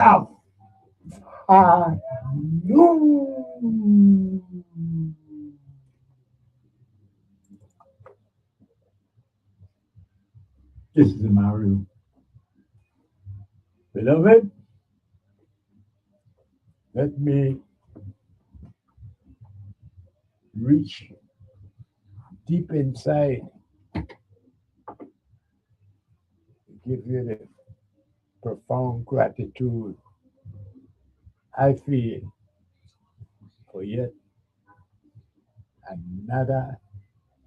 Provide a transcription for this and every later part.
Afternoon. This is Mario. Beloved, let me reach deep inside, give you the profound gratitude I feel for yet another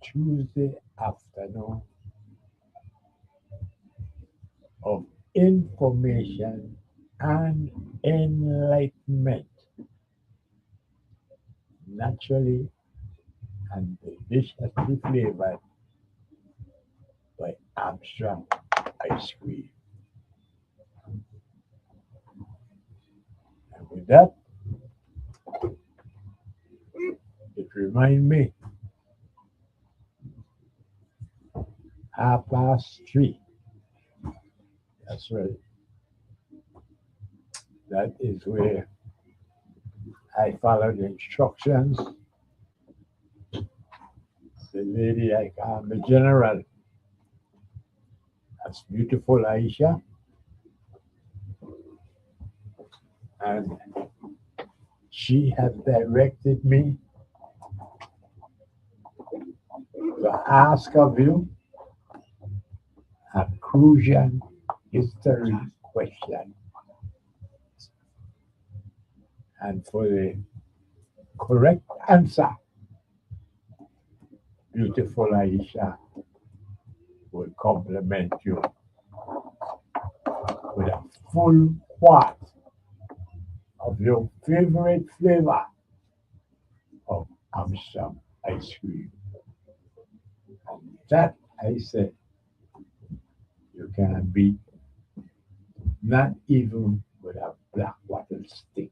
Tuesday afternoon of information and enlightenment, naturally and deliciously flavored by Armstrong ice cream. And with that, it reminds me 3:30. That's right. That is where I follow the instructions. The lady I call the general, that's beautiful Aisha, and she has directed me to ask of you a crucial history question. And for the correct answer, beautiful Aisha will compliment you with a full quart of your favorite flavor of Amsterdam ice cream. That I said you cannot beat, not even with a black wattle stick.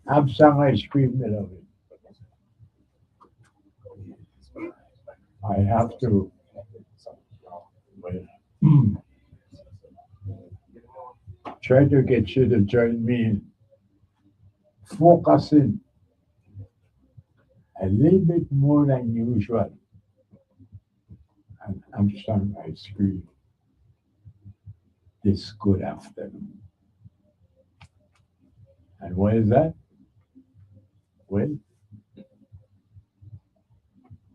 Amsterdam ice cream, beloved. I have to, well, try to get you to join me in focusing a little bit more than usual on Amsterdam ice cream this good afternoon. And why is that? Well,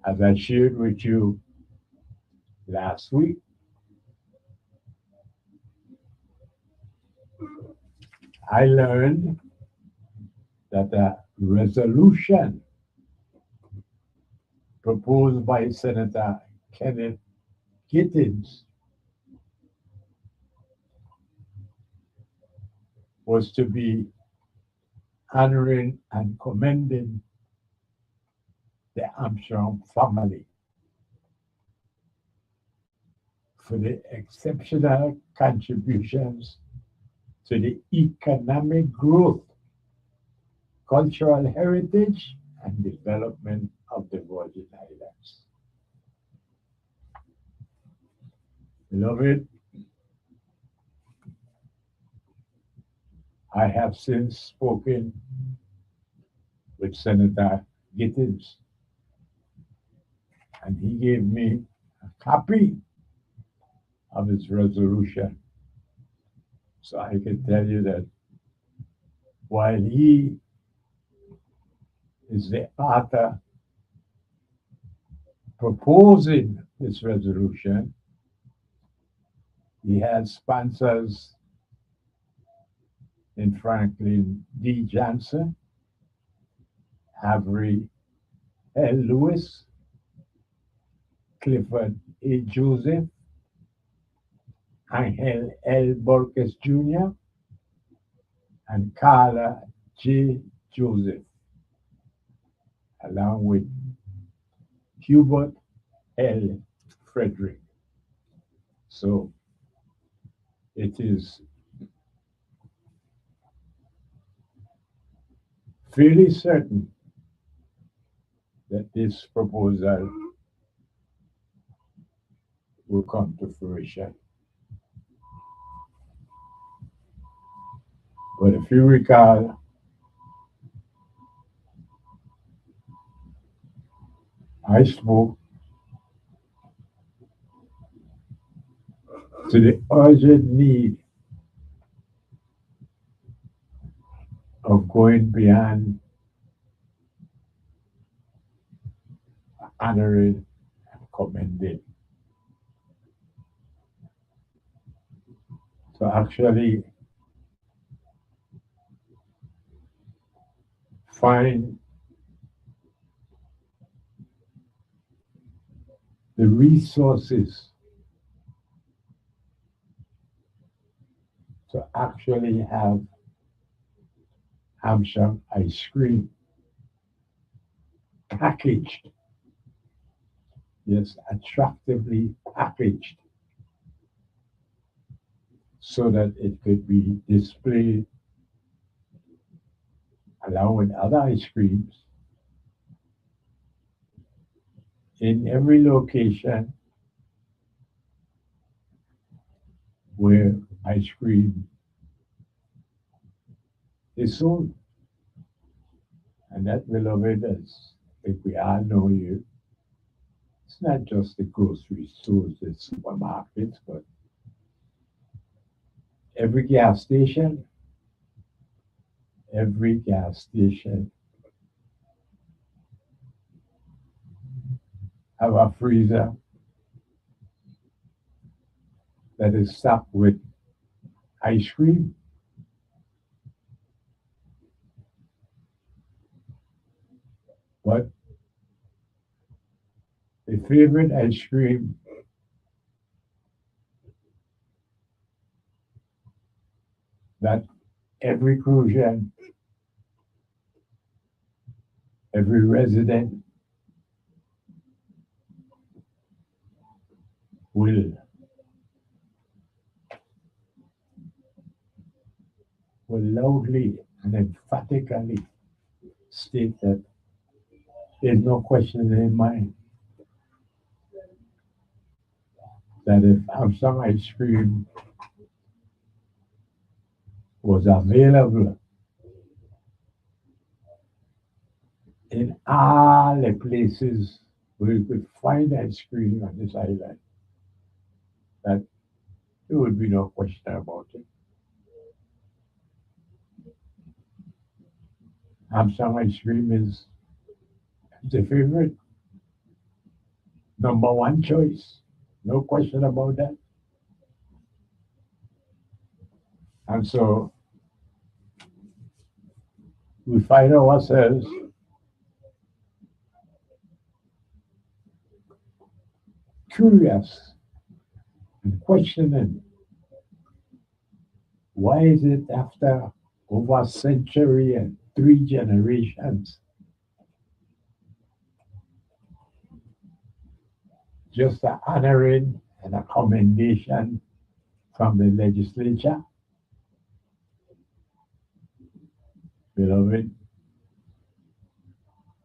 as I shared with you last week, I learned that a resolution proposed by Senator Kenneth Gittins was to be honoring and commending the Armstrong family for the exceptional contributions to the economic growth, cultural heritage, and development of the Virgin Islands. Beloved, I have since spoken with Senator Gittins, and he gave me a copy of his resolution. So I can tell you that while he is the author proposing this resolution, he has sponsors in Franklin D. Johnson, Avery L. Lewis, Clifford A. Joseph, Angel L. Borges Jr., and Carla J. Joseph, along with Hubert L. Frederick. So it is fairly certain that this proposal will come to fruition. But if you recall, I spoke to the urgent need of going beyond honoring and commending. To actually find the resources to actually have Hamsham ice cream packaged, yes, attractively packaged, so that it could be displayed, allowing other ice creams in every location where ice cream is sold. And that, beloved, as I think we all know here, it's not just the grocery stores, the supermarkets, but every gas station, every gas station have a freezer that is stocked with ice cream. But the favorite ice cream that every Crucian, every resident will, will loudly and emphatically state that there's no question in their mind that if Amsterdam ice cream was available in all the places where you could find ice cream on this island, that there would be no question about it. Amsterdam ice cream is the favorite, number one choice. No question about that. And so we find ourselves curious and questioning, why is it after over a century and three generations, just a honoring and a commendation from the legislature? Beloved,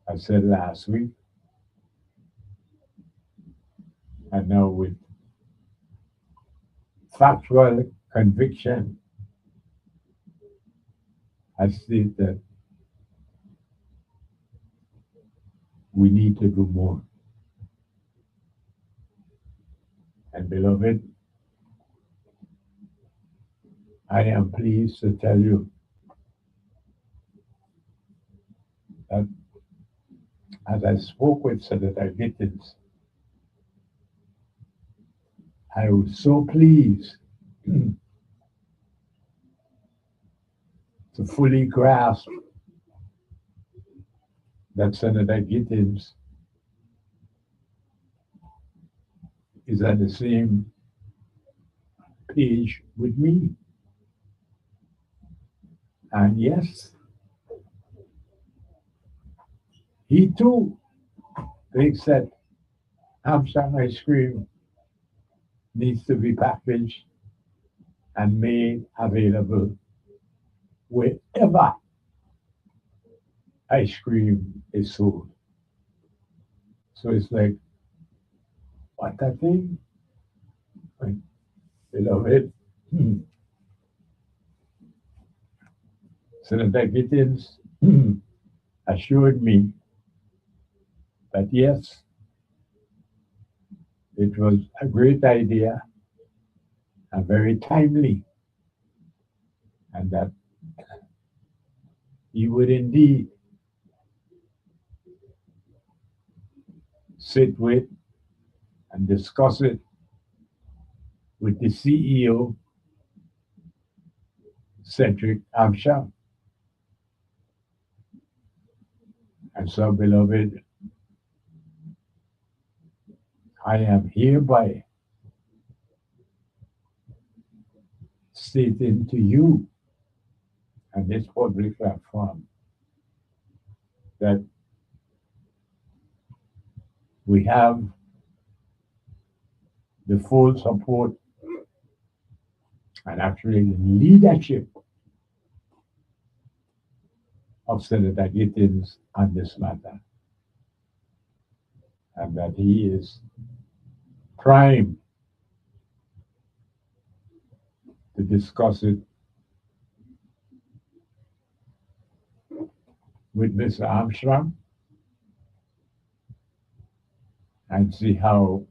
I said last week, and now with factual conviction, I state that we need to do more. And beloved, I am pleased to tell you that as I spoke with Senator Gittins, I was so pleased to fully grasp that Senator Gittins is at the same page with me. And yes, he too thinks that Hamsham ice cream needs to be packaged and made available wherever ice cream is sold. So it's like, what a thing, beloved. Senator Gittins assured me that yes, it was a great idea and very timely, and that he would indeed sit with and discuss it with the CEO, Cedric Armstrong. And so, beloved, I am hereby stating to you and this public platform that we have the full support and actually the leadership of Senator Gittins on this matter, and that he is primed to discuss it with Mr. Armstrong and see how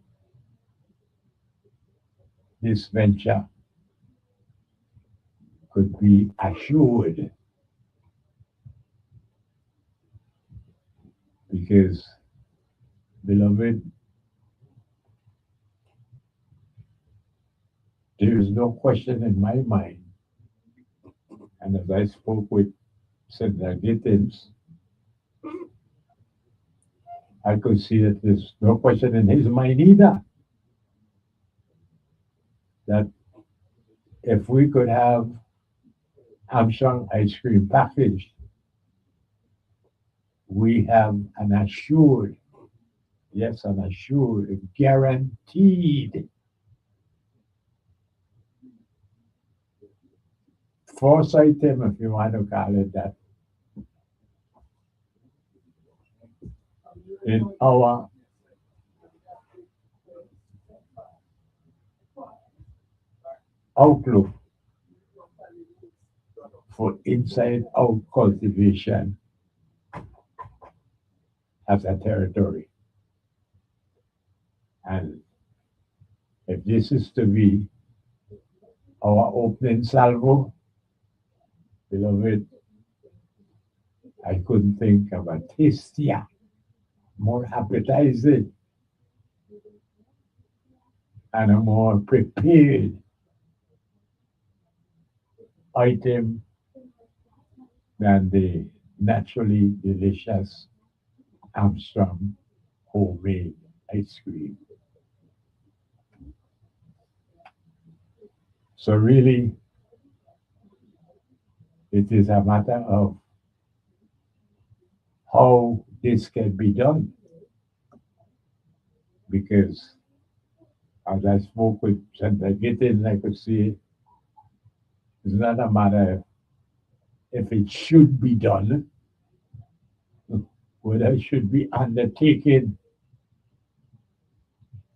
this venture could be assured. Because, beloved, there is no question in my mind, and as I spoke with Senator Gittins, I could see that there's no question in his mind either that if we could have Armstrong ice cream packaged, we have an assured, yes, an assured, guaranteed foresight item, if you want to call it that, in our outlook for inside out cultivation as a territory. And if this is to be our opening salvo, beloved, I couldn't think of a tastier, more appetizing, and a more prepared item than the naturally delicious Armstrong homemade ice cream. So really, it is a matter of how this can be done. Because as I spoke with Senator Gittins, I could see it's not a matter if it should be done, whether it should be undertaken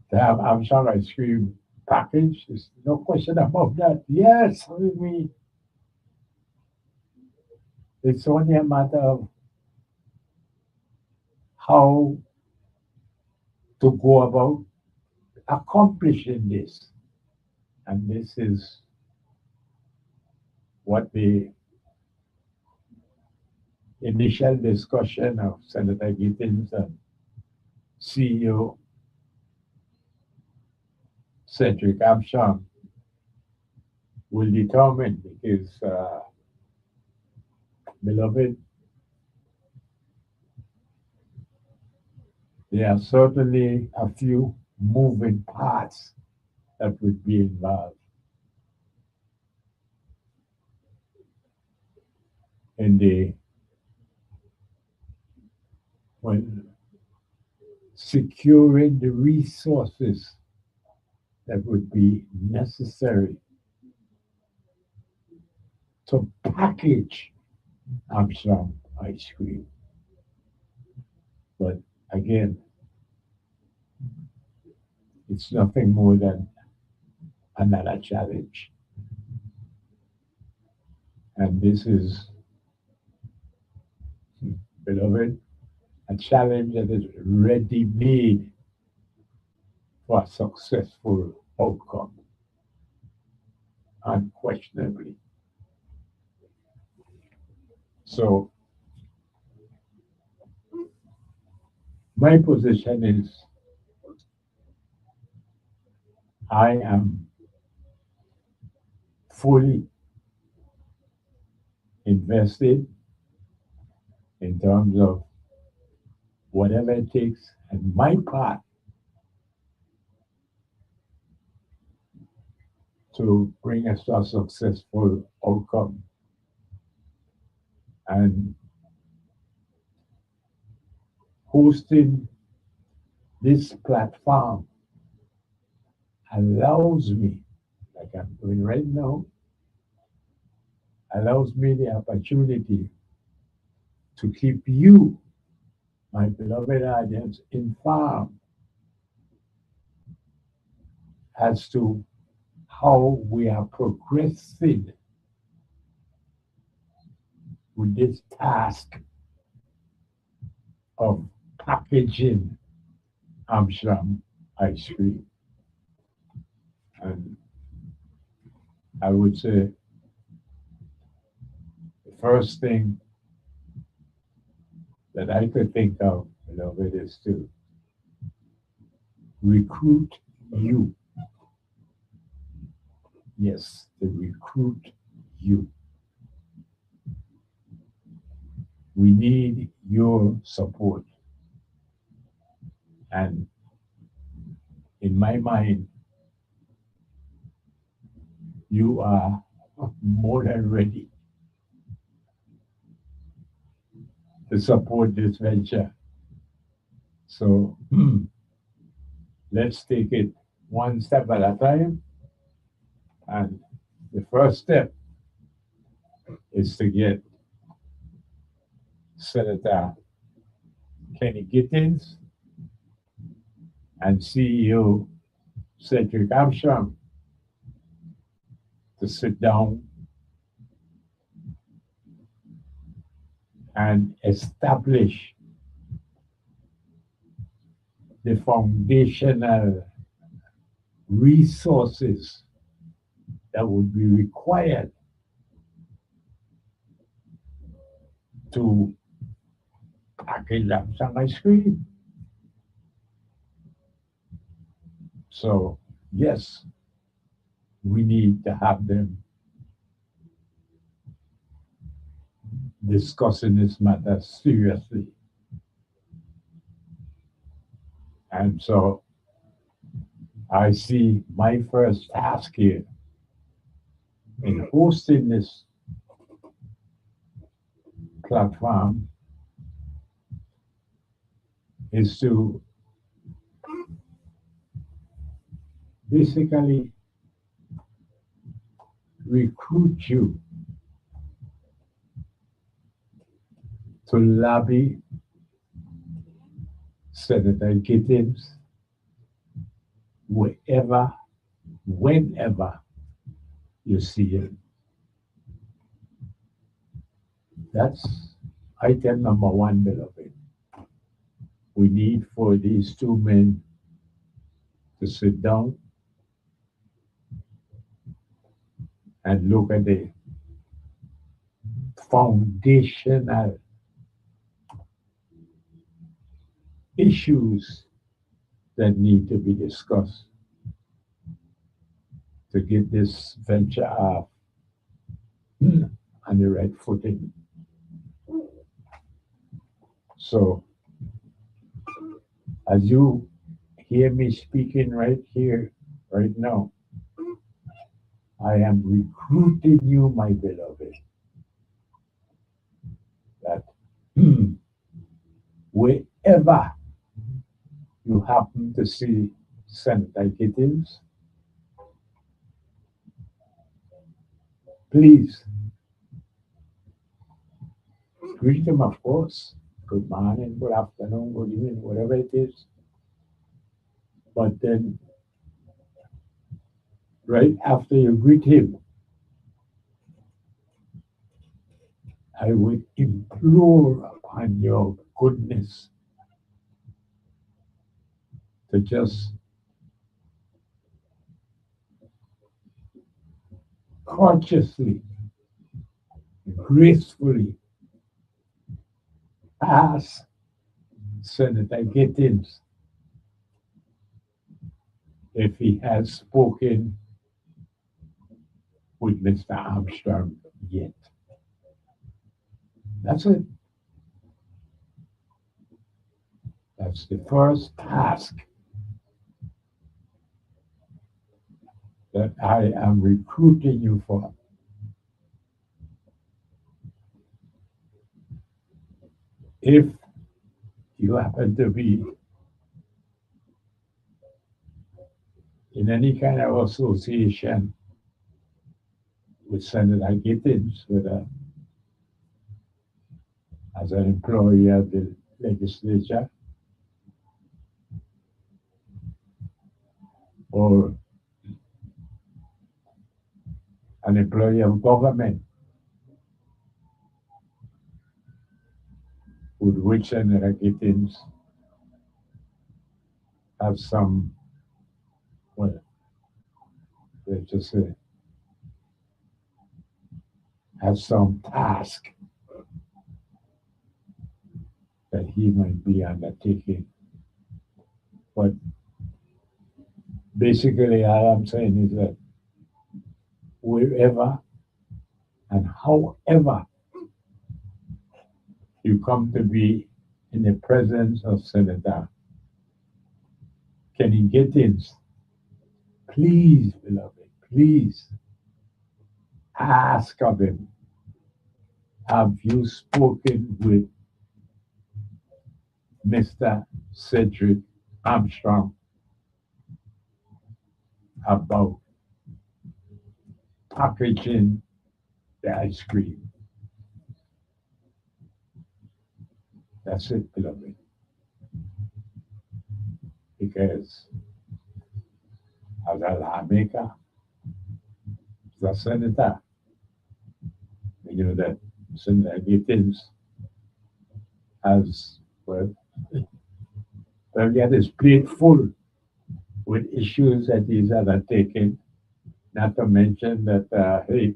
to have Armstrong ice cream package. There's no question about that. Yes, I mean, it's only a matter of how to go about accomplishing this. And this is what the initial discussion of Senator Gittins and CEO Cedric Armstrong will determine. Because, beloved, there are certainly a few moving parts that would be involved in the when securing the resources that would be necessary to package Armstrong ice cream. But again, it's nothing more than another challenge. And this is beloved, a challenge that is ready made for a successful outcome, unquestionably. So, my position is I am fully invested in terms of whatever it takes and my part to bring us to a successful outcome. And hosting this platform allows me, like I'm doing right now, allows me the opportunity to keep you, my beloved audience, informed as to how we are progressing with this task of packaging Amsterdam ice cream. And I would say the first thing that I could think of, beloved, is to recruit you. Yes, to recruit you. We need your support. And in my mind, you are more than ready to support this venture. So let's take it one step at a time. And the first step is to get Senator Kenny Gittins and CEO Cedric Armstrong to sit down and establish the foundational resources that would be required to package up some ice cream. So, yes, we need to have them discussing this matter seriously. And so I see my first task here in hosting this platform is to basically recruit you to lobby Senator Gittins wherever, whenever you see him. That's item number one, beloved. We need for these two men to sit down and look at the foundational issues that need to be discussed to get this venture off on the right footing. So, as you hear me speaking right here, right now, I am recruiting you, my beloved, that wherever you happen to see Senator Gittins, please greet him, of course. Good morning, good afternoon, good evening, whatever it is. But then, right after you greet him, I would implore and your goodness to just consciously, gracefully ask Senator Gittins if he has spoken with Mr. Armstrong yet. That's it. That's the first task that I am recruiting you for. If you happen to be in any kind of association with Senator Gittins, as an employee of the legislature or an employee of government with which Senator Gittins have some, well, let's just say, have some task that he might be undertaking. But basically, all I'm saying is that wherever and however you come to be in the presence of Senator Kenny Gittins, please, beloved, please ask of him, have you spoken with Mr. Cedric Armstrong about packaging the ice cream? That's it, beloved. Because as a lawmaker, as a senator, you know that Senator Gittins has, well, he had his plate full with issues that he's undertaken, not to mention that, hey,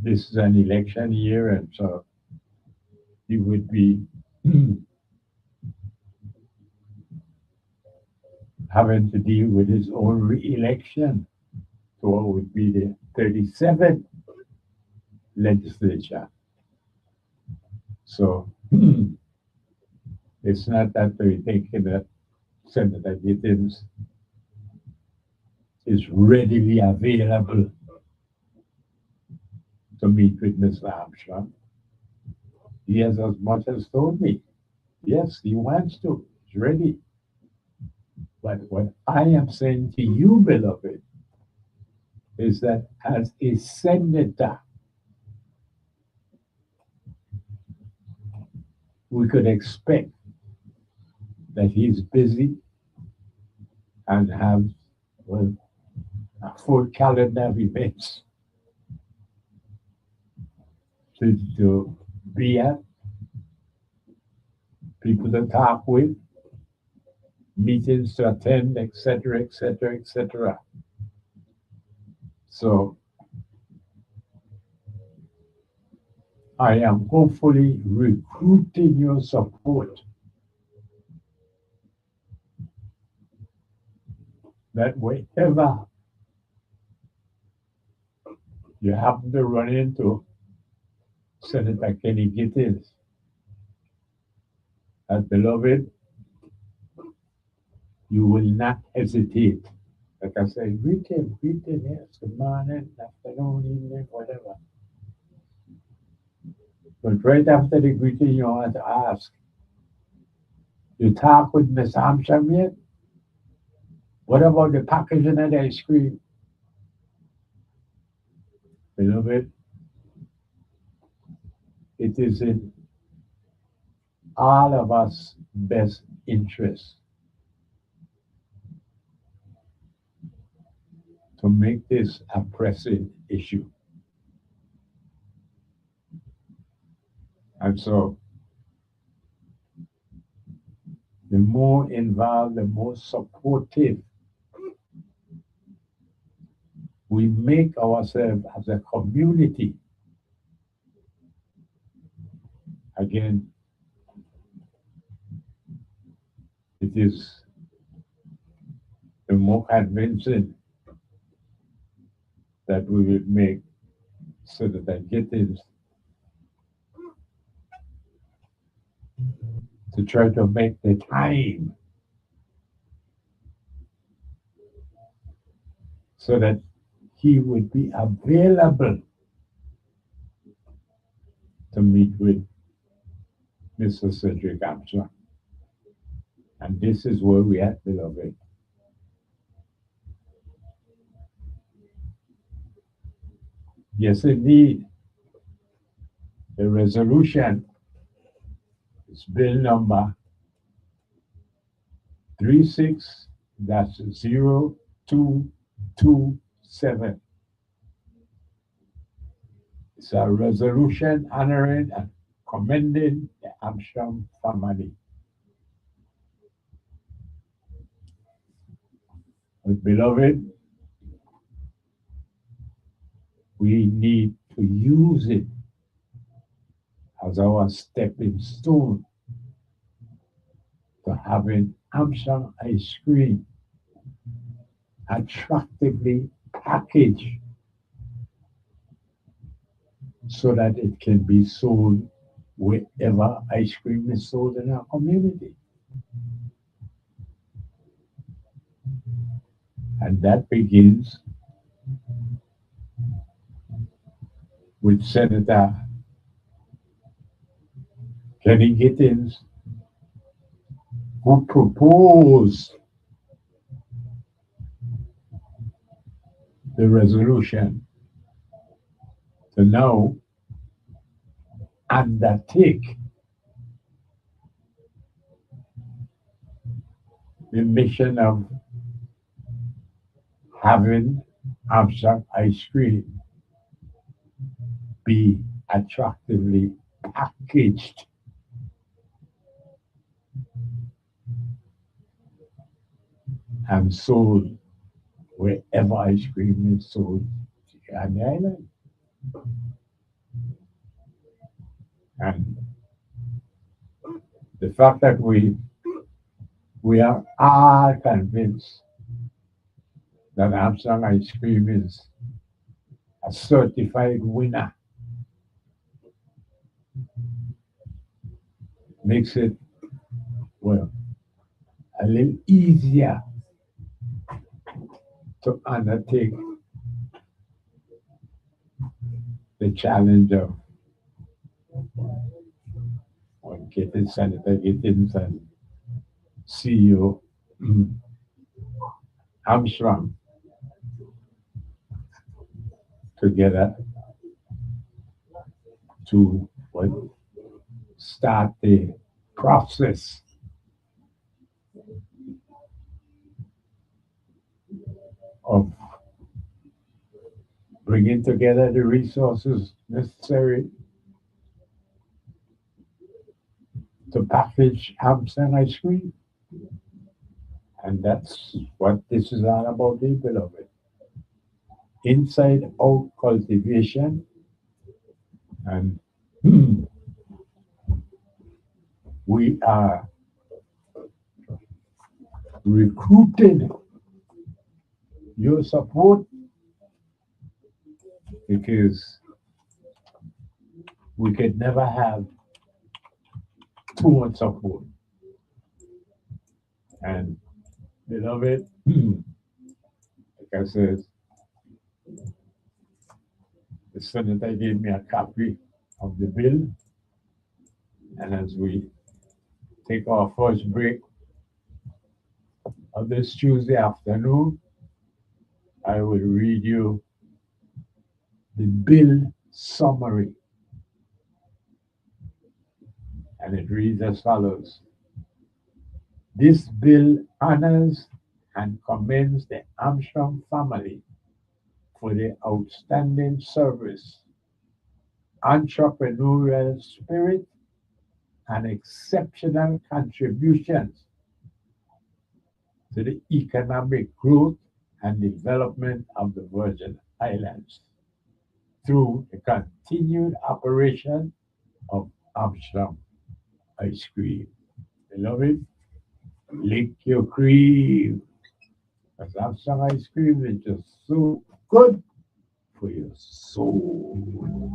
this is an election year, and so he would be having to deal with his own re-election to what would be the 37th legislature. So it's not that we're thinking that Senator Gittins is readily available to meet with Mr. Armstrong. He has as much as told me, yes, he wants to, he's ready. But what I am saying to you, beloved, is that as a senator, we could expect that he's busy and have, well, a full calendar of events to be at, people to talk with, meetings to attend, etc., etc., etc. So I am hopefully recruiting your support that wherever you happen to run into Senator Kenny Gittins, that beloved, you will not hesitate. Like I said, greet him, yes, good morning, afternoon, evening, whatever. But right after the greeting, you want to ask, you talk with Miss Armstrong yet? What about the packaging of the ice cream? Beloved, it is in all of us' best interest to make this a pressing issue. And so the more involved, the more supportive we make ourselves as a community. Again, it is the more convincing that we will make so that I get in to try to make the time so that he would be available to meet with Mr. Cedric Armstrong. And this is where we are, beloved. Yes, indeed. The resolution is bill number 36-0227. It's a resolution honoring and commending the Armstrong family. But beloved, we need to use it as our stepping stone to having Armstrong ice cream attractively packaged so that it can be sold wherever ice cream is sold in our community. And that begins with Senator Kenny Gittins, who proposed the resolution to now undertake the mission of having Armstrong ice cream be attractively packaged and sold wherever ice cream is sold on the island. And the fact that we are all convinced that Armstrong ice cream is a certified winner makes it, well, a little easier to undertake the challenge of getting Senator Gittins and CEO Armstrong together to start the process of bringing together the resources necessary to package Armstrong ice cream. And that's what this is all about, beloved. Inside out cultivation, and we are recruiting your support because we could never have too much support. And beloved, like I said, the senator gave me a copy of the bill, and as we take our first break of this Tuesday afternoon, I will read you the bill summary. And it reads as follows. This bill honors and commends the Armstrong family for their outstanding service, entrepreneurial spirit, and exceptional contributions to the economic growth and development of the Virgin Islands through the continued operation of Armstrong Ice Cream. Beloved, lick your cream. Because Armstrong Ice Cream is just so good for your soul.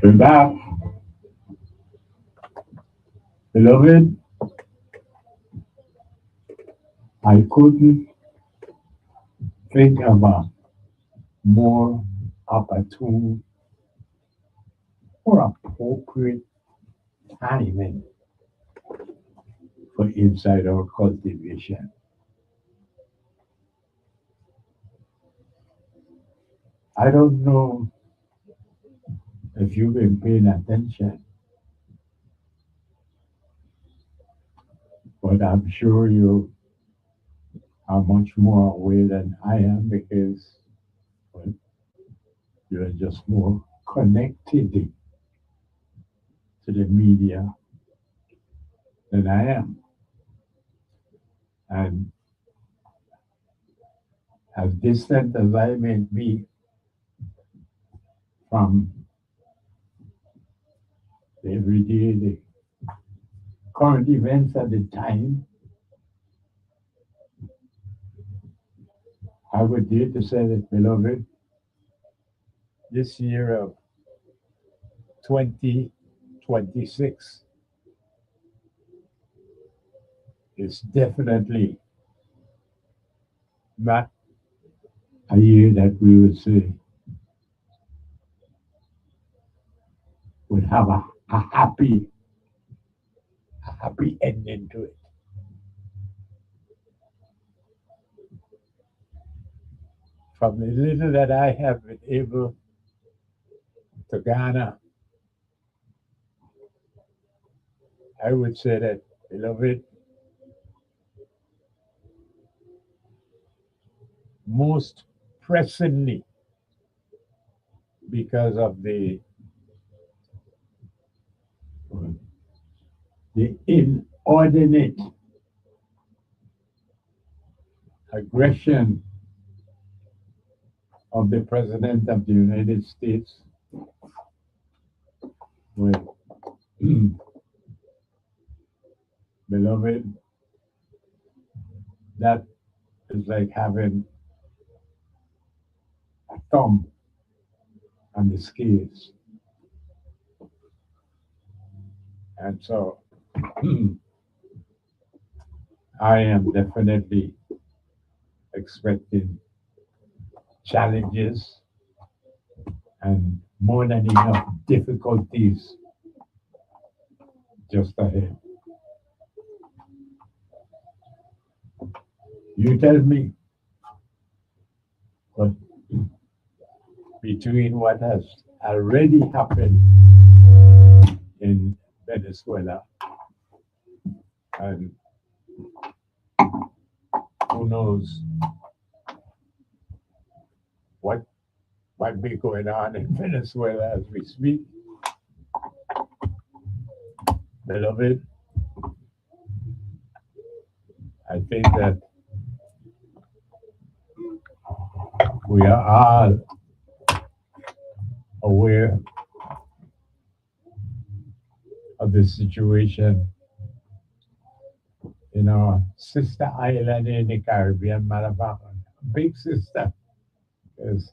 With that, beloved, I couldn't think of a more opportune or appropriate timing for inside out cultivation. I don't know if you've been paying attention, but I'm sure you are much more aware than I am because well, you're just more connected to the media than I am. And as distant as I may be from the everyday, the current events at the time, I would dare to say that, beloved, this year of 2026 is definitely not a year that we would say would have a happy ending to it. From the little that I have been able to garner, I would say that, beloved, most pressingly because of the inordinate aggression of the President of the United States, well, beloved, that is like having a thumb on the scales. And so I am definitely expecting challenges and more than enough difficulties just ahead. You tell me, but between what has already happened in Venezuela and who knows what might be going on in Venezuela as we speak, beloved, I think that we are all aware of the situation in our sister island in the Caribbean, matter of fact, big sister, because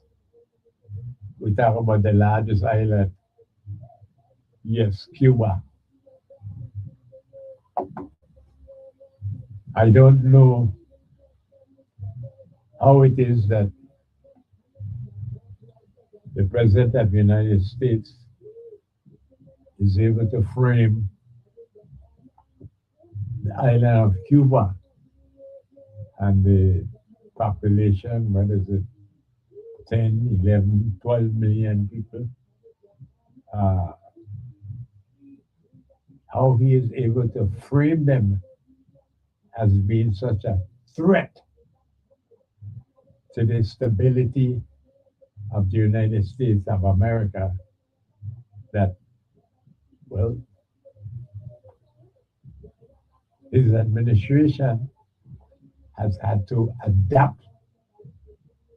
we talk about the largest island, yes, Cuba. I don't know how it is that the President of the United States is able to frame the island of Cuba and the population, what is it, 10, 11, 12 million people, uh, how he is able to frame them as being such a threat to the stability of the United States of America that, well, his administration has had to adapt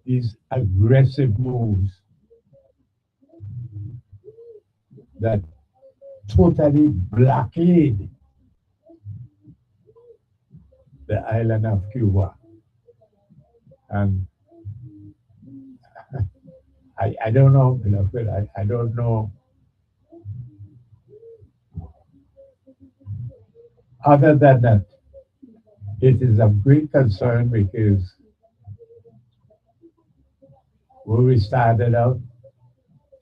these aggressive moves that totally blockade the island of Cuba. And I don't know, beloved, I don't know. Other than that, it is of great concern because when we started out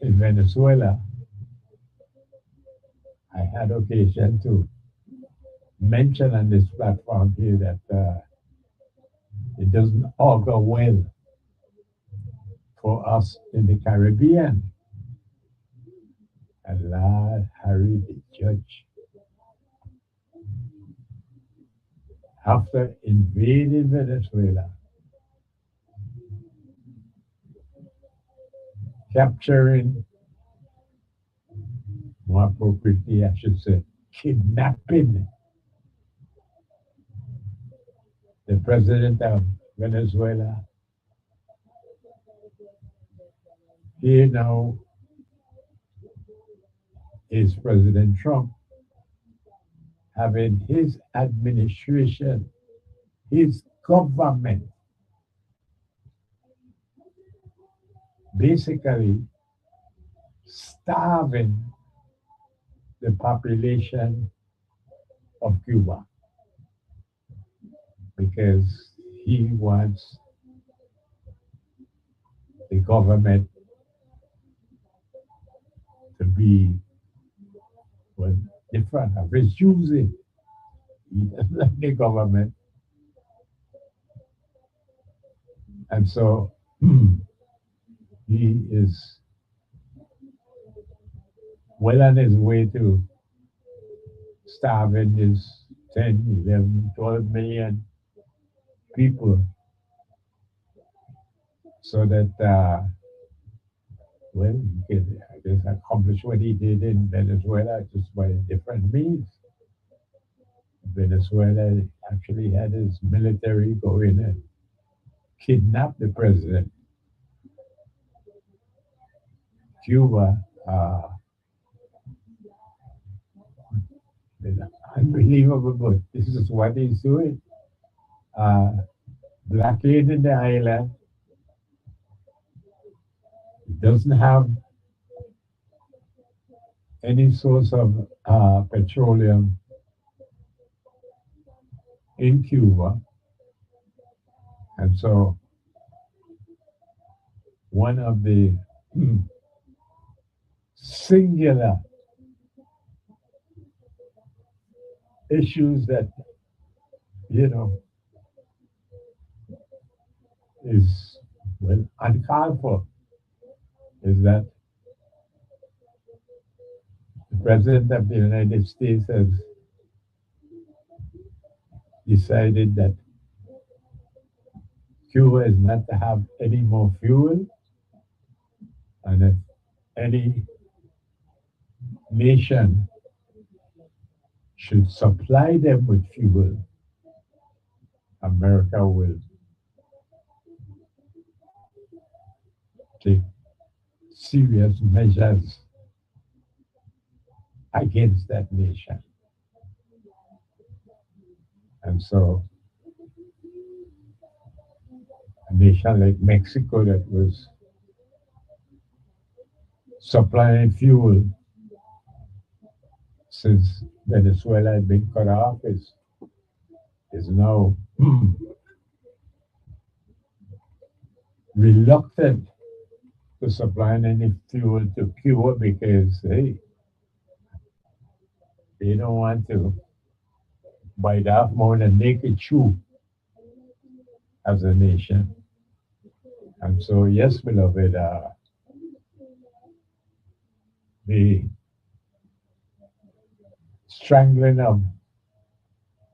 in Venezuela, I had occasion to mention on this platform here that it doesn't augur well for us in the Caribbean. And Lord Harry, the judge, after invading Venezuela, capturing, more appropriately, I should say, kidnapping the president of Venezuela. Here now is President Trump having his administration, his government, basically starving the population of Cuba because he wants the government to be, well, different of his choosing. He doesn't like the government. And so he is well on his way to starving his 10, 11, 12 million people so that, well, he could, I guess, accomplish what he did in Venezuela just by different means. Venezuela actually had his military go in and kidnap the president. Cuba, unbelievable, but this is what he's doing. Blockading the island. It doesn't have any source of petroleum in Cuba. And so one of the singular issues that, is, well, uncalled for is that the President of the United States has decided that Cuba is not to have any more fuel, and if any nation should supply them with fuel, America will take serious measures against that nation. And so a nation like Mexico that was supplying fuel since Venezuela had been cut off is now reluctant to supply any fuel to Cuba because, hey, they don't want to bite off more than they could chew as a nation. And so, yes, beloved, the strangling of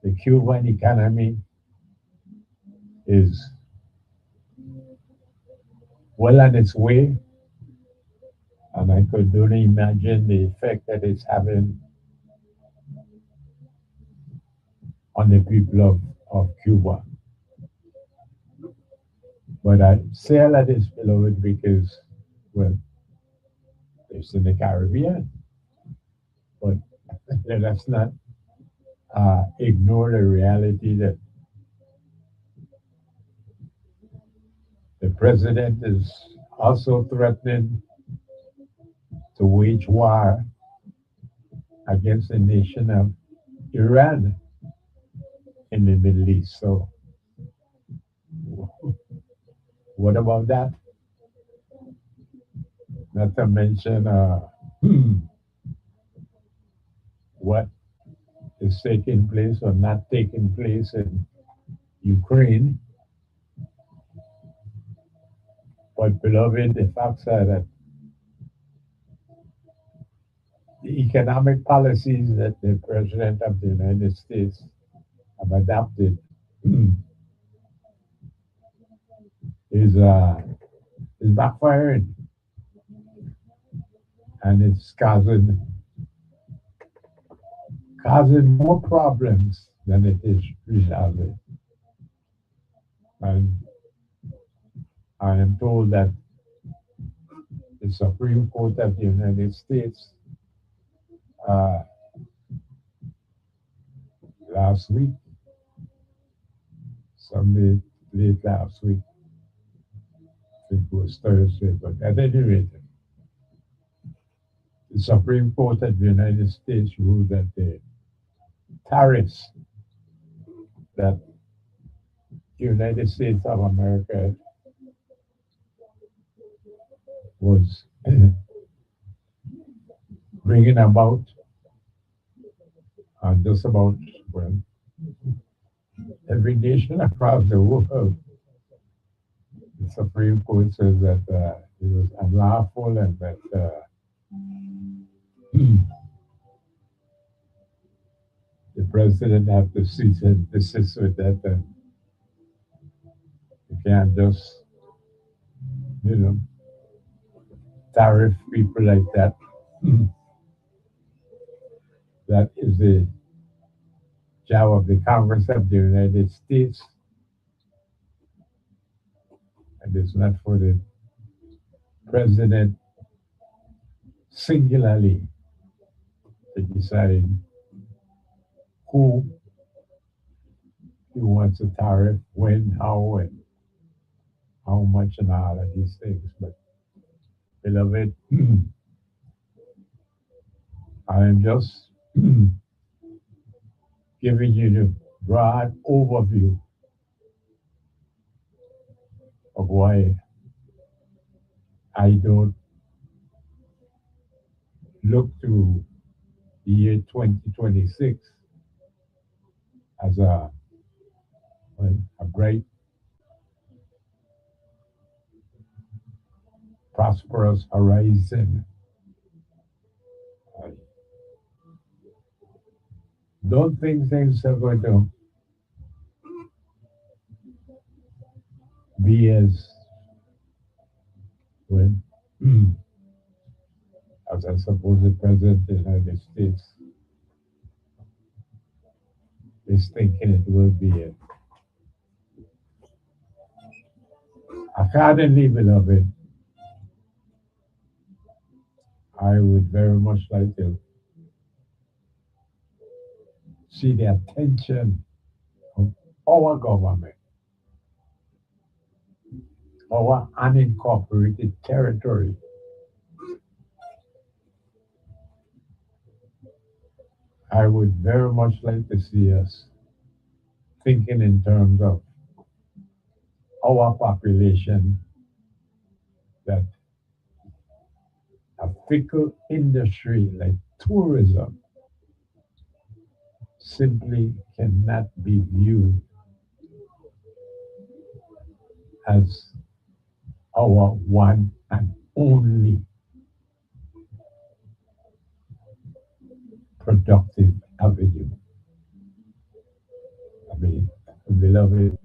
the Cuban economy is well on its way, and I could only imagine the effect that it's having on the people of Cuba. But I say all of this, beloved, because, well, it's in the Caribbean. But let us not ignore the reality that the president is also threatening to wage war against the nation of Iran in the Middle East. So, what about that? Not to mention what is taking place or not taking place in Ukraine. But beloved, the facts are that the economic policies that the President of the United States have adopted is is backfiring, and it's causing more problems than it is resolving. And I am told that the Supreme Court of the United States uh, last week, Sunday, late last week, I think it was Thursday, but at any rate, the Supreme Court of the United States ruled that the tariffs that the United States of America was bringing about on just about, well, every nation across the world. The Supreme Court says that it was unlawful and that the president have to cease and desist with that, and you can't just, you know, tariff people like that. That is the job of the Congress of the United States, and it's not for the president singularly to decide who he wants to tariff, when, how, and how much, and all of these things. But, beloved, I am just giving you the broad overview of why I don't look to the year 2026 as a bright, prosperous horizon. I don't think things are going to be as well as I suppose the President of the United States is thinking it will be. Accordingly, beloved, I would very much like to see the attention of our government, our unincorporated territory. I would very much like to see us thinking in terms of our population, that a fickle industry like tourism simply cannot be viewed as our one and only productive avenue. I mean, beloved,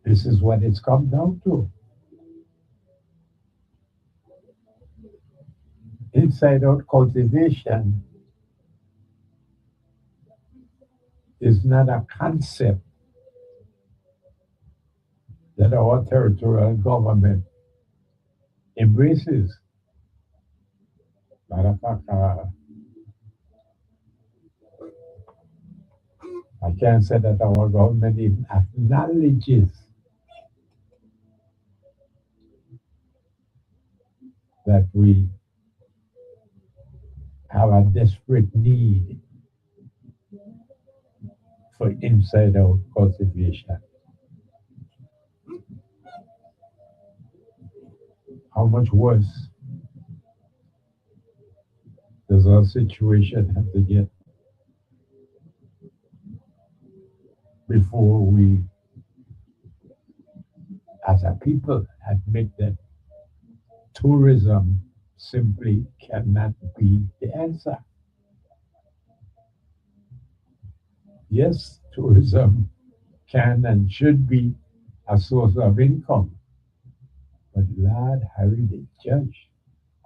this is what it's come down to. Inside out cultivation is not a concept that our territorial government embraces. Matter of fact, I can't say that our government even acknowledges that we have a desperate need for inside out cultivation. How much worse does our situation have to get before we as a people, admit that tourism simply cannot be the answer. Yes, tourism can and should be a source of income, but Lord Harry the Judge,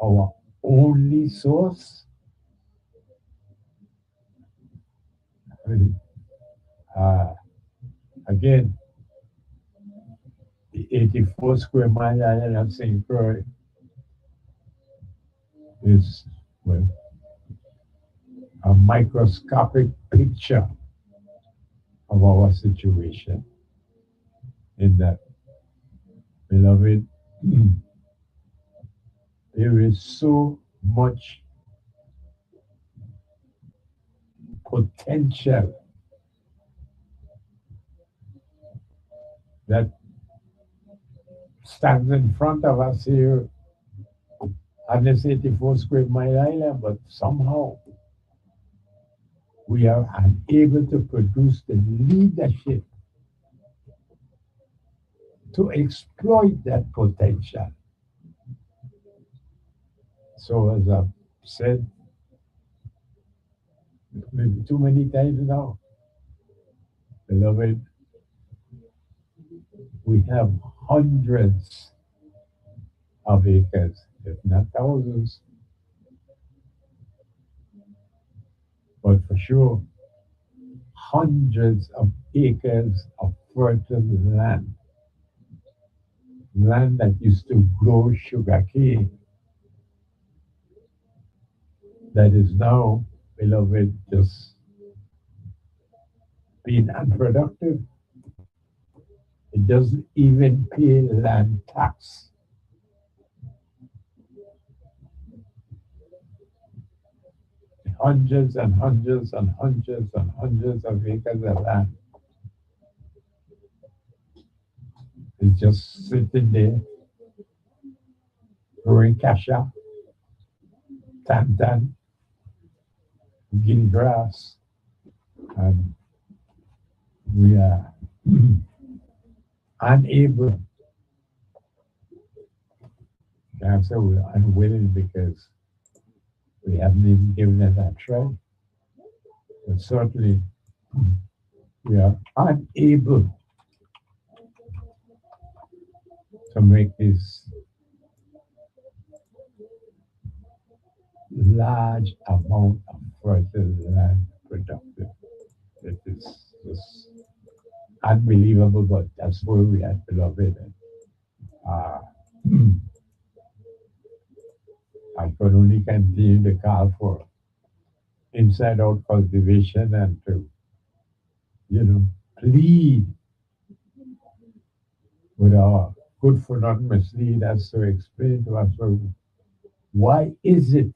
our only source, uh, again, the 84 square mile island of St. Croix is, well, a microscopic picture of our situation. In that, beloved, there is so much potential that stands in front of us here on this 84 square mile island, but somehow we are unable to produce the leadership to exploit that potential. So, as I've said maybe too many times now, beloved, we have hundreds of acres, if not thousands, but for sure, hundreds of acres of fertile land, land that used to grow sugar cane, that is now, beloved, just being unproductive. It doesn't even pay land tax. Hundreds and hundreds and hundreds and hundreds of acres of land is just sitting there growing cassia, tantan, guinea grass, and we are unable, can't say we're unwilling because we haven't even given it a try, but certainly we are unable to make this large amount of fertile land productive. It is just unbelievable, but that's where we are, beloved. Uh, I could only continue to call for inside out cultivation and to, plead with our good for not mislead us to explain to us, well, why is it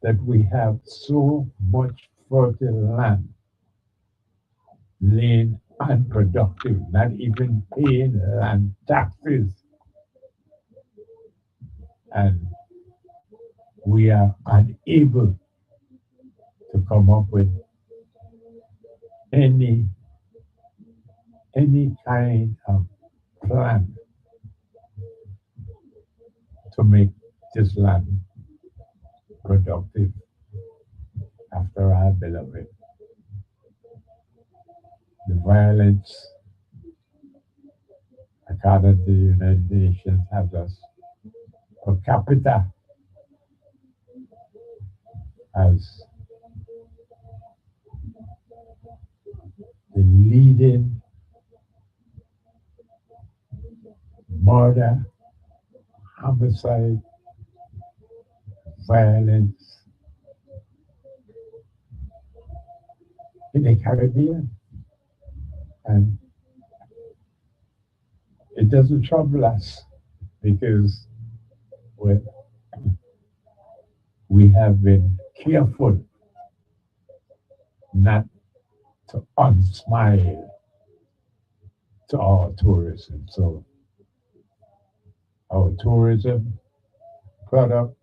that we have so much fertile land laying unproductive, not even paying land taxes, and we are unable to come up with any kind of plan to make this land productive after our beloved. The violence, according to the United Nations, has us per capita as the leading murder, homicide, violence in the Caribbean. And it doesn't trouble us because we have been careful not to unsmile to our tourism. So our tourism product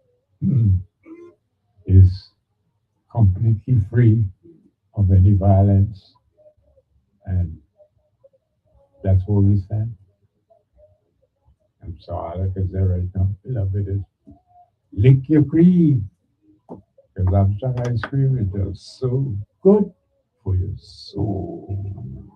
is completely free of any violence, and That's what we said. I'm sorry, like I said right now, beloved, is lick your cream. Because I'm sure ice cream is just so good for your soul.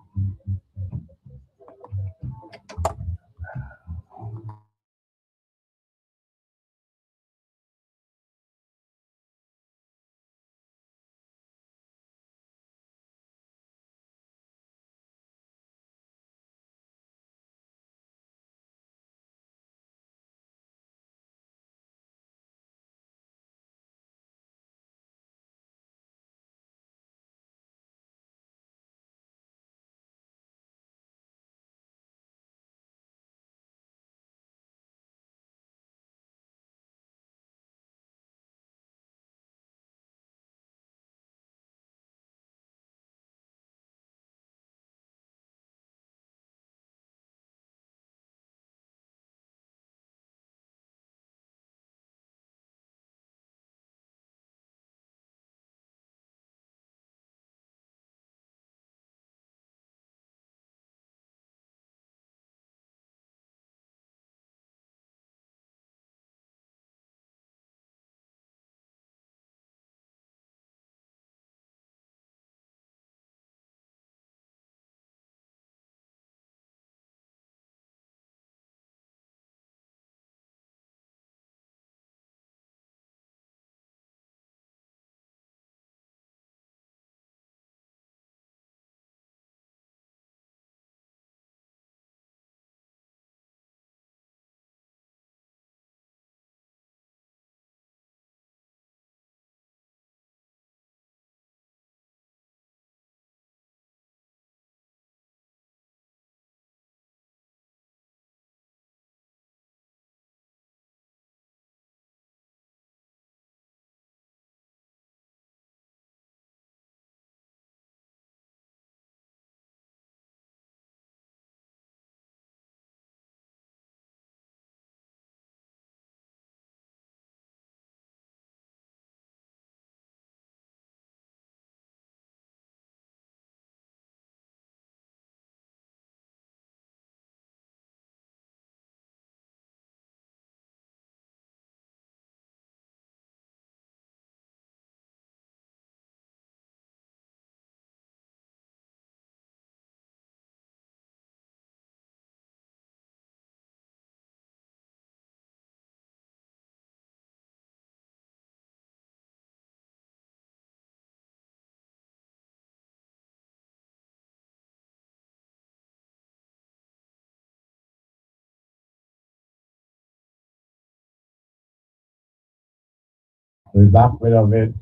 We're back, beloved.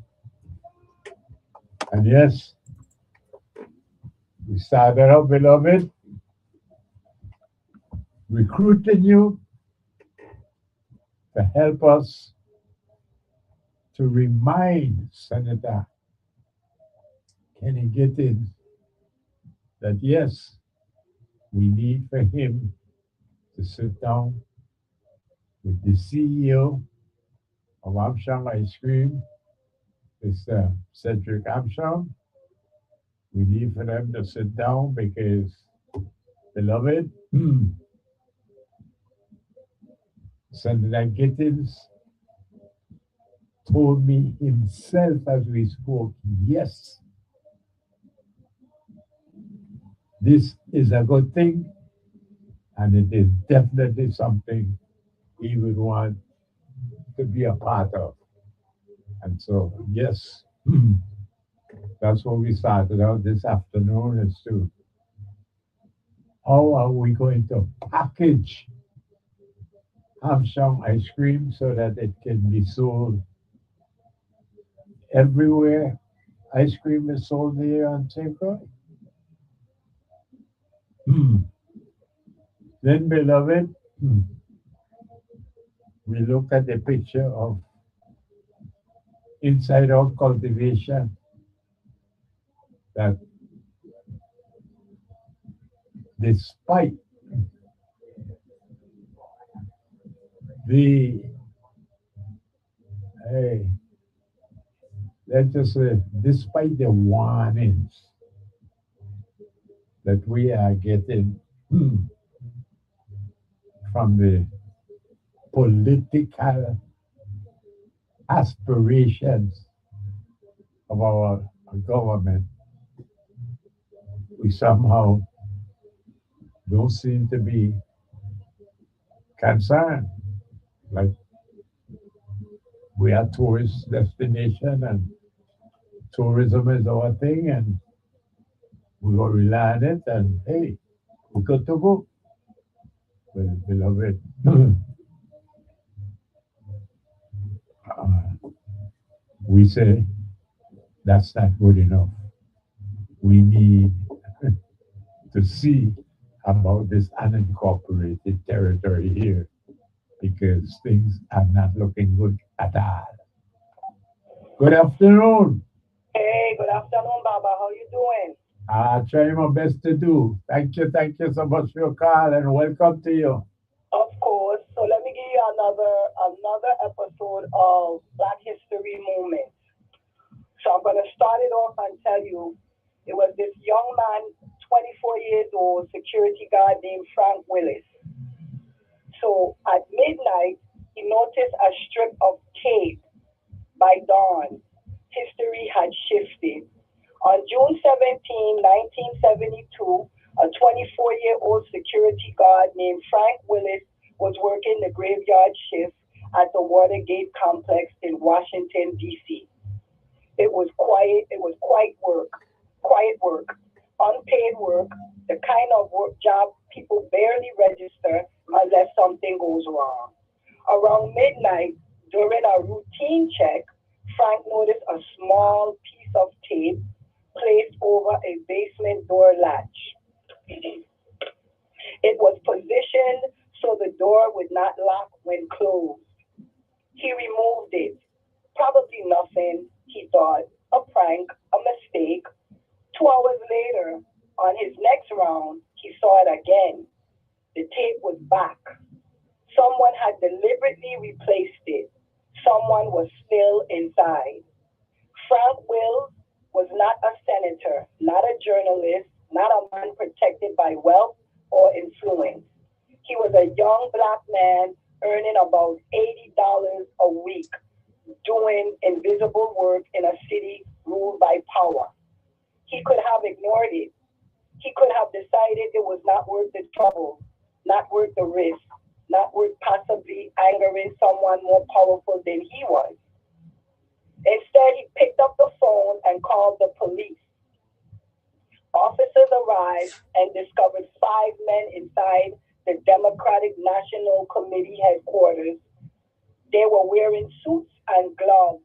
And yes, we started out, beloved, recruiting you to help us to remind Senator Kenny Gittins that yes, we need for him to sit down with the CEO of Armstrong Ice Cream, Mr. Cedric Armstrong. We need for them to sit down because, beloved, Senator Gittins told me himself as we spoke, yes, this is a good thing, and it is definitely something he would want to be a part of. And so, yes, that's what we started out this afternoon is to how are we going to package Armstrong ice cream so that it can be sold everywhere ice cream is sold here on St. Croix. Then, beloved, we look at the picture of inside out cultivation that despite the, hey, let's just say, despite the warnings that we are getting from the political aspirations of our government, we somehow don't seem to be concerned. Like we are tourist destination and tourism is our thing and we go rely on it and hey, we good to go. Well, beloved, we say that's not good enough. We need to see about this unincorporated territory here because things are not looking good at all. Good afternoon. Hey, good afternoon, Baba. How you doing? I try my best to do. Thank you so much for your call and welcome to you. Of course. So let me give you another episode of Black History Moments. So I'm gonna start it off and tell you it was this young man, 24 years old, security guard named Frank Willis. So at midnight, he noticed a strip of tape by dawn. History had shifted. On June 17, 1972, a 24-year-old security guard named Frank Willis was working the graveyard shift at the Watergate complex in Washington, D.C. It was quiet work, unpaid work, the kind of work job people barely register unless something goes wrong. Around midnight, during a routine check, Frank noticed a small piece of tape placed over a basement door latch. It was positioned so the door would not lock when closed. He removed it. Probably nothing, he thought. A prank, a mistake. 2 hours later, on his next round, he saw it again. The tape was back. Someone had deliberately replaced it. Someone was still inside. Frank Wills was not a senator, not a journalist, not a man protected by wealth or influence. He was a young black man earning about $80 a week, doing invisible work in a city ruled by power. He could have ignored it. He could have decided it was not worth the trouble, not worth the risk, not worth possibly angering someone more powerful than he was. Instead, he picked up the phone and called the police. Officers arrived and discovered 5 men inside the Democratic National Committee headquarters. They were wearing suits and gloves,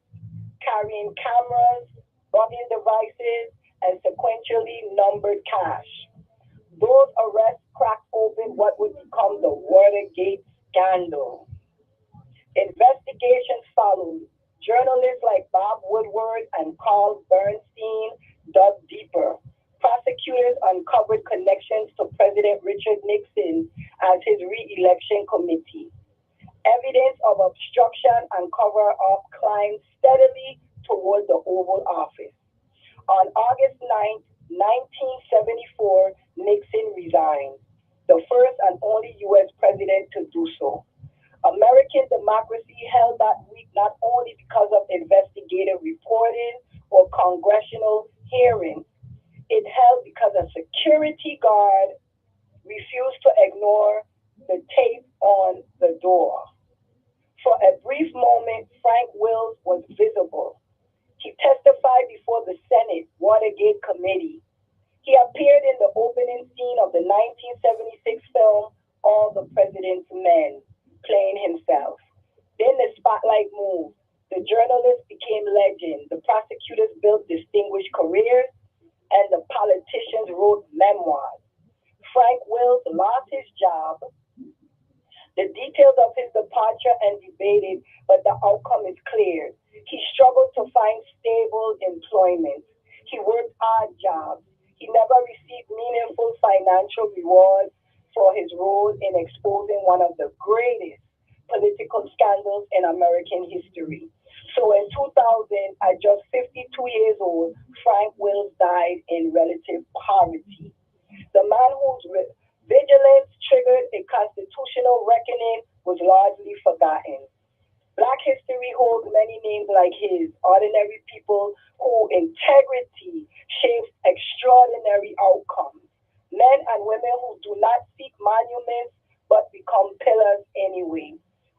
carrying cameras, bugging devices, and sequentially numbered cash. Those arrests cracked open what would become the Watergate scandal. Investigations followed. Journalists like Bob Woodward and Carl Bernstein dug deeper. Prosecutors uncovered connections to President Richard Nixon as his re-election committee. Evidence of obstruction and cover-up climbed steadily toward the Oval Office. On August 9, 1974, Nixon resigned, the first and only U.S. president to do so. American democracy held that week not only because of investigative reporting or congressional hearings, it held because a security guard refused to ignore the tape on the door. For a brief moment, Frank Wills was visible. He testified before the Senate Watergate Committee. He appeared in the opening scene of the 1976 film All the President's Men, playing himself. Then the spotlight moved. The journalists became legends. The prosecutors built distinguished careers, and the politicians wrote memoirs. Frank Wills lost his job, the details of his departure and debated, but the outcome is clear. He struggled to find stable employment. He worked odd jobs. He never received meaningful financial rewards for his role in exposing one of the greatest political scandals in American history. So in 2000, at just 52 years old, Frank Wills died in relative poverty. The man whose vigilance is ordinary people who integrity shapes extraordinary outcomes. Men and women who do not seek monuments but become pillars anyway.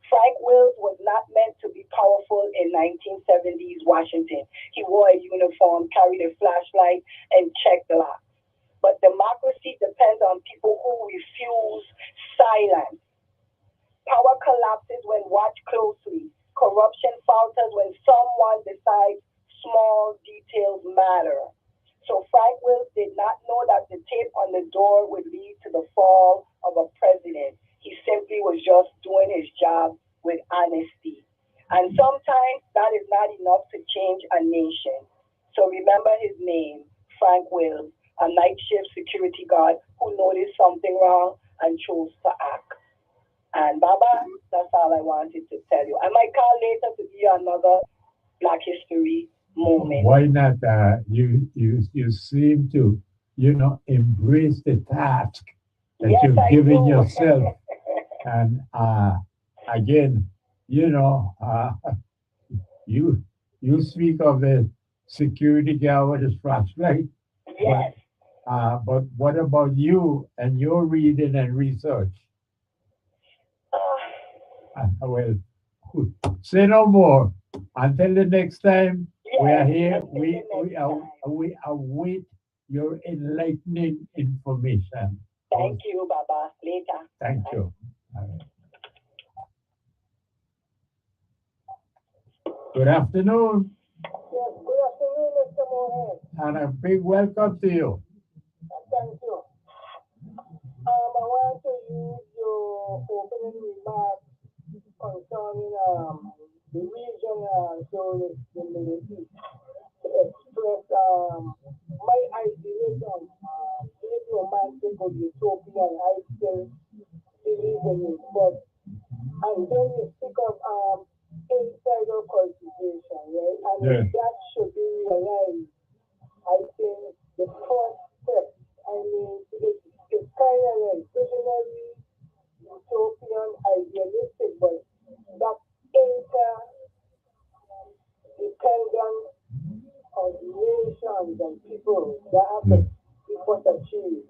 Frank Wills was not meant to be powerful in 1970s Washington. He wore a uniform, carried a flashlight, and checked the lock. But democracy depends on people who refuse silence. Power collapses when watched closely. Corruption falters when someone decides small details matter. So Frank Wills did not know that the tape on the door would lead to the fall of a president. He simply was just doing his job with honesty. And sometimes that is not enough to change a nation. So remember his name, Frank Wills, a night shift security guard who noticed something wrong and chose to act. And Baba, that's all I wanted to tell you. I might call later to give you another Black History moment. Why not? You seem to, embrace the task that Yes, you've I given do. yourself. And again, you speak of the security guard with his flashlight, Yes. but what about you and your reading and research? Well, say no more. Until the next time we are here, until the next time. we await your enlightening information. Thank you, Baba. Later. Thank you. All right. Good afternoon, Yes, good afternoon, Mr. Mohan. and a big welcome to you. Thank you. I want to use your opening remarks concerning the region, so the Middle East, to express my idealism, being romantic or utopian. I still believe in it, but and then you speak of insider cultivation, right? And Yeah. that should be realized. I think the first step, it's kind of like visionary, utopian, idealistic, but that interdependent of nations and people that have to be what achieved.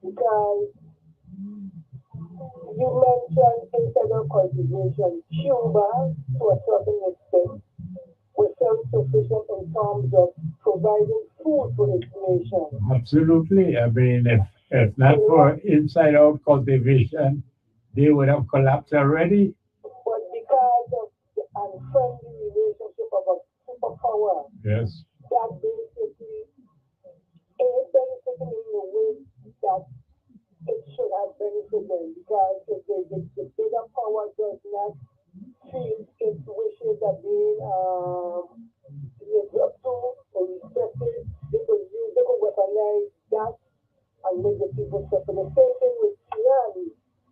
Because you mentioned insider cultivation. Cuba, to a certain extent, was self-sufficient in terms of providing food for its nation. Absolutely. I mean, if not for inside out cultivation, they would have collapsed already. But because of the unfriendly relationship of a superpower, Yes. that basically ain't benefiting in the way that it should have benefited. Because if the bigger power does not feel its wishes are being lived up to or respected, they could weaponize that and make the people suffer. The same thing with tsunami.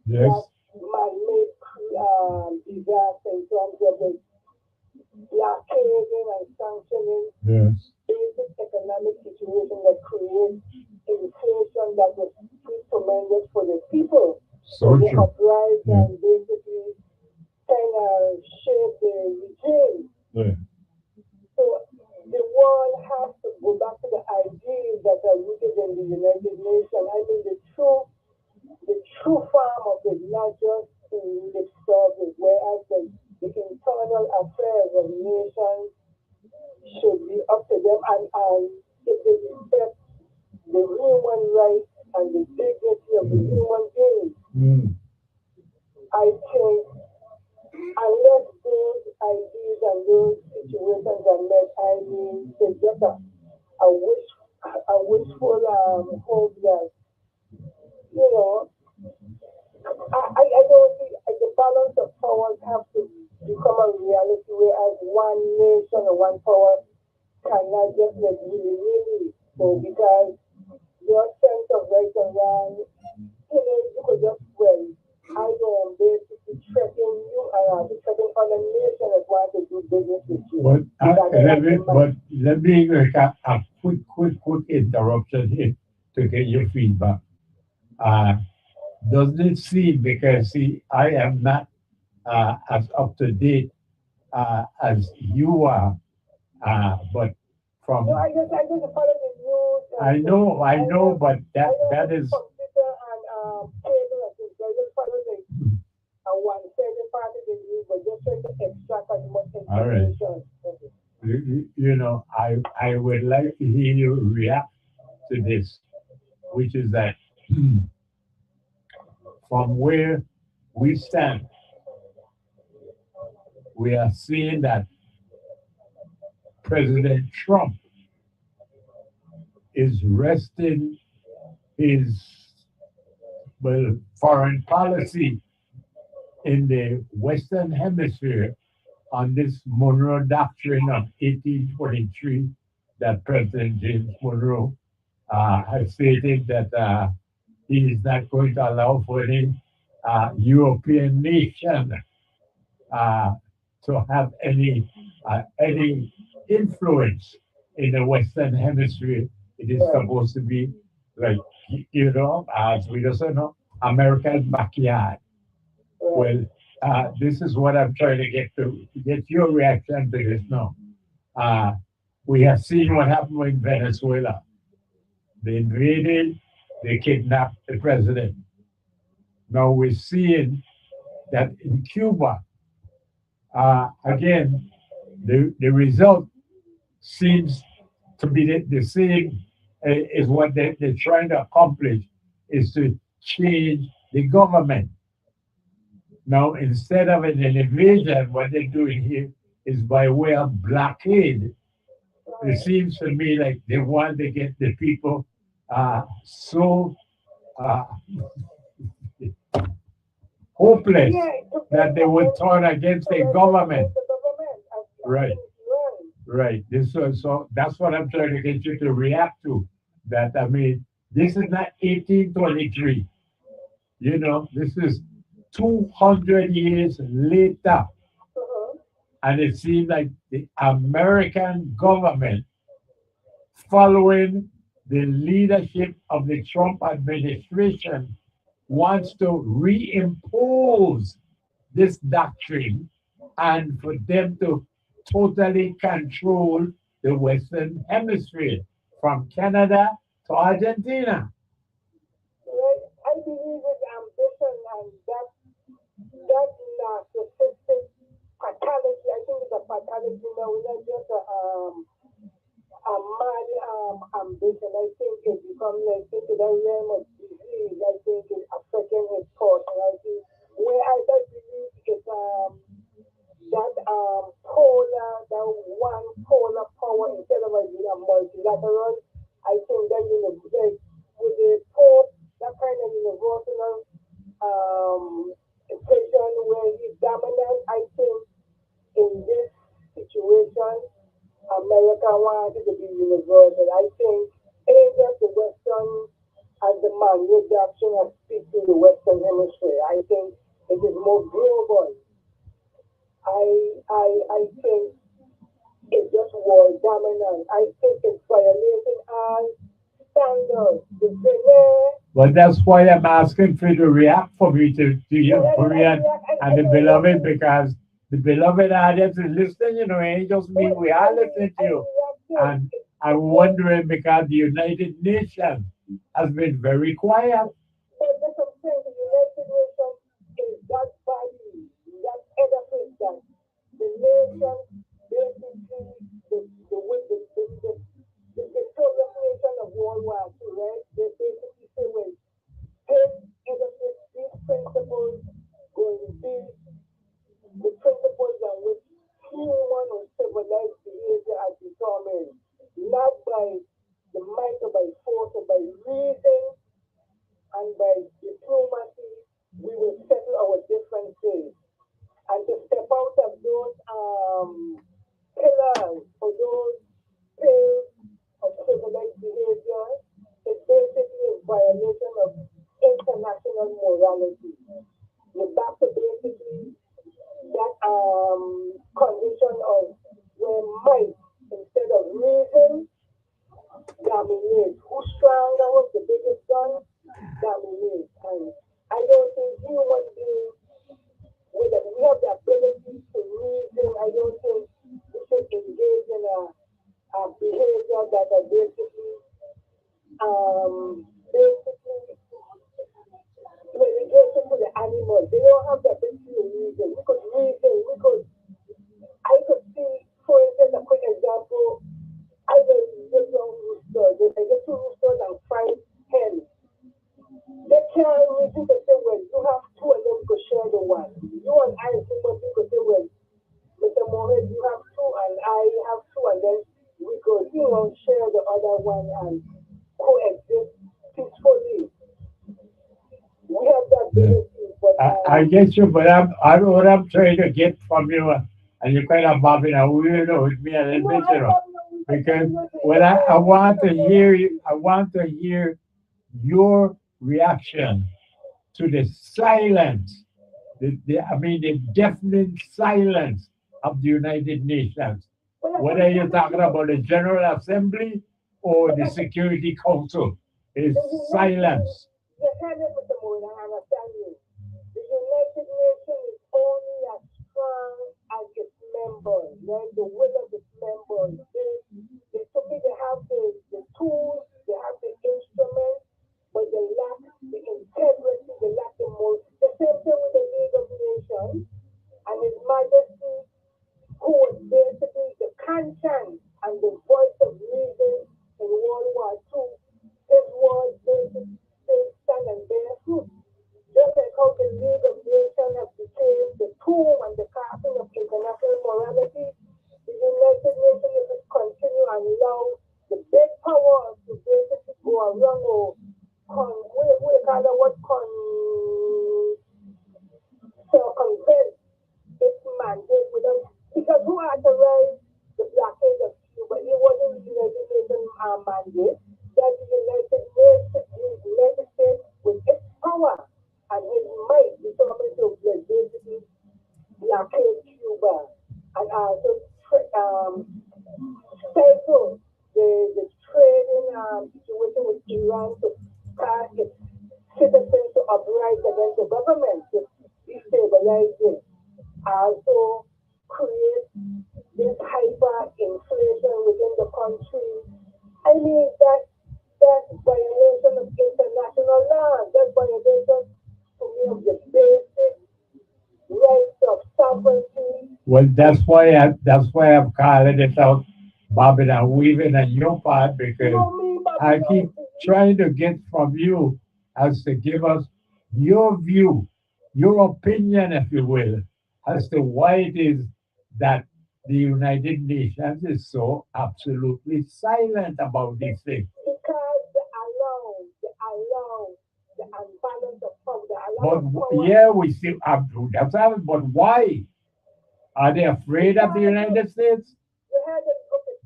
Yes. That man-made disaster in terms of the blockading and sanctioning Yes. basic economic situation that creates inflation that was too tremendous for the people. So they true. uprise Yeah. and basically kind of shape the regime. Yeah. So the world has to go back to the ideals that are rooted in the United Nations. I mean, the true farm of it, not just in lip service, whereas the internal affairs of nations should be up to them, and if they respect the human rights and the dignity of the human being, I think unless those ideas and those situations are met, I mean, it's just a wishful hope that, I don't think the balance of powers have to become a reality, whereas one nation or one power cannot just like really so, because your sense of right and wrong, you could just, I am basically threatening you and threatening other nations that want to do business with you. But let me make a quick interruption here to get your feedback. Doesn't it seem, because see, I am not as up to date as you are, But from No, I just follow the news. I know, but that is Computer and cable. I just follow the one certain part of the news, but just try to extract as much all right. information. Okay. I would like to hear you react to this, which is that from where we stand, we are seeing that President Trump is resting his foreign policy in the Western Hemisphere on this Monroe Doctrine of 1823 that President James Monroe has stated that he is not going to allow for any European nation uh, to have any influence in the Western Hemisphere. It is Right, supposed to be like as we just know, America's backyard. right. Well, this is what I'm trying to get your reaction to this now. Uh, we have seen what happened in Venezuela. They invaded, they kidnapped the president. Now we're seeing that in Cuba, again, the result seems to be the same is what they're trying to accomplish is to change the government. Now, instead of an invasion, what they're doing here is by way of blockade. It Right. seems to me like they want to get the people so uh, hopeless Yeah, to that bring they would against turn against the correct government. against the government. I Right, think right. right. So that's what I'm trying to get you to react to. That I mean, this is not 1823. This is 200 years later. Uh-huh. And it seems like the American government, following the leadership of the Trump administration, wants to reimpose this doctrine and for them to totally control the Western Hemisphere from Canada to Argentina. Right. I believe with ambition and that narcissistic fatality. I think it's a fatality now. We're not just a mad ambition. I think it becomes like into the realm of disease. I think it's affecting his thoughts. And I think where I don't believe it's that that one polar power instead of being a multilateral. I think that like, with the Pope, that kind of universal equation where he's dominant. I think in this situation, America wanted to be universal. I think it ain't just the Western as the man doctrine has speak to the Western Hemisphere. I think it is more global. I think it's just world dominant. I think it's violating our standards. The Benin, But that's why I'm asking for you to react for me to yeah, hear for me I and the know what beloved because the beloved audience is listening, it ain't just me, we are listening to I you. react to. And I'm wondering because the United Nations has been very quiet. But that's what I'm saying. The United Nations is that body, that edifice that the nation basically the victorious nation of World War II, right? They basically say, well, this edifice, these principles going to be the principles on which human or civilized behavior are determined, not by the might or by force or by reason and by diplomacy, we will settle our differences. And to step out of those pillars or those pills of civilized behavior is basically a violation of international morality. You're back to basically that condition of where might instead of reason dominates. Who's stronger, who's the biggest gun, dominates. And I don't think human beings we have the ability to reason. I don't think we should engage in a that are basically relegation to the animals. They don't have the ability to reason. I could see, for instance, a quick example. I just young rooster. They get two roosters and 5 hens. They can't reason to say, well, you have 2 and then we could share the one. You and I, we could say, well, Mr. Mohammed, you have 2 and I have 2 and then we could, share the other one and coexist peacefully. We have that ability, but I get you, but what I'm trying to get from you, and you kind of bobbing and weirdo with me a little bit, because when I want to hear you, I want to hear your reaction to the silence, the deafening silence of the United Nations. Whether you're talking about the General Assembly or the Security Council, is silence. The United Nations is only as strong as its members, right? The will of its members. They have the tools, they have the instruments, but they lack the integrity, they lack the most. The same thing with the League of Nations and His Majesty, who was basically the conscience and the voice of reason in World War II. His words basically stand and bear fruit. Just like how the League of Nations have become the tomb and the coffin of international morality, the United Nations, if it continue and allow the big powers to basically go around or circumvent its mandate without, because who authorized the blockade of Cuba? It wasn't the United Nations mandate. That the United States, with its power and his might, determined to basically blockade Cuba and also stifle the trading situation with Iran to cause its citizens to uprise against the government to destabilize it. Also create this hyperinflation within the country. I mean, that's violation of international law. That's violation to me of the basic rights of sovereignty. Well, that's why I'm calling it out, bobbing and weaving on your part, because I keep trying to get from you as to give us your view, your opinion, if you will, as to why it is that the United Nations is so absolutely silent about these things. Because they allow the unbalance of power. Yeah, we see that's happening, but why? Are they afraid of the United States? They had an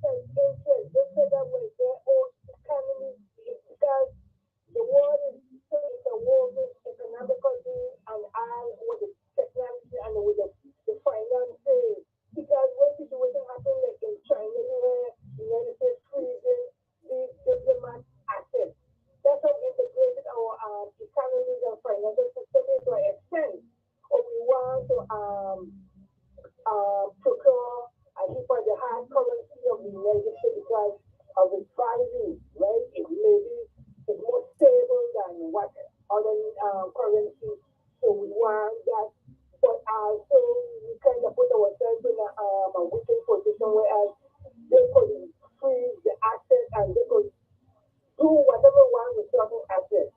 self-interest. They said that was their own economy, because the world is interwoven economically and all with the technology and with the finances. Because when situation happen like in China, where the United States freezing these diplomat assets, that's how integrated our economies and financial system is to an extent. Or we want to procure a heap of the hard currency of the United States because of its value, right? It's more stable than what other currencies. So we want that, but also we kind of put ourselves in a weakened position, whereas they could freeze the assets and they could do whatever we want with certain assets.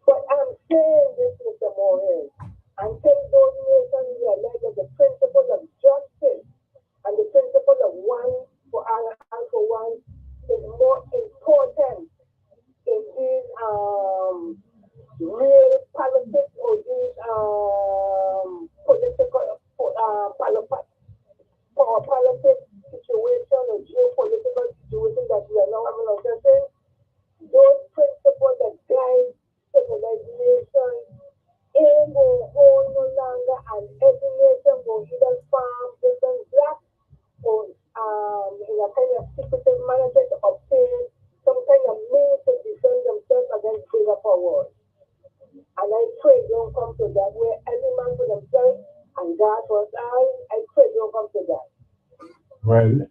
But I'm saying this, Mr. Mohammed, until those nations realize that the principle of justice and the principle of one for all and all for one is more important in these real politics or these politics situation or geopolitical situation that we are now having ourselves. Those principles that guide civilization will hold no longer, and every nation will either farm different blacks or in a kind of secretive manner to obtain some kind of means to defend themselves against bigger powers. And I pray don't come to that, where every man for themselves and God for us all. I pray don't come to that. Well,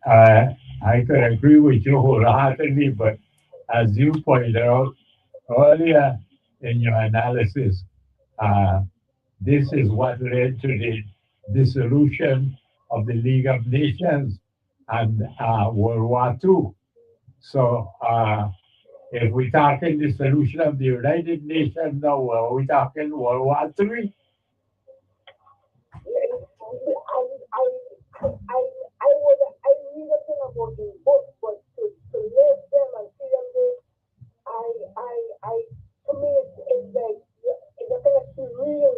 I could agree with you wholeheartedly, but as you pointed out earlier in your analysis, uh, this is what led to the dissolution of the League of Nations and World War II. So, if we talking dissolution of the United Nations now, are we talking World War III? I read a thing about these books, but to live them and see them live, I, I, I, to me, it's like, it's a kind of surreal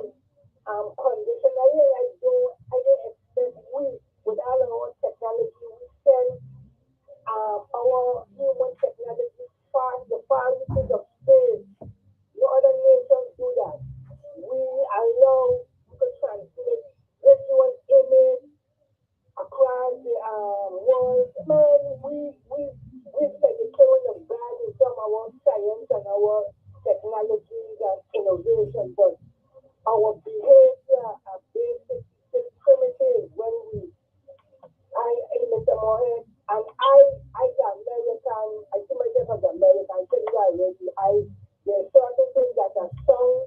condition. I don't expect with all our own technology, we send our human technology the far reaches of space. No other nations do that. We could transmit everyone's image across the world. Man, we've taken care of value from our science and our technologies and innovation, but our behavior are basic, still primitive when Mr. Mohammed, and as American, I see myself as American, I tell you already, there are certain things that are strong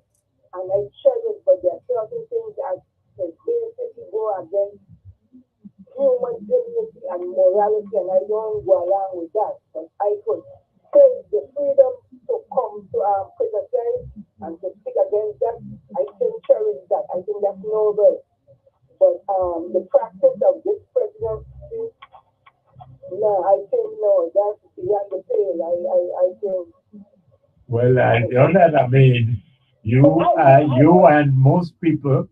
and I cherish, but there are certain things that basically go against human dignity and morality, and I don't go along with that. But I could take the freedom to come to criticize and to speak against that. I still cherish that. I think that's noble. But the practice of this presidency, no, I think no, that's beyond the pale. I think. Well, I mean, you and most people,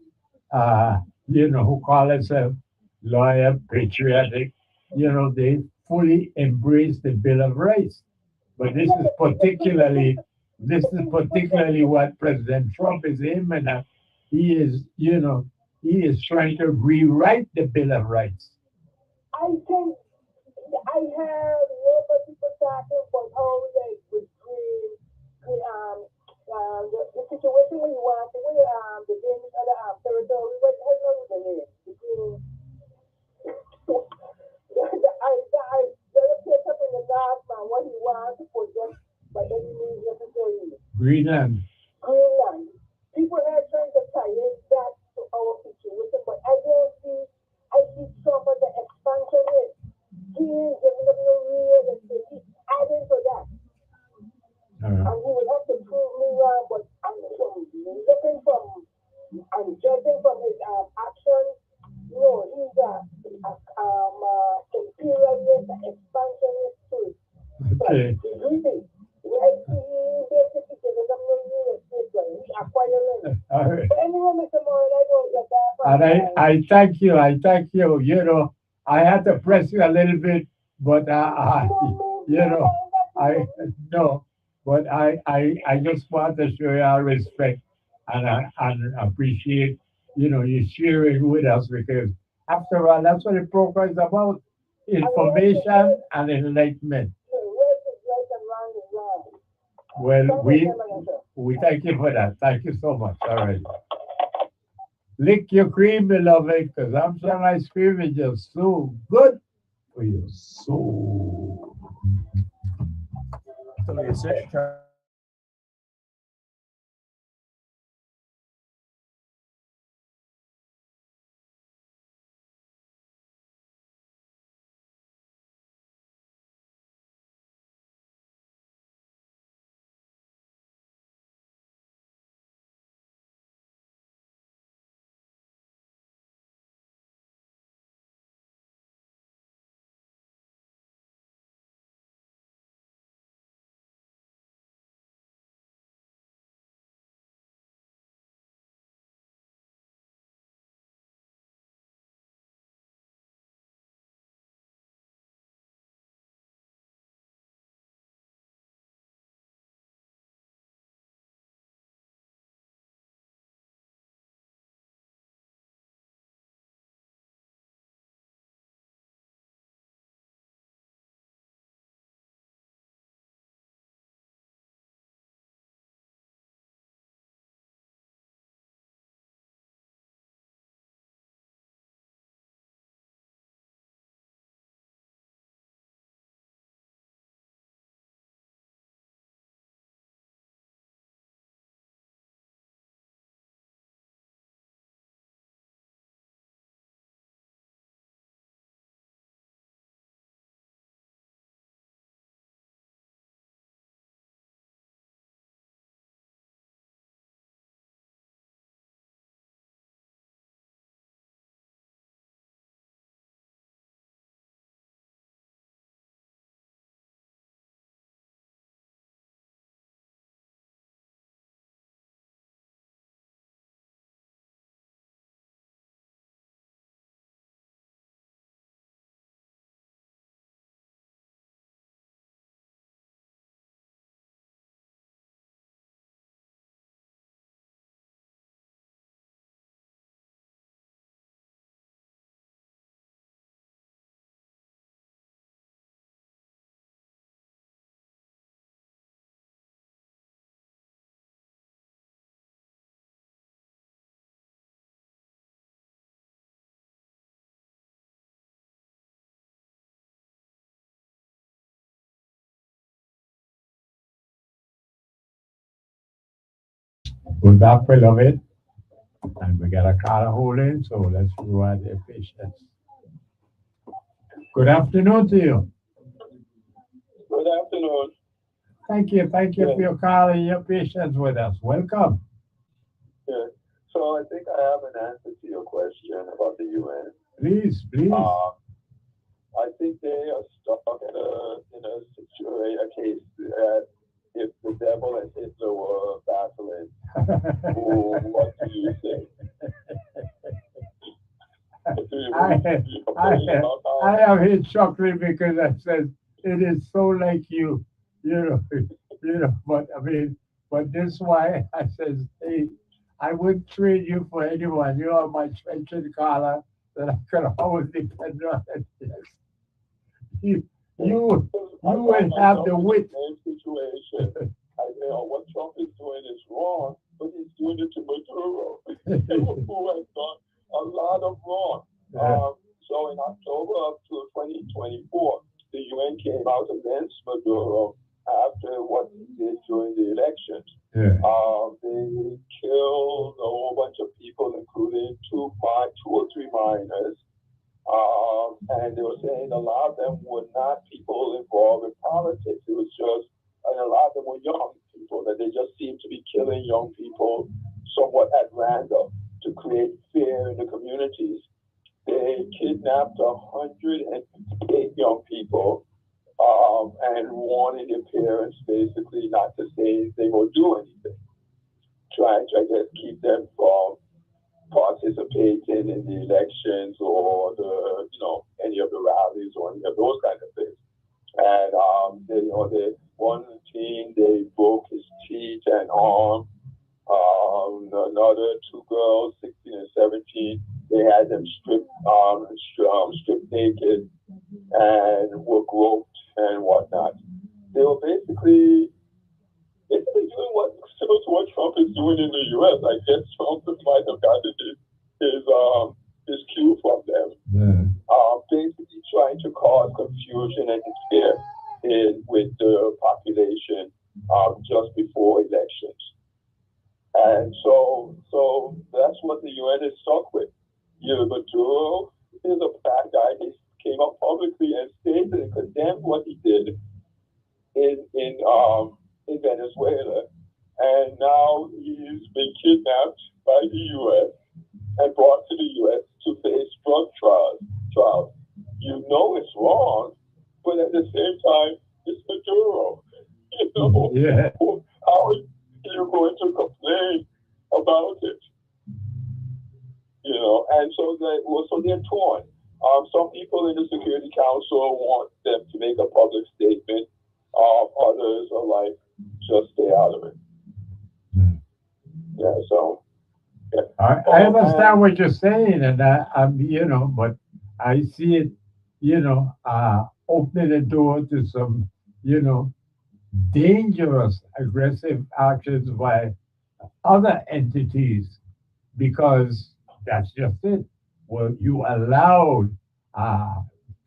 uh, who call themselves loyal, patriotic, they fully embrace the Bill of Rights. But this is particularly what President Trump is aiming at. He is trying to rewrite the Bill of Rights. I think I have local people talking about how like with the situation when you want to when the Danish other territory, what was the name? Between the place up in the north man, what he wants to possess by any means necessary. Greenland. Greenland. People are trying to tie in that to our situation, but I see Trump as the expansionist. He is giving up no real estate. He's adding to that. And he will have to prove me wrong, but I'm looking from and judging from his actions, no, he's imperialist, expansionist too. But Okay. he's greedy. Well, he basically gives them no real estate, but he acquiring. All right. But anyway, Mr. Moore, I don't get that. And I thank you. I thank you. I had to press you a little bit, but I no, but I just want to show you our respect and appreciate, you sharing with us because after all, that's what the program is about: information and enlightenment. Well, we thank you for that. Thank you so much. All right. Lick your cream, beloved, because I'm sure ice cream is just so good for your soul. With that, we love it. And we got a caller holding, so let's reward their patience. Good afternoon to you. Good afternoon. Thank you for your call and your patience with us. Welcome. Yeah. So I think I have an answer to your question about the UN. Please, please. I think they are stuck in a situation, a case that if the devil and Hitler were battling, what do you think? I have hit chuckling because I said it is so like you know, but I mean, but this why I says, hey, I would trade you for anyone. You are my trenchant collar that I could always depend on. Yes. You, you, I you find would have myself the in the wit. same situation. What Trump is doing is wrong, but he's doing it to Maduro, who has done a lot of wrong. Yeah. So in October of 2024, the UN came out against Maduro after what he did during the elections. Yeah. They killed a whole bunch of people, including two or three minors. And they were saying a lot of them were not people involved in politics. It was just, and a lot of them were young people, that they just seemed to be killing young people somewhat at random to create fear in the communities. They kidnapped 158 young people and wanted their parents basically not to say anything or do anything, trying to, I guess, keep them from participating in the elections or any of the rallies or any of those kind of things. And they one team, they broke his teeth and arm. Another two girls, 16 and 17, they had them stripped naked and were groped and whatnot. They were basically doing what similar to what Trump is doing in the U.S. I guess Trump might have gotten his cue from them. Yeah. Basically trying to cause confusion and fear with the population just before elections. And so that's what the UN is stuck with. Maduro is a bad guy. He came up publicly and stated and condemned what he did in Venezuela, and now he's been kidnapped by the U.S. and brought to the U.S. to face drug trials. You know it's wrong, but at the same time, it's Maduro. Yeah. How are you going to complain about it? And so they're torn. Some people in the Security Council want them to make a public statement. Others are like, just stay out of it. Yeah, so. Yeah. I understand what you're saying, and but I see it, opening the door to some, dangerous, aggressive actions by other entities, because that's just it. Well, you allowed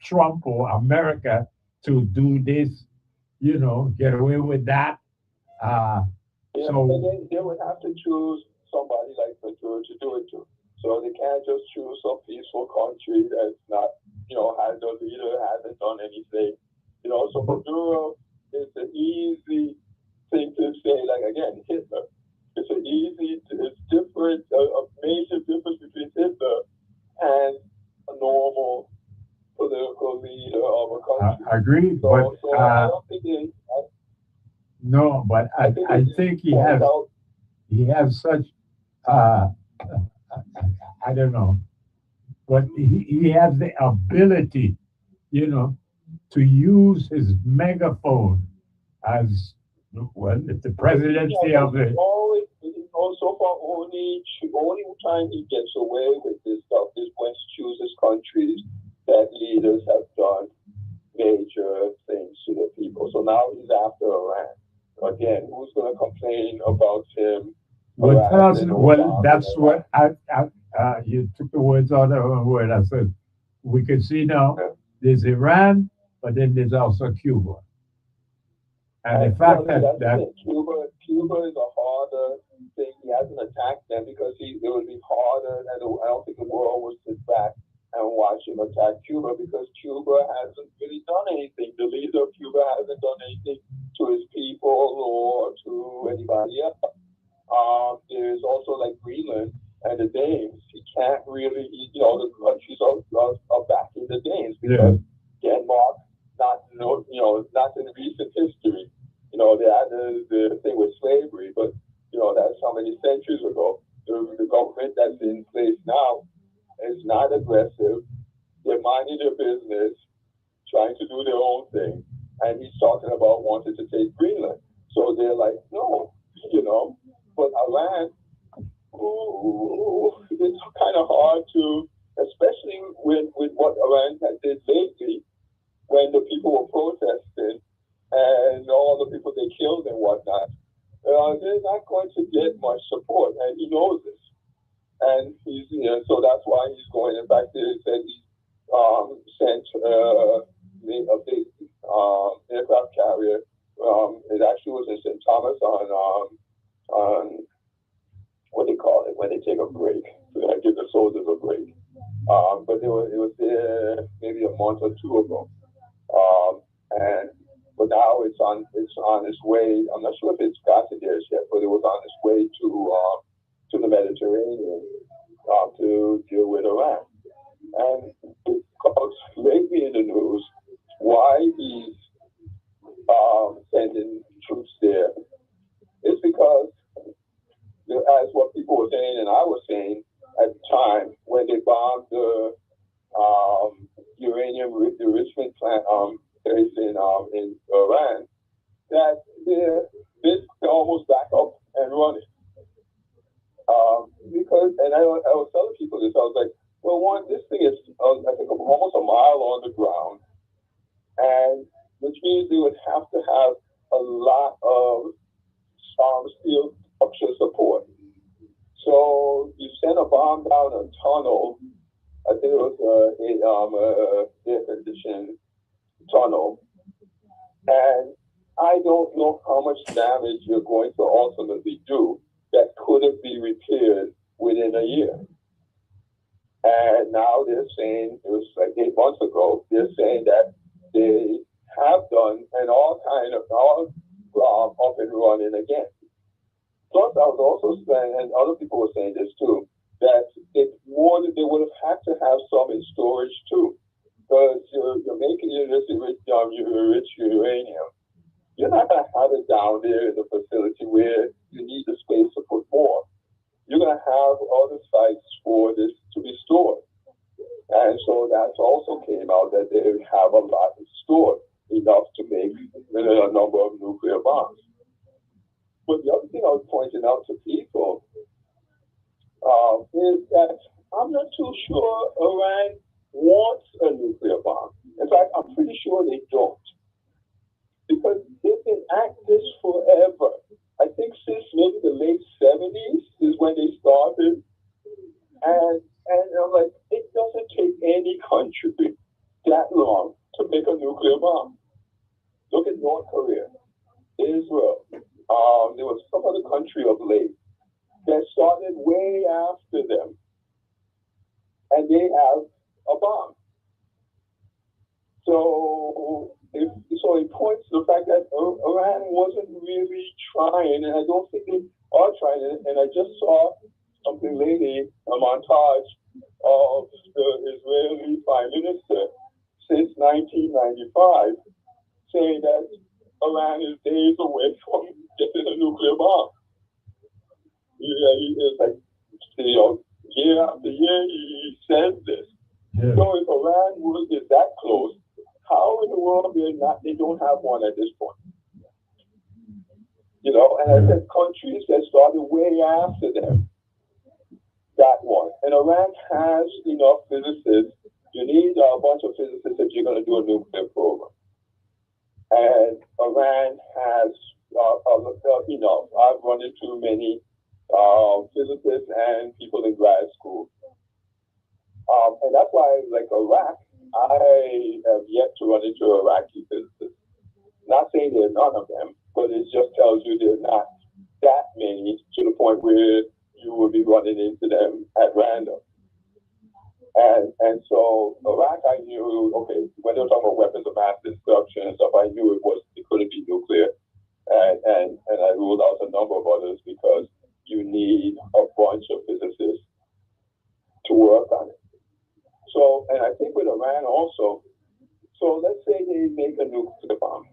Trump or America to do this, get away with that. Yeah, So but they would have to choose somebody like Maduro to do it to. So they can't just choose some peaceful country that's not, has no leader, hasn't done anything. So Maduro is an easy thing to say, like, again, Hitler. It's different, a major difference between Hitler and a normal political leader of a country. I agree, So I don't think no, but I think he has such I don't know, but he has the ability, to use his megaphone as well. It's the presidency of the. So far, only time he gets away with this stuff is when he chooses countries that leaders have done major things to the people. So now he's after Iran. Again, who's going to complain about him? Well, that's what you took the words out of my word. I said, we can see now there's Iran, but then there's also Cuba. And the fact that's the that thing. Cuba is a harder thing. He hasn't attacked them because it would be harder, and I don't think the world would sit back and watch him attack Cuba because Cuba hasn't really done anything. The leader of Cuba hasn't done anything to his people or to anybody else. There's also like Greenland and the Danes. He can't really, the countries are backing the Danes because Denmark, not in recent history. They had the thing with slavery, but that's how many centuries ago. The government that's in place now is not aggressive. They're minding their business, trying to do their own thing. And he's talking about wanting to take Greenland. So they're like, no, But Iran, it's kind of hard to, especially with what Iran did lately, when the people were protesting and all the people they killed and whatnot. They're not going to get much support, and he knows this. And he's, so that's why he's going. In fact, they said he sent a big aircraft carrier. It actually was in St. Thomas on what they call it when they take a break. Give the soldiers a break. But it was there maybe a month or two ago. But now it's on its way. I'm not sure if it's got to there yet, but it was on its way to the Mediterranean to deal with Iran. And because lately in the news, why he's sending troops there is because, as what people were saying and I was saying at the time, when they bombed the uranium enrichment plant place in Iran, that they're almost back up and running. Because, and I was telling people this, I was like, well, one, this thing is, I think, almost a mile on the ground, and which means they would have to have a lot of steel structure support. So you send a bomb down a tunnel. I think it was a air-conditioned tunnel, and I don't know how much damage you're going to ultimately do that couldn't be repaired within a year. And now they're saying, it was like 8 months ago, they're saying that they have done and all up and running again. Plus, I was also saying, and other people were saying this too, that they would have had to have some in storage too, because you're making this rich uranium. You're not going to have it down there in the facility where you need the space to put more. You're going to have other sites for this to be stored. And so that's also came out that they have a lot stored, enough to make a number of nuclear bombs. But the other thing I was pointing out to people is that I'm not too sure Iran wants a nuclear bomb. In fact, I'm pretty sure they don't. Because they've been at this forever. I think since maybe the late 70s is when they started. And I'm like, it doesn't take any country that long to make a nuclear bomb. Look at North Korea, Israel. There was some other country of late that started way after them. And they have a bomb. So it points to the fact that Iran wasn't really trying, and I don't think they are trying. And I just saw something lately, a montage of the Israeli Prime Minister since 1995, saying that Iran is days away from getting a nuclear bomb. It's like, year after year he says this. Yeah. So if Iran is that close, how in the world they don't have one at this point? And I said countries that started way after them got one. And Iran has enough physicists. You need a bunch of physicists if you're going to do a nuclear program. And Iran has enough. I've run into many physicists and people in grad school. And that's why, like Iraq, I have yet to run into Iraqi physicists. Not saying there are none of them, but it just tells you there's not that many to the point where you will be running into them at random. And so Iraq, I knew, okay, when they were talking about weapons of mass destruction and stuff, I knew it couldn't be nuclear. And I ruled out a number of others because you need a bunch of physicists to work on it. So, and I think with Iran also, so let's say they make a nuclear bomb.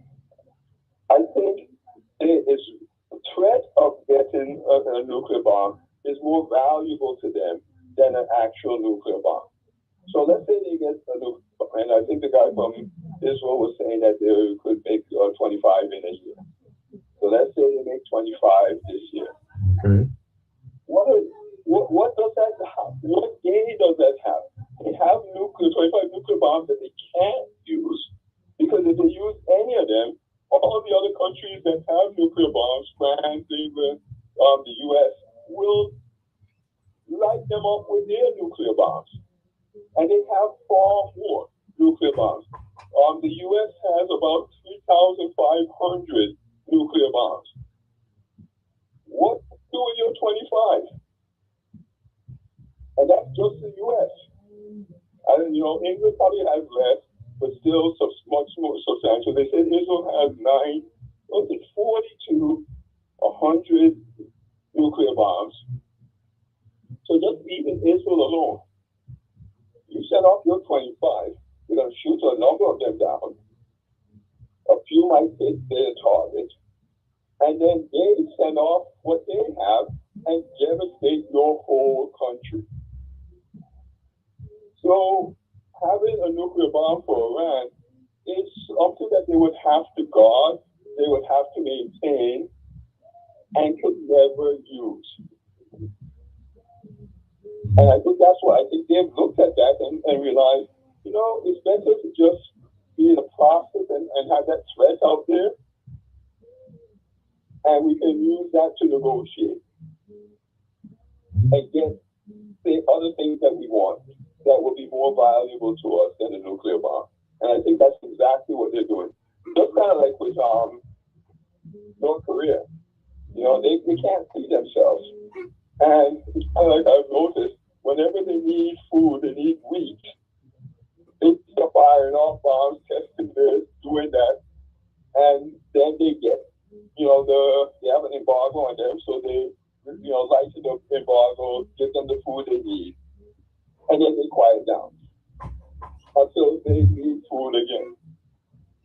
I think there is a threat of getting a nuclear bomb is more valuable to them than an actual nuclear bomb. So let's say they get a nuclear bomb, and I think the guy from Israel was saying that they could make 25 in a year. So let's say they make 25 this year. Okay. What does that have? What gain does that have? They have 25 nuclear bombs that they can't use, because if they use any of them, all of the other countries that have nuclear bombs, France, England, the US, will light them up with their nuclear bombs. And they have far more nuclear bombs. The US has about 3,500 nuclear bombs. What do with your 25? And that's just the US. And, England probably has less, but still much more substantial. They said Israel has 40 to 100 nuclear bombs. So just even Israel alone, you set off your 25, you're going to shoot a number of them down. A few might hit their target. And then they send off what they have and devastate your whole country. So having a nuclear bomb for Iran is something that they would have to guard, they would have to maintain, and could never use. And I think that's why I think they've looked at that and realized, it's better to just be in the process and have that threat out there. And we can use that to negotiate and get the other things that we want that will be more valuable to us than a nuclear bomb. And I think that's exactly what they're doing. Just kind of like with North Korea. They can't see themselves. And it's kind of like I've noticed, whenever they need food, they need wheat, they start firing off bombs, testing this, doing that. And then they get, they have an embargo on them, so they, lighten the embargo, give them the food they need. And then they quiet down until they need food again.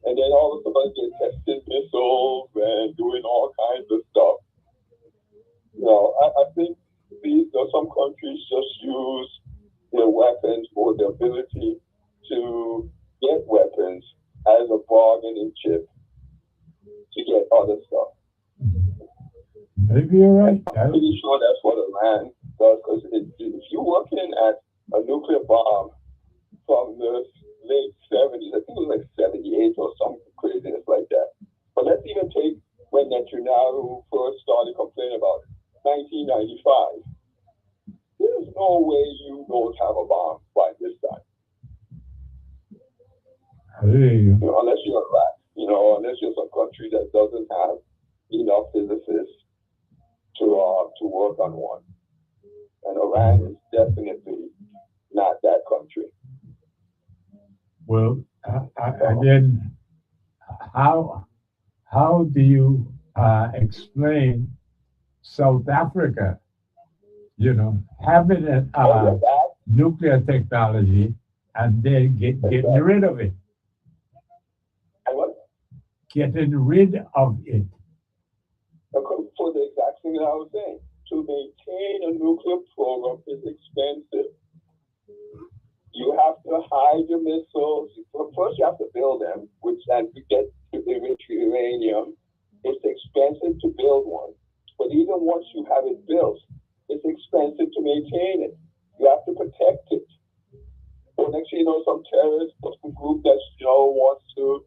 And then all of a sudden they're testing missiles and doing all kinds of stuff. I think some countries just use their weapons or their ability to get weapons as a bargaining chip to get other stuff. Maybe you're right. I'm pretty sure that's what Iran does, because if you're looking at a nuclear bomb from the late 70s, I think it was like 78 or something craziness like that. But let's even take when Netanyahu first started complaining about it, 1995. There's no way you don't have a bomb by this time. Unless you're Iraq, unless you're some country that doesn't have enough physicists to work on one. And Iran is definitely not that country. Well, again, how do you explain South Africa, having a nuclear technology and then getting rid of it? And what? Getting rid of it. For the exact thing that I was saying. To maintain a nuclear program is expensive. You have to hide your missiles. First, you have to build them, and to get to enrich uranium, it's expensive to build one. But even once you have it built, it's expensive to maintain it. You have to protect it. So next thing you know, some terrorist group that wants to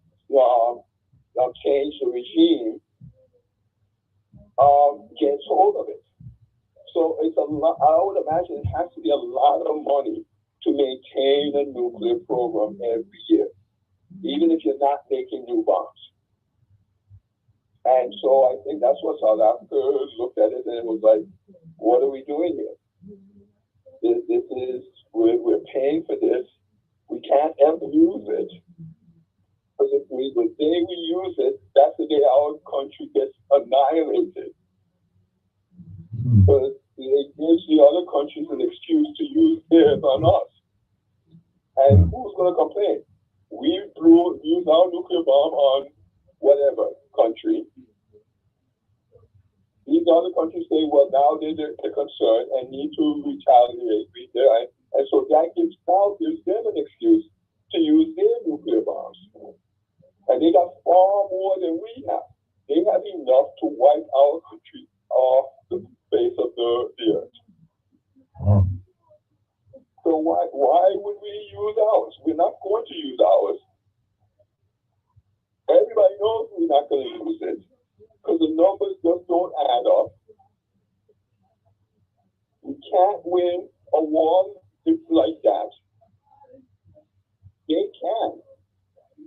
change the regime gets hold of it. So it's a lot. I would imagine it has to be a lot of money to maintain a nuclear program every year, even if you're not making new bombs. And so I think that's what South Africa looked at it and it was like, what are we doing here? This is, we're paying for this. We can't ever use it. Because if the day we use it, that's the day our country gets annihilated. Because it gives the other countries an excuse to use theirs on us. And who's going to complain? We used our nuclear bomb on whatever country. These other countries say, well, now they're concerned and need to retaliate. And so that gives them an excuse to use their nuclear bombs. And they got far more than we have. They have enough to wipe our country off the face of the earth. Oh. So why would we use ours? We're not going to use ours. Everybody knows we're not going to use it because the numbers just don't add up. We can't win a war like that. They can.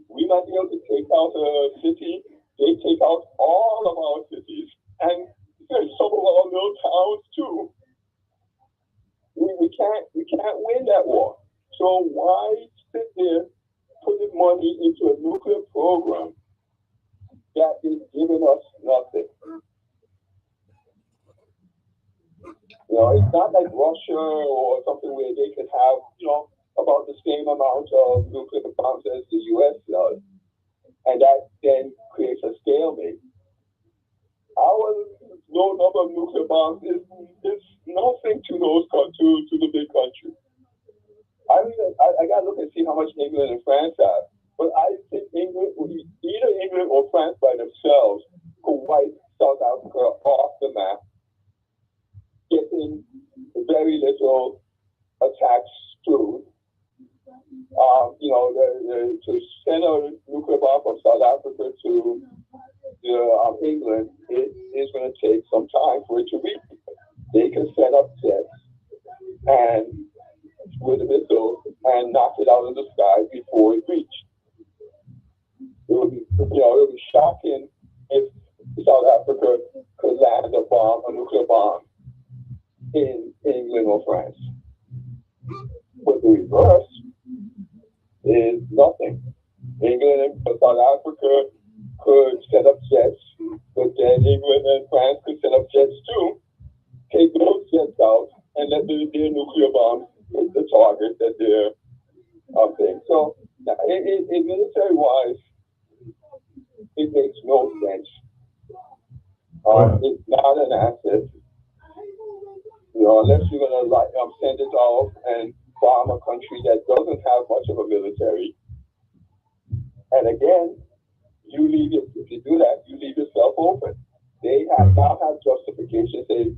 We might be able to take out a city. They take out all of our cities and some of our little towns too. We can't win that war. So why sit there putting money into a nuclear program that is giving us nothing? You know, it's not like Russia or something where they could have, about the same amount of nuclear bombs as the U.S. does. And that then creates a stalemate. Our low number of nuclear bombs is nothing to to the big country. I got to look and see how much England and France have. But I think either England or France by themselves could wipe South Africa off the map, getting very little attacks to. To send a nuclear bomb from South Africa to England, it is going to take some time for it to reach. They can set up jets and with a missile and knock it out of the sky before it reaches. It would be shocking if South Africa could land a nuclear bomb in England or France. But the reverse is nothing. England and South Africa could set up jets, but then England and France could set up jets too, take those jets out, and let their nuclear bombs hit the target that they're thing. So, military-wise, it makes no sense. It's not an asset. Unless you're going to send it off and bomb a country that doesn't have much of a military. And again, if you do that, you leave yourself open. They now have justification saying,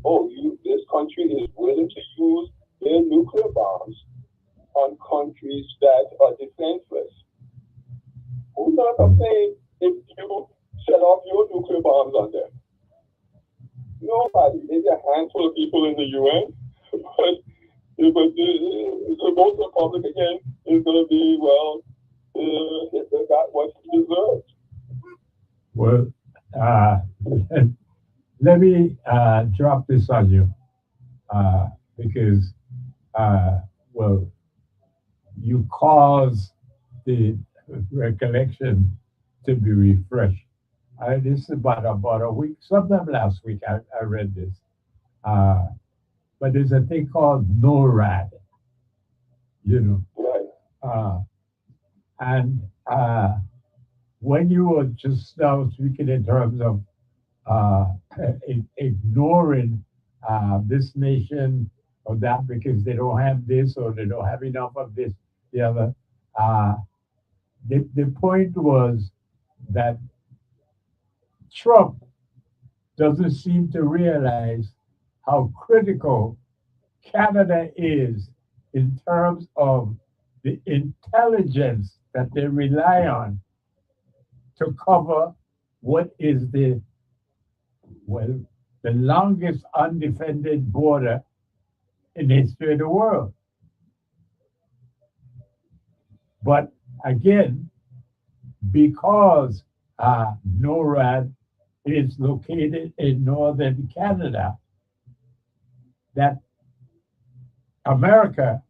this country is willing to use their nuclear bombs on countries that are defenseless. Who's going to complain if you set off your nuclear bombs on them? Nobody. Maybe a handful of people in the UN, but the most Republic again is going to be, they got what he deserves. Well, let me drop this on you because, you caused the recollection to be refreshed. This is about a week, sometime last week, I read this. But there's a thing called NORAD, Right. And when you were just now speaking in terms of ignoring this nation or that because they don't have this or they don't have enough of this, the other, the point was that Trump doesn't seem to realize how critical Canada is in terms of the intelligence that they rely on to cover what is the longest undefended border in the history of the world. But again, because NORAD is located in northern Canada, that America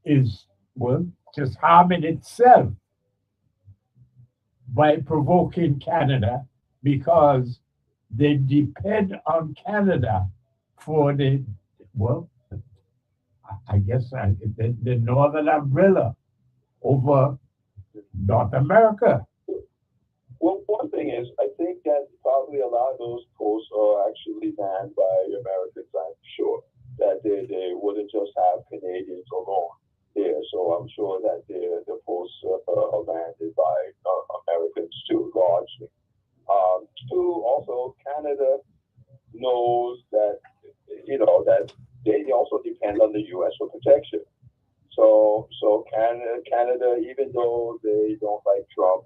is, well, just harming itself by provoking Canada because they depend on Canada for the, well, I guess the northern umbrella over North America. Well, one thing is, I think that probably a lot of those posts are actually banned by Americans, I'm sure. That they wouldn't just have Canadians alone there. So I'm sure that the posts are banned by Americans too, largely. Two, also, Canada knows that, that they also depend on the U.S. for protection. So Canada, even though they don't like Trump,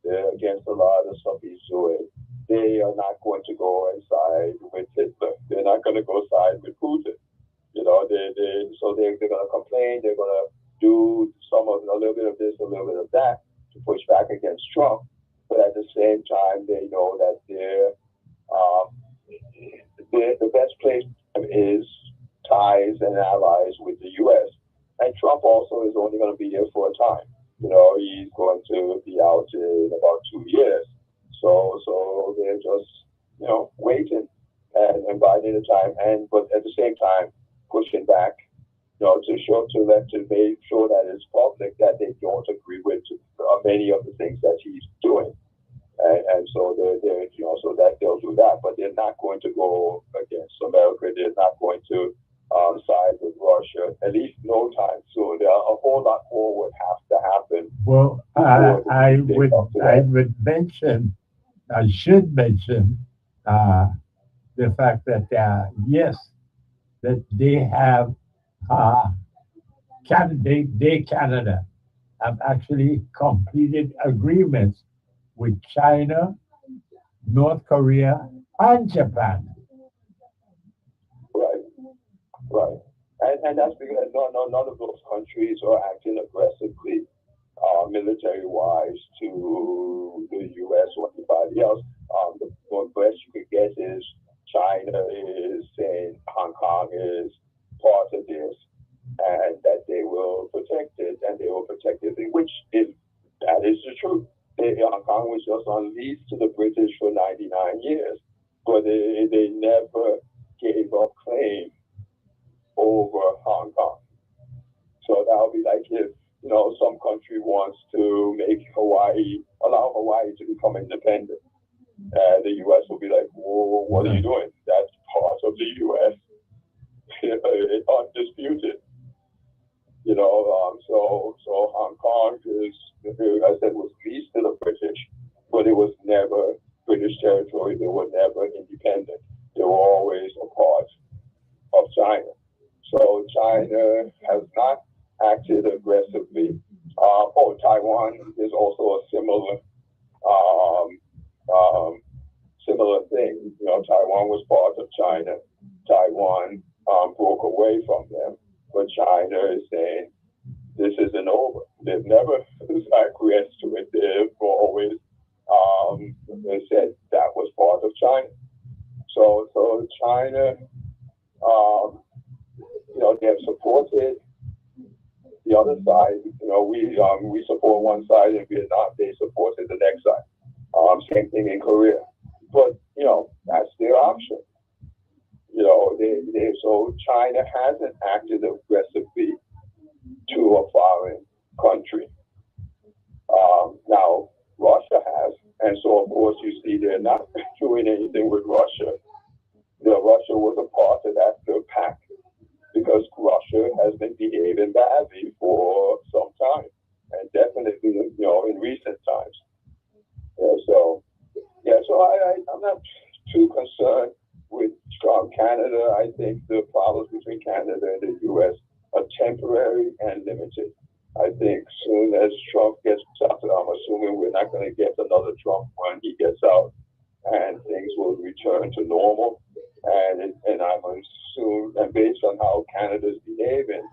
they're against a lot of stuff he's doing, they are not going to go and side with Hitler. They're not going to go side with Putin. They're going to complain. They're going to do a little bit of this, a little bit of that to push back against Trump. But at the same time, they know that the best place is ties and allies with the U.S. And Trump also is only going to be here for a time. He's going to be out in about 2 years. So they're just, waiting and biding the time. But at the same time, pushing back, to make sure that it's public that they don't agree with many of the things that he's doing. And so they're so that they'll do that, but they're not going to go against America. They're not going to side with Russia, at least no time soon. A whole lot more would have to happen. Well, I should mention the fact that yes, that they have Canada have actually completed agreements with China, North Korea, and Japan. Right. And that's because none of those countries are acting aggressively, military-wise, to the U.S. or anybody else. The best you could get is China is saying Hong Kong is part of this, and that they will protect it, and they will protect it, that is the truth. Hong Kong was just on lease to the British for 99 years, but they never gave up claim over Hong Kong. So that would be like if, some country wants to allow Hawaii to become independent. The U.S. will be like, whoa, what are you doing? That's part of the U.S. It's undisputed. So Hong Kong is, as I said, was leased to the British, but it was never British territory. They were never independent. They were always a part of China. So China has not acted aggressively. Taiwan is also a similar thing. Taiwan was part of China. Taiwan broke away from them, but China is saying this isn't over. They've never acquiesced to it. They've always said that was part of China. So China, they have supported the other side. We support one side in Vietnam. They supported the next side. Same thing in Korea. But that's their option. So China hasn't acted aggressively to a foreign country. Now Russia has, and so of course you see they're not doing anything with Russia. Russia was a part of that pact because Russia has been behaving badly for some time, and definitely in recent times. I'm not too concerned with Canada. I think the problems between Canada and the U.S. are temporary and limited. I think soon as Trump gets out, I'm assuming we're not going to get another Trump when he gets out, and things will return to normal. And I'm assuming, and based on how Canada's behaving,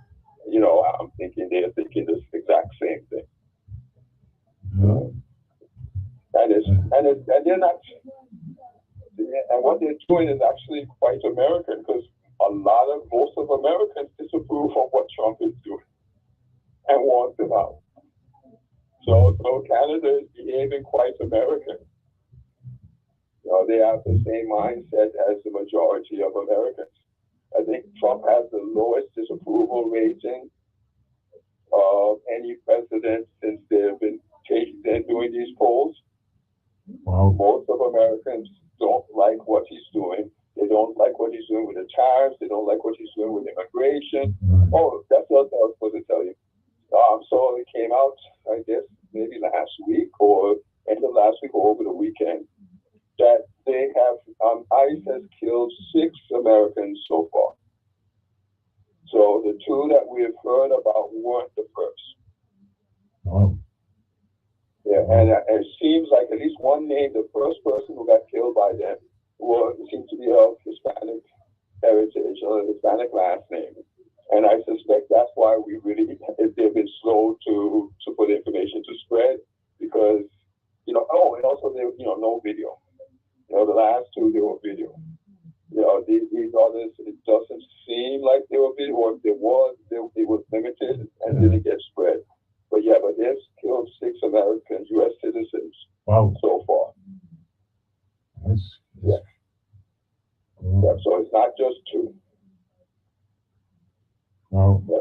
I'm thinking they're thinking the exact same thing. And they're not. And what they're doing is actually quite American, because most of Americans disapprove of what Trump is doing and want him out. So Canada is behaving quite American. They have the same mindset as the majority of Americans. I think Trump has the lowest disapproval rating of any president since they've been doing these polls. Wow. Most of Americans don't like what he's doing. They don't like what he's doing with the tariffs. They don't like what he's doing with immigration. Oh, that's what I was supposed to tell you. So it came out, I guess, maybe last week or end of last week or over the weekend, that they have, ICE has killed 6 Americans so far. So the 2 that we have heard about weren't the first. Wow. Yeah, and it seems like at least one name, the first person who got killed by them, seemed to be of Hispanic heritage or Hispanic last name. And I suspect that's why they've been slow to put information to spread, because, and also there, no video. The last 2, they were video. These others, it doesn't seem like they were video, or if there was, it was limited and didn't get spread. But they've killed 6 Americans, U.S. citizens, wow, so far. Yeah, so it's not just 2. wow. Yeah.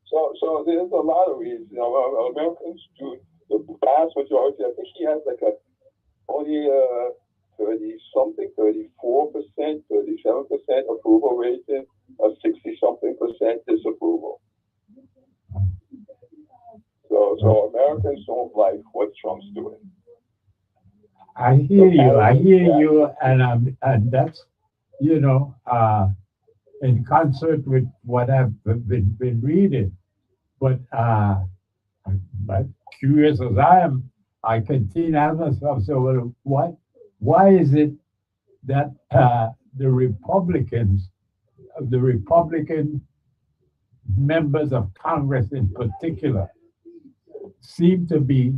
So there's a lot of reasons. Americans do, the vast majority, I think he has only 30-something, 34%, 37% approval rating, a 60-something% disapproval. So Americans don't like what Trump's doing. I hear you, and that's, in concert with what I've been reading. But curious as I am, I continue to ask myself, so why is it that the Republican members of Congress in particular seem to be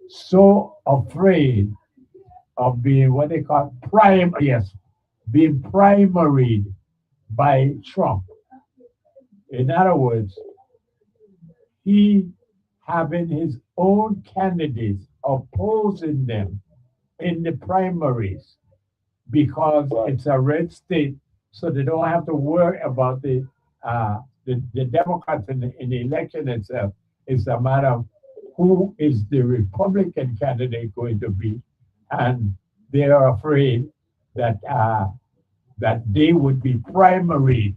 so afraid of being what they call being primaried by Trump? In other words, he having his own candidates opposing them in the primaries because it's a red state, so they don't have to worry about the Democrats in the election itself. It's a matter of who is the Republican candidate going to be, and they are afraid that they would be primaried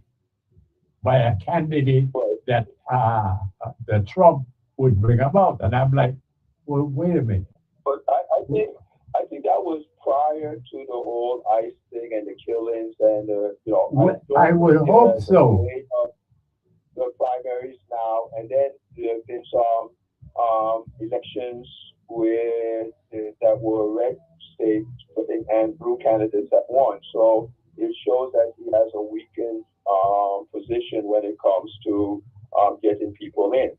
by a candidate that Trump would bring about. And I'm like, well, wait a minute. But I think that was prior to the whole ICE thing and the killings and I would hope so. The primaries now, and then there have been some elections that were red states and blue candidates that won. So it shows that he has a weakened position when it comes to getting people in.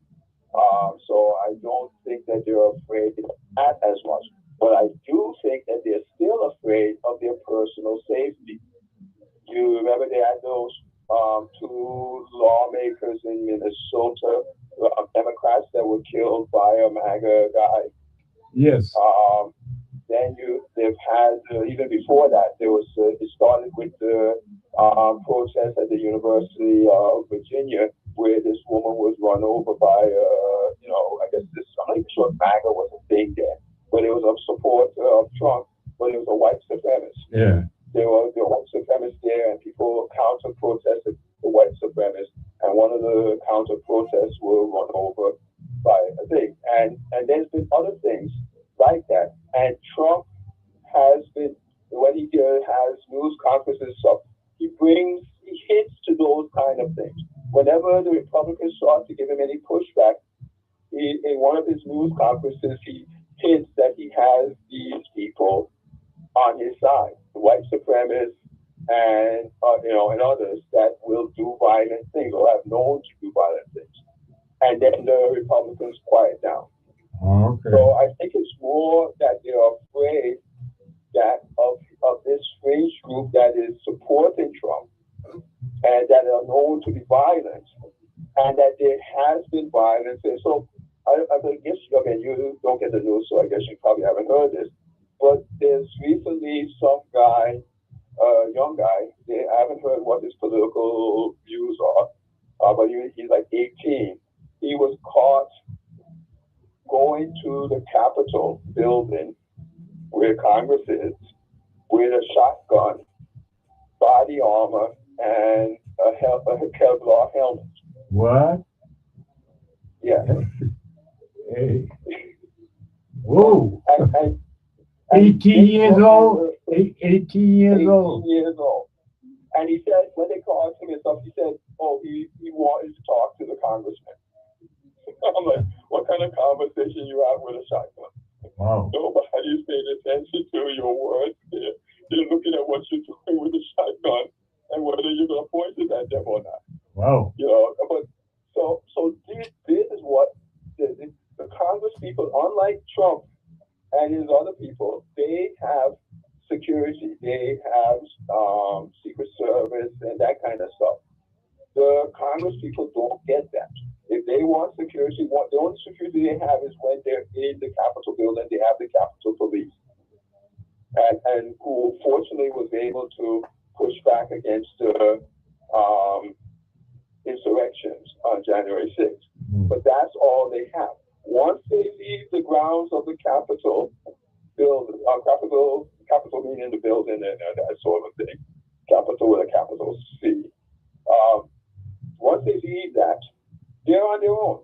So I don't think that they're afraid of that as much. But I do think that they're still afraid of their personal safety. You remember they had those 2 lawmakers in Minnesota, Democrats, that were killed by a MAGA guy. Yes. Then they've had, even before that, it started with the protest at the University of Virginia, where this woman was run over by, I guess I'm not even sure MAGA was a thing there, but it was a supporter of Trump, but it was a white supremacist. Yeah. There were white supremacists there, and people counter-protested the white supremacists, and one of the counter-protests were run over by a thing. And there's been other things like that. And Trump has been, when he has news conferences, so he hits to those kind of things. Whenever the Republicans start to give him any pushback, in one of his news conferences, he hints that he has these people on his side, the white supremacists and and others that will do violent things or have known to do violent things. And then the Republicans quiet down. Okay. So I think it's more that they're afraid that of of this fringe group that is supporting Trump and that are known to be violent, and that there has been violence. And so I guess, okay, you don't get the news, so I guess you probably haven't heard this. But there's recently some guy, young guy, I haven't heard what his political views are, but he's like 18. He was caught going to the Capitol building where Congress is with a shotgun, body armor, and a Kevlar helmet. What? Yeah. Hey. Whoa. And 18 years old? 18 years 18 old. years old. And he said, when they called him and stuff, he said, oh, he wanted to talk to the congressman. I'm like, what kind of conversation you have with a shotgun? Wow. Nobody's paying attention to your words. They're looking at what you're doing with the shotgun and whether you're going to point it at them or not. Wow. You know, but so this is what the Congress people, unlike Trump and his other people, they have security, they have Secret Service and that kind of stuff. The Congress people don't get that. If they want security, the only security they have is when they're in the Capitol building, they have the Capitol Police. And who fortunately was able to push back against the insurrections on January 6th. But that's all they have. Once they leave the grounds of the Capitol building, Capitol meaning the building and that sort of thing, Capitol with a capital C. Once they leave that, they're on their own.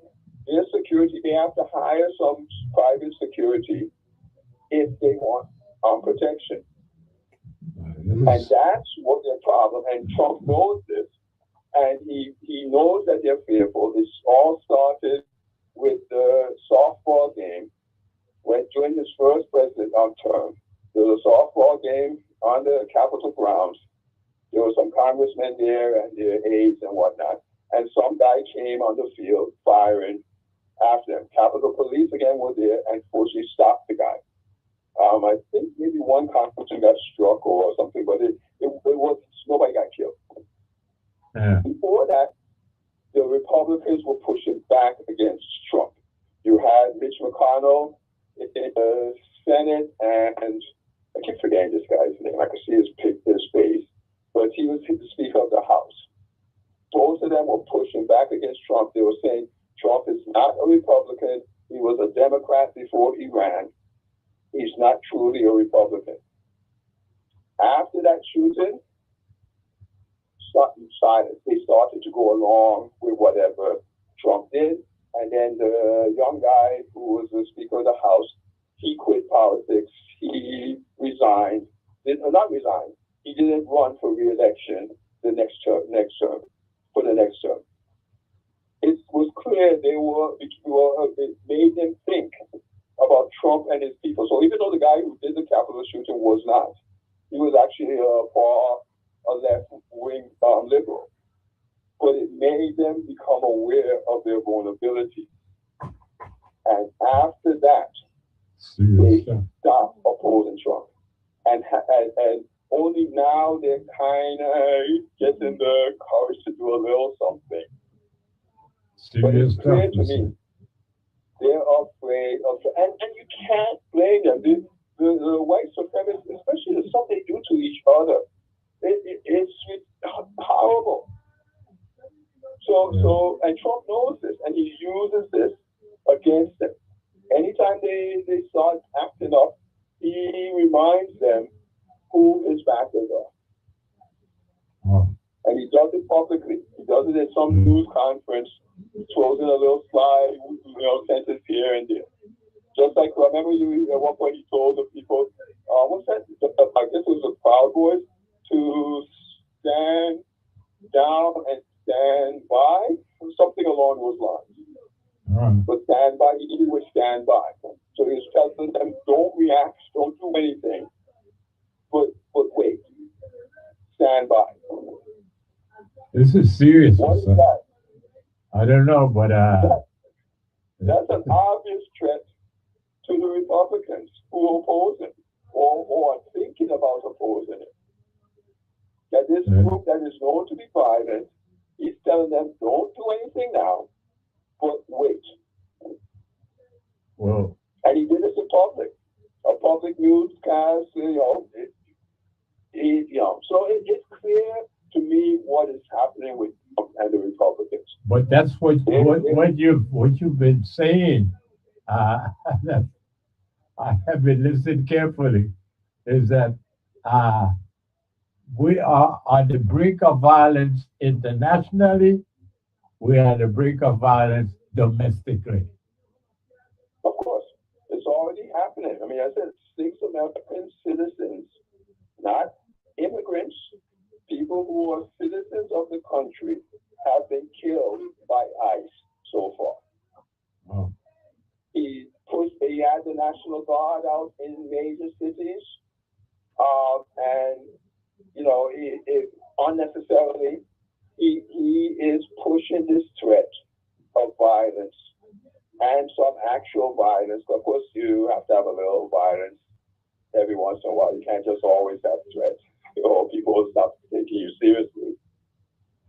Their security, they have to hire some private security if they want protection. And that's what their problem. And Trump knows this. And he knows that they're fearful. This all started with the softball game when during his first presidential term. There was a softball game on the Capitol grounds. There were some congressmen there and their aides and whatnot. And some guy came on the field firing after him. Capitol Police again were there and forcibly stopped the guy. I think maybe one congressman got struck or something, but it was nobody got killed. Yeah. Before that, the Republicans were pushing back against Trump. You had Mitch McConnell in the Senate, and I keep forgetting this guy's name. I can see his face, but he was the Speaker of the House. Both of them were pushing back against Trump. They were saying Trump is not a Republican. He was a Democrat before he ran. He's not truly a Republican. After that shooting, they started to go along with whatever Trump did. And then the young guy who was the Speaker of the House, he quit politics. He resigned. Not resigned. He didn't run for re-election the next term. It was clear it made them think about Trump and his people. So even though the guy who did the Capitol shooting was not, he was actually a left-wing liberal. But it made them become aware of their vulnerability. And after that, they stopped opposing Trump. And only now they're kind of getting the courage to do a little something. But it's clear to me, they're afraid of, and you can't blame them. The white supremacists, especially the stuff they do to each other, it's horrible. So, and Trump knows this, and he uses this against them. Anytime they start acting up, he reminds them who his backers are. Oh. And he does it publicly. He does it at some news conference, throws in a little slide, sentence here and there. Just like, remember at one point he told the people, what's that? I guess it was the Proud Boys, to stand down and stand by, something along those lines. But stand by, he would stand by. So he was telling them, don't react, don't do anything, but wait, stand by. This is serious. What is that? I don't know, but that's an obvious threat to the Republicans who oppose him or are thinking thinking about opposing it. That this Mm. group that is known to be violent, he's telling them, don't do anything now, but wait. Well, And he did this in public. A public newscast, so it's clear to me what is happening with Trump and the Republicans. but that's what you've been saying. That I have been listening carefully. Is that we are on the brink of violence internationally. We are on the brink of violence domestically. Of course, it's already happening. I mean, I said 6 American citizens, not immigrants, people who are citizens of the country, have been killed by ICE so far. Oh, He had the National Guard out in major cities, and unnecessarily, he is pushing this threat of violence and some actual violence. Of course, you have to have a little violence every once in a while. You can't just always have threats. People will stop taking you seriously.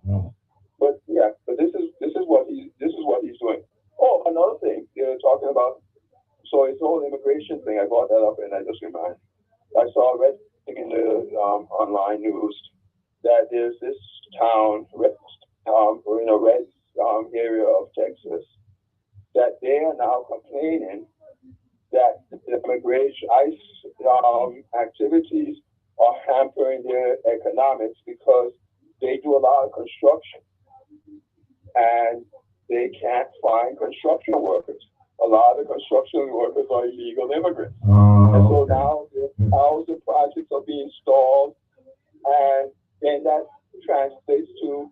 oh. But yeah, but this is what he's doing. Oh, another thing they're talking about. So his whole immigration thing, I brought that up, and I just reminded. I saw read in the online news that there's this town, red area of Texas, that they are now complaining that the immigration ICE activities are hampering their economics because they do a lot of construction and they can't find construction workers. A lot of the construction workers are illegal immigrants. And so Okay. now the housing projects are being stalled, and then that translates to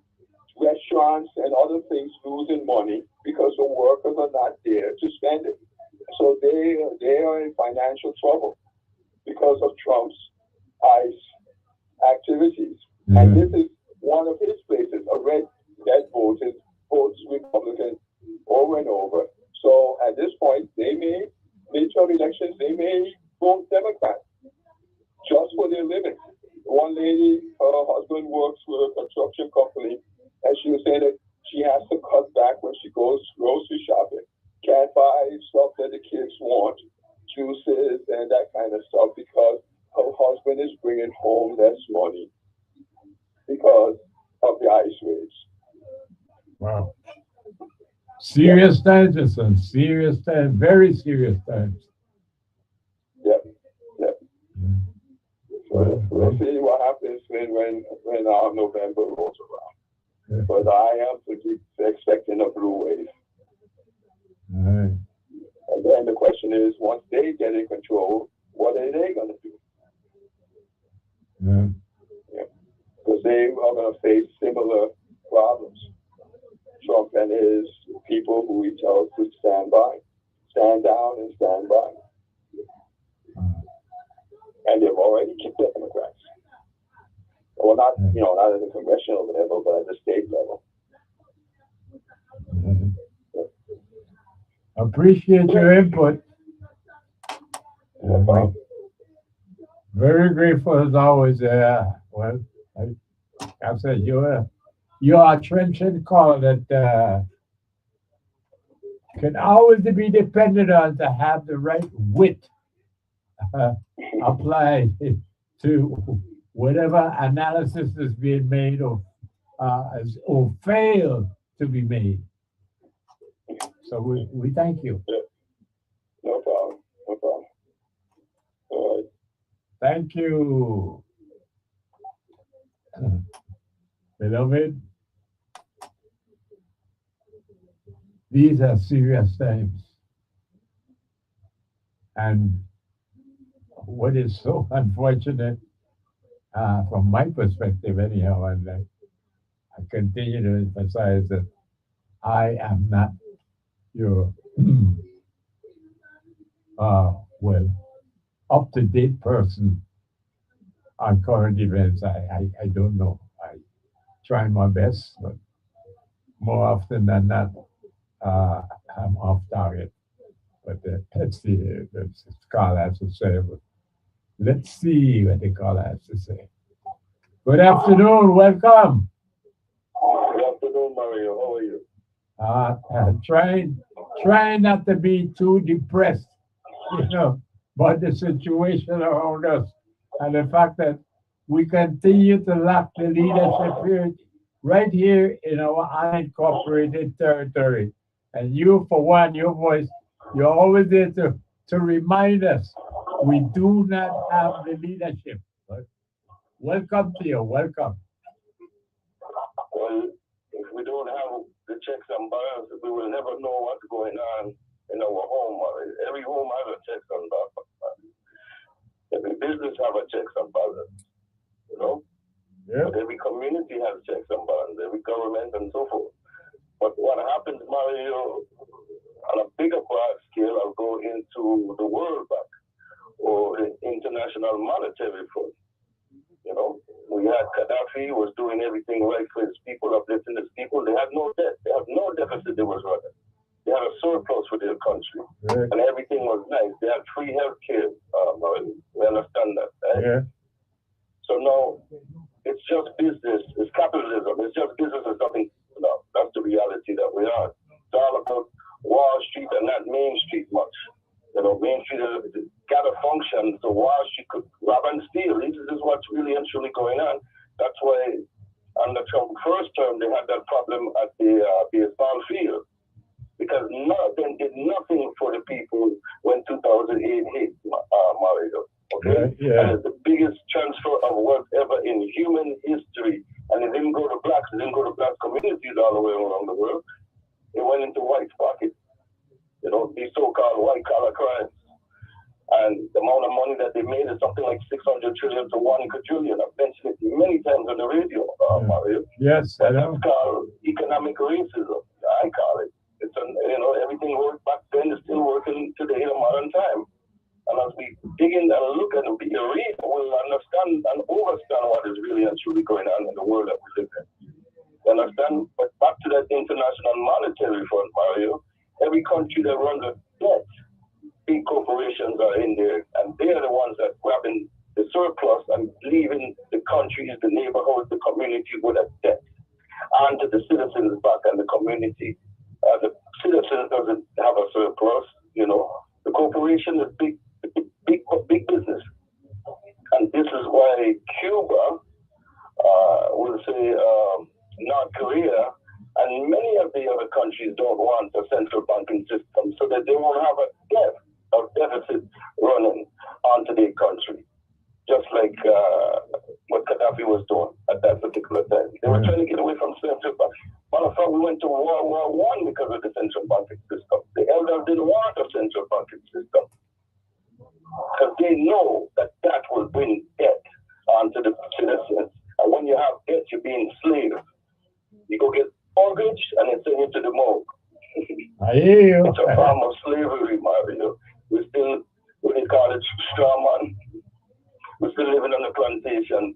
restaurants and other things losing money because the workers are not there to spend it. So they are in financial trouble because of Trump's ICE activities. And this is one of his places, a red that votes Republican over and over. So at this point, they may, midterm elections, they may vote Democrat just for their living. One lady, her husband works with a construction company, and she was saying that she has to cut back when she goes grocery shopping. Can't buy stuff that the kids want, juices and that kind of stuff, because her husband is bringing home less money because of the ICE raids. Wow. Serious times, my son. Serious times. Very serious times. Yep. Mm. So we'll see what happens when November rolls around. Yeah. But I am expecting a blue wave. All right. And then the question is, once they get in control, what are they going to do? Yeah. Because they are going to face similar problems. Trump and his people who he tells to stand down and stand by. And they've already kicked the Democrats. Well, not at the congressional level, but at the state level. Mhm. Appreciate your input. No problem. Very grateful as always. Well, I said you're a trenchant call that can always be depended on to have the right wit applied to whatever analysis is being made or failed to be made. So we thank you. No problem. All right. Thank you, beloved. These are serious times. And what is so unfortunate, from my perspective anyhow, and I continue to emphasize that I am not your up-to-date person on current events. I don't know. I try my best, but more often than not, I'm off target. But that's the Carl has to say. But Let's see what the caller has to say. Good afternoon. Welcome. Good afternoon, Mario. How are you? Trying not to be too depressed, you know, but the situation around us and the fact that we continue to lack the leadership here, right here in our unincorporated territory. And you, for one, your voice, you're always there to remind us we do not have the leadership. But welcome to you. Welcome. Well, if we don't have the checks and balances, we will never know what's going on in our home. Every home has a checks and balance. Every business have a checks and balance, you know. Yeah. But every community has checks and balance, every government and so forth. But what happens, Mario, on a bigger broad scale, I'll go into the World Bank or the International Monetary Fund. You know, we had Gaddafi was doing everything right for his people, uplifting his people. They had no debt. They had no deficit they was running. They had a surplus for their country. Right. And everything was nice. They had free health care. We understand that, right? Yeah. So now it's just business. It's capitalism. It's just business and nothing. No, that's the reality that we are. It's all about Wall Street and not Main Street much. You know, Main Street has got a function, so Wall Street could rob and steal. This is what's really and truly going on. That's why under Trump first term, they had that problem at the baseball field because they did nothing for the people when 2008 hit, Mario. Okay? Yeah. And it's the biggest transfer of wealth ever in human history. And it didn't go to blacks, it didn't go to black communities all the way around the world. It went into white pockets. You know, these so-called white-collar crimes. And the amount of money that they made is something like 600 trillion to 1 quadrillion. I've mentioned it many times on the radio, Mario. Yes, I know. That's called economic racism. I call it. It's you know, everything worked back then is still working today in a modern time. And as we dig in and look and read, we'll understand and understand what is really and truly going on in the world that we live in. You understand? But back to that International Monetary Fund, Mario. Every country that runs a debt, big corporations are in there, and they are the ones that grabbing the surplus and leaving the countries, the neighborhoods, the community with a debt onto the citizens back and the community. The citizen doesn't have a surplus, you know. The corporation is big business, and this is why Cuba will say North Korea. And many of the other countries don't want a central banking system so that they won't have a deficit running onto their country, just like what Gaddafi was doing at that particular time. They were trying to get away from central bank. Matter of fact, we went to World War I because of the central banking system. The elders didn't want a central banking system because they know that that will bring debt onto the citizens. And when you have debt, you're being enslaved. You go get mortgage and it's send you to the morgue. I hear you. It's a form of slavery, Mario. We still, what they call it, straw man. We're still living on the plantation.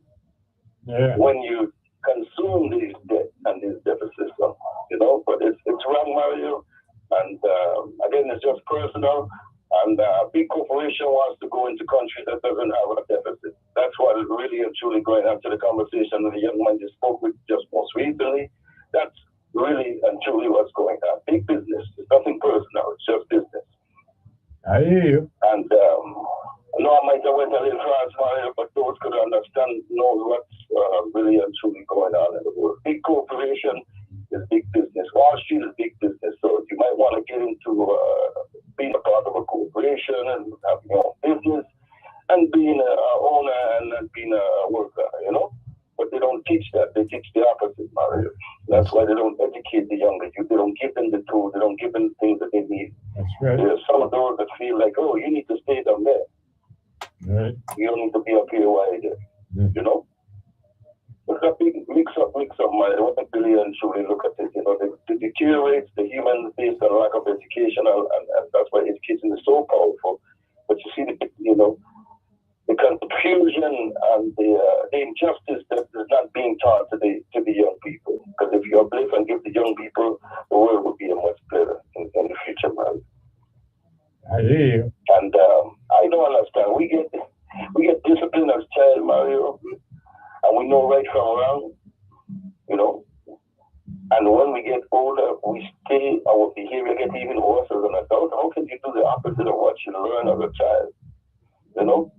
Yeah. When you consume these debt and these deficits, you know, but it's wrong, Mario. And again, it's just personal. And a big corporation wants to go into countries that doesn't have a deficit. That's what is really and truly going on to the conversation with the young man you spoke with just most recently. That's really and truly what's going on. Big business. It's nothing personal. It's just business. I hear you. And I know I might have went a little fast, Mario, but those could understand, know what's really and truly going on in the world. Big corporation is big business. Wall Street is big business. So you might want to get into being a part of a corporation and having your own business and being an owner and being a worker, you know? But they don't teach that. They teach the opposite, Mario. That's why they don't educate the younger youth. They don't give them the tools. They don't give them the things that they need. That's right. There's some of those that feel like, oh, you need to stay down there. Right. You don't need to be up here while you're there. You know? It's a big mix-up, Mario. What I really and truly look at it, you know, it deteriorates the human based on lack of education, and that's why education is so powerful. But you see, the confusion and the injustice that is not being taught to the young people. Because if you uplift and give the young people, the world would be a much better in the future, man. I hear you. And I don't understand. We get We get disciplined as child, Mario, and we know right from wrong, you know. And when we get older, our behavior gets even worse as an adult. How can you do the opposite of what you learn as a child? You know?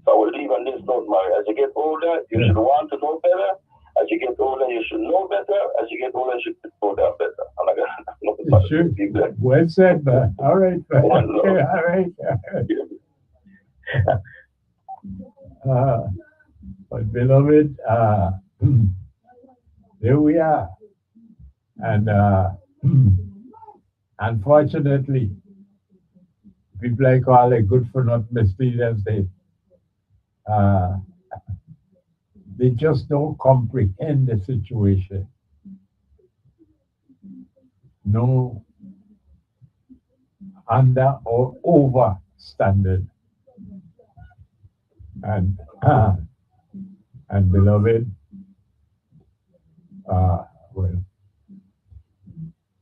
So I will leave on this note, Mario. As you get older, you should want to know better. As you get older, you should know better. As you get older, you should know that better. And I got sure. Well said, man. All right, man. Okay, all right. But beloved, there we are. And unfortunately, people like all the good for not misleaders, they just don't comprehend the situation. No under or over standard. And beloved, well,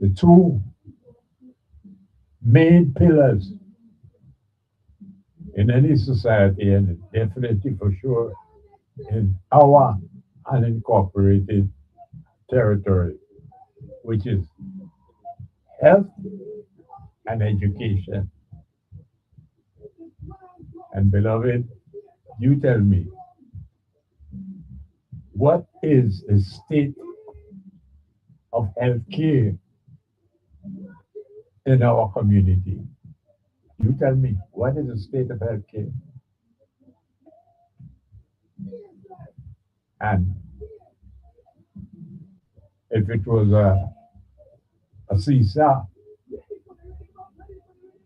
the two main pillars in any society, and definitely for sure in our unincorporated territory, which is health and education. And beloved, you tell me, what is the state of health care in our community? You tell me, what is the state of health care? And if it was a seesaw,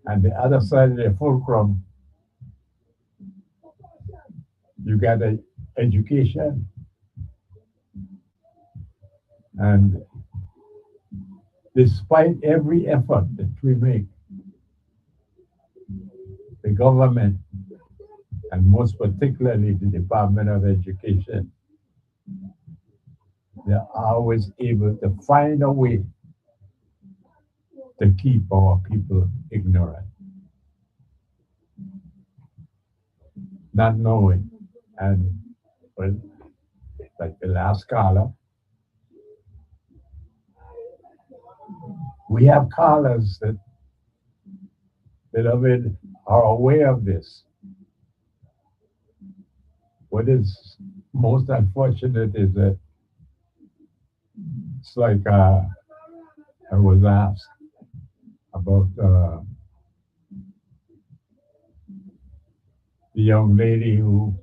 and the other side of the fulcrum, you got education. And despite every effort that we make, the government, and most particularly the Department of Education, they're always able to find a way to keep our people ignorant, not knowing. And well, like the last caller, we have callers that, beloved, are aware of this. What is most unfortunate is that it's like I was asked about the young lady who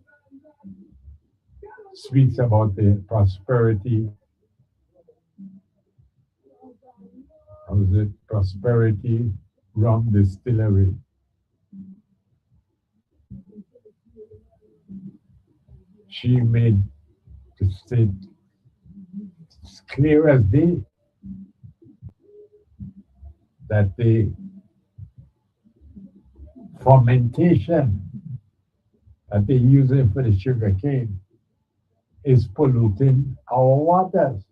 speaks about the prosperity. How is it? Prosperity Rum Distillery. She made the state as clear as day that the fermentation that they're using for the sugar cane is polluting our waters.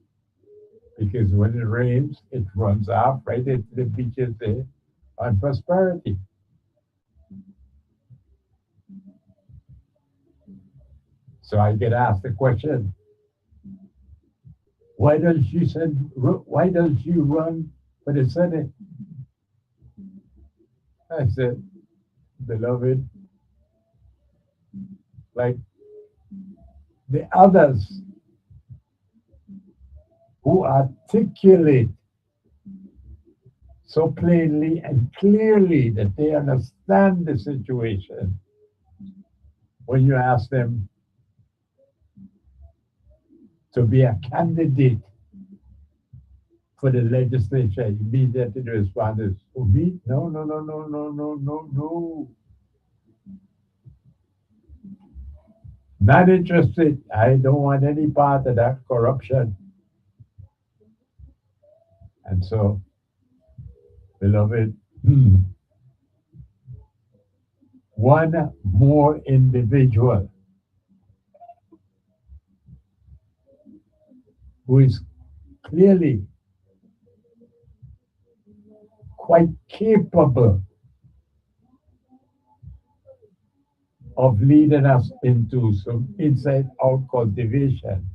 Because when it rains, it runs off right into the beaches there on Prosperity. So I get asked the question, why does she run for the Senate? I said, beloved, like the others who articulate so plainly and clearly that they understand the situation, when you ask them to be a candidate for the legislature, immediately the response is, for me? No, no, no, no, no, no, no, no. Not interested. I don't want any part of that corruption. And so, beloved, one more individual who is clearly quite capable of leading us into some inside-out cultivation.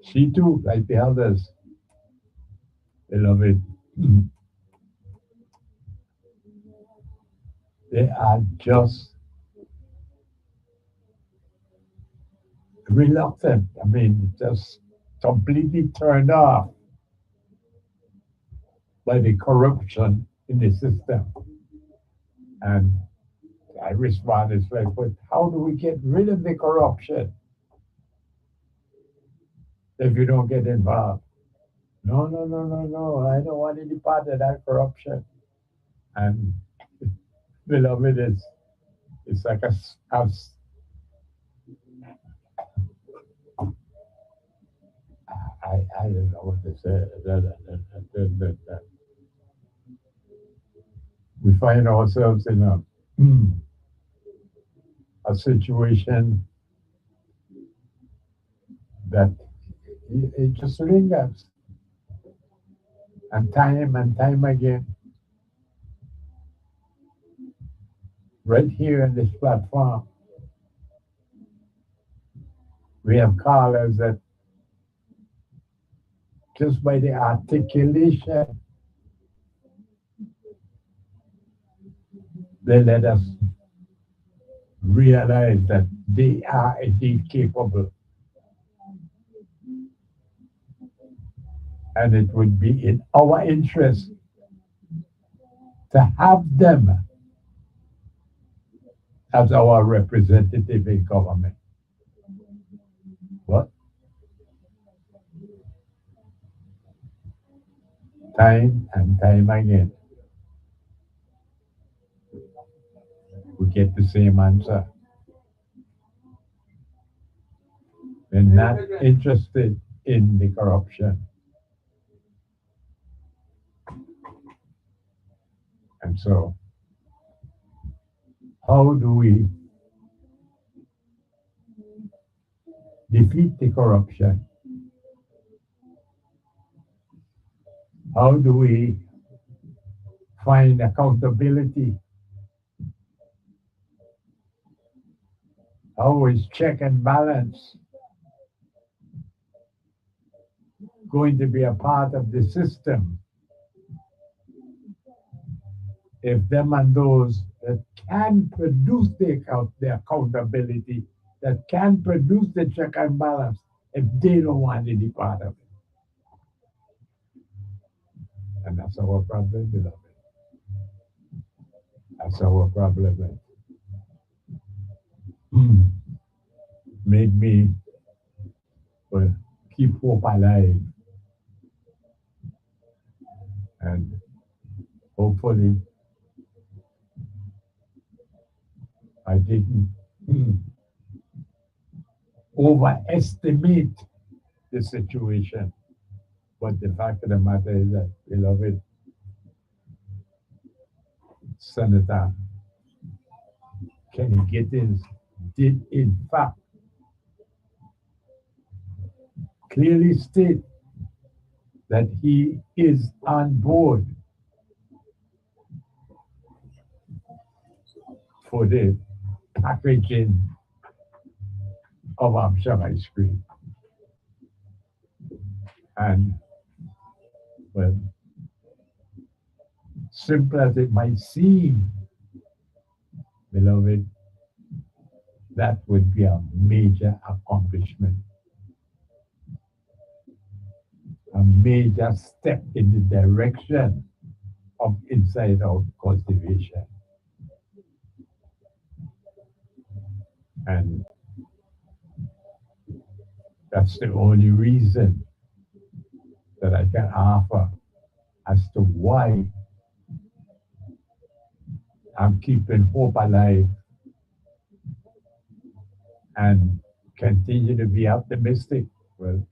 She too, like the others, beloved, they are just reluctant. I mean, just completely turned off by the corruption in the system. And I respond, it's like, but how do we get rid of the corruption if you don't get involved? No, no, no, no, no. I don't want any part of that corruption. And beloved, it's like I don't know what to say. We find ourselves in a situation that it just lingers. And time again, right here on this platform, we have callers that just by the articulation, they let us realize that they are indeed capable. And it would be in our interest to have them as our representative in government. But time and time again, we get the same answer. They're not interested in the corruption. And so, how do we defeat the corruption? How do we find accountability? How is check and balance going to be a part of the system if them and those that can produce the accountability, that can produce the check and balance, if they don't want any part of it? And that's our problem, beloved. That's our problem. Made me keep hope alive. And hopefully I didn't overestimate the situation. But the fact of the matter is that, beloved, Senator Kenny Gittins did in fact clearly state that he is on board for the packaging of Amsham ice cream. And, well, simple as it might seem, beloved, that would be a major accomplishment. A major step in the direction of inside-out cultivation. And that's the only reason that I can offer as to why I'm keeping hope alive and continue to be optimistic. Well,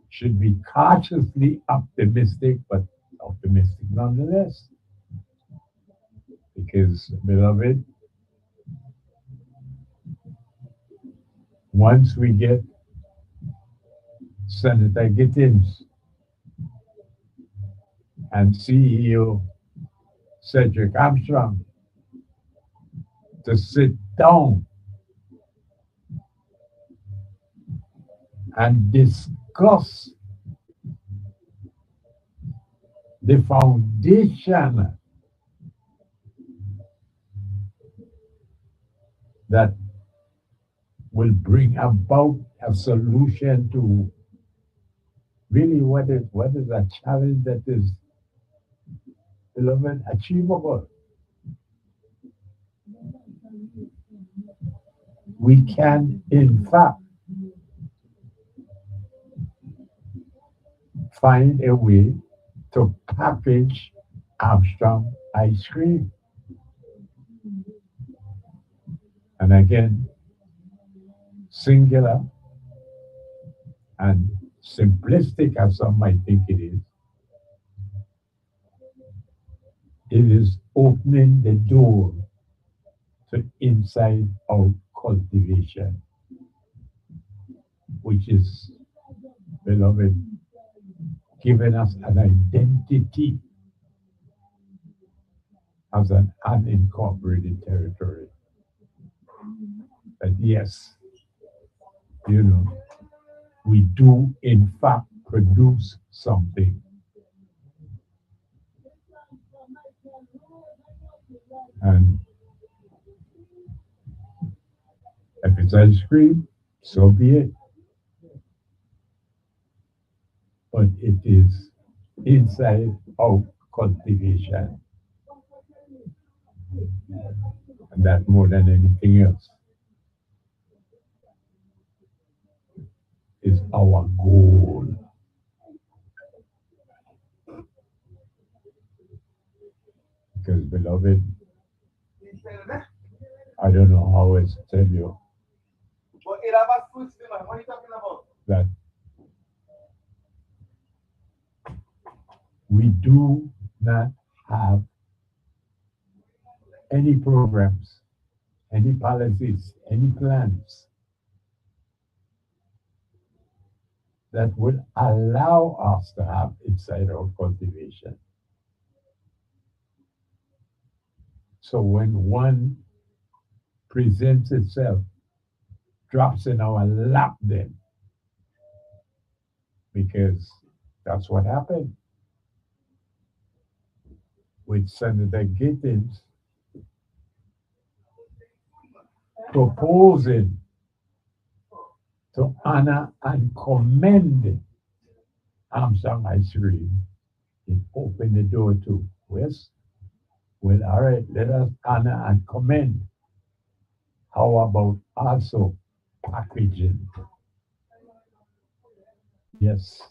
should be cautiously optimistic, but optimistic nonetheless. Because, beloved, once we get Senator Gittins and CEO Cedric Armstrong to sit down and discuss the foundation that will bring about a solution to really what is a challenge that is, beloved, achievable. We can, in fact, find a way to package Armstrong ice cream. And again, singular and simplistic as some might think it is opening the door to inside out cultivation, which is, beloved, giving us an identity as an unincorporated territory. That yes, we do in fact produce something. And if it's ice cream, so be it. But it is inside out cultivation. And that more than anything else is our goal. Because, beloved, I don't know how else to tell you that we do not have any programs, any policies, any plans that would allow us to have inside-out cultivation. So when one presents itself, drops in our lap then, because that's what happened with Senator Gittins proposing to honor and commend Armstrong Ice Cream. It opened the door to West. Well, all right, let us honor and commend. How about also packaging? Yes.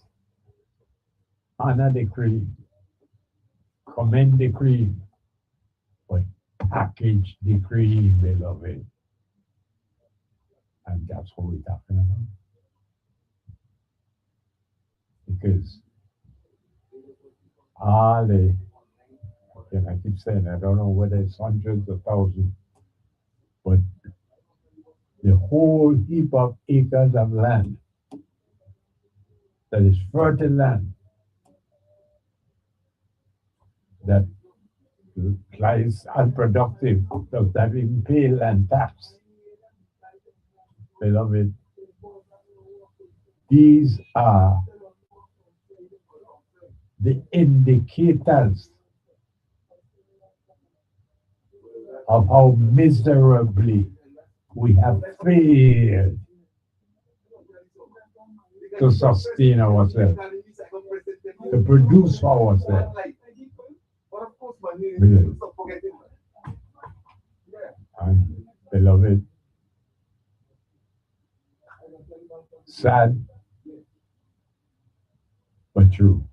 Honor the cream, commend the cream, but package the cream, beloved. And that's what we're talking about. Because all the, and I keep saying, I don't know whether it's hundreds of thousands, but the whole heap of acres of land that is fertile land that lies unproductive, does not even pay land tax. Beloved, these are the indicators of how miserably we have failed to sustain ourselves, to produce for ourselves. And beloved, sad but true.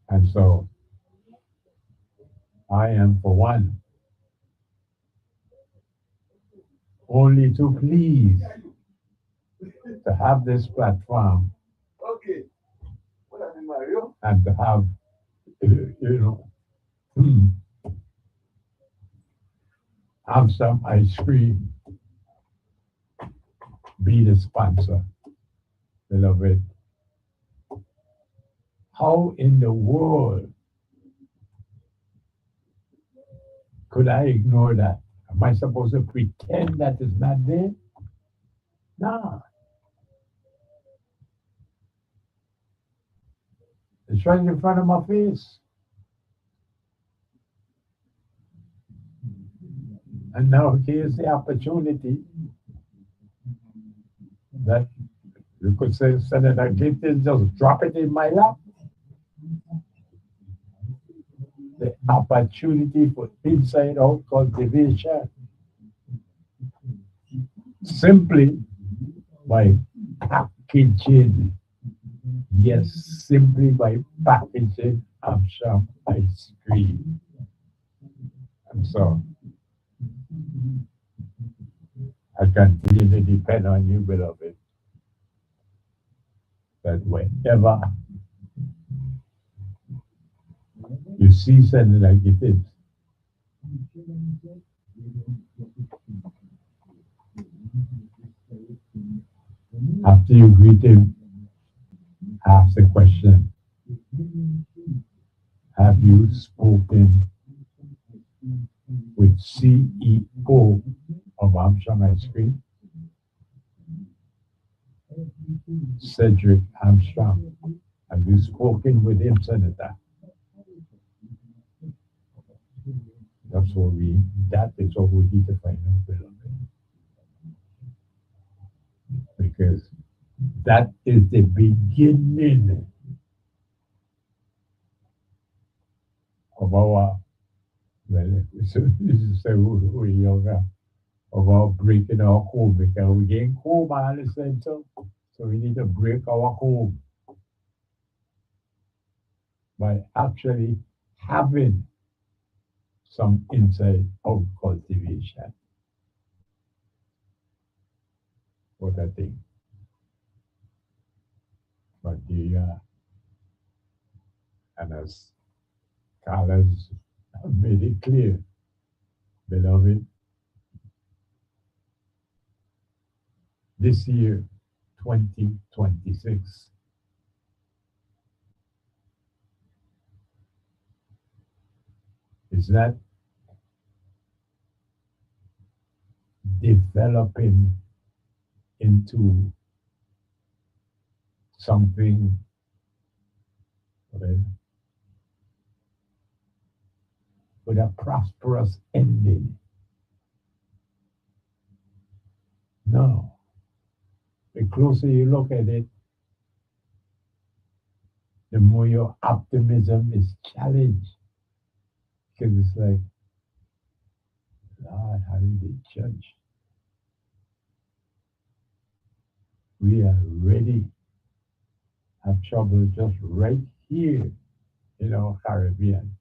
And so I am, for one, only too pleased to have this platform and to have, have some ice cream be the sponsor, beloved. How in the world Could I ignore that? Am I supposed to pretend that it's not there? No. It's right in front of my face. And now here's the opportunity that you could say, Senator Clinton, just drop it in my lap. The opportunity for inside out cultivation simply by packaging. Yes, simply by packaging Amsham ice cream. And so I continue to depend on you, beloved, that whenever you see something like it is, after you greet him, ask the question, have you spoken with CEO of Amsham Ice Cream, Cedric Armstrong? Have you spoken with him, Senator? That is what we need to find out, beloved. Because that is the beginning of our, well, we're younger, of our breaking our home, because we getting home all the same time. So we need to break our home by actually having some inside out cultivation. What I think. But and as Carlos made it clear, beloved, this year, 2026, is that developing into something with a prosperous ending? No. The closer you look at it, the more your optimism is challenged. Because it's like, Lord, how did they judge? We are ready. Have trouble just right here in our Caribbean.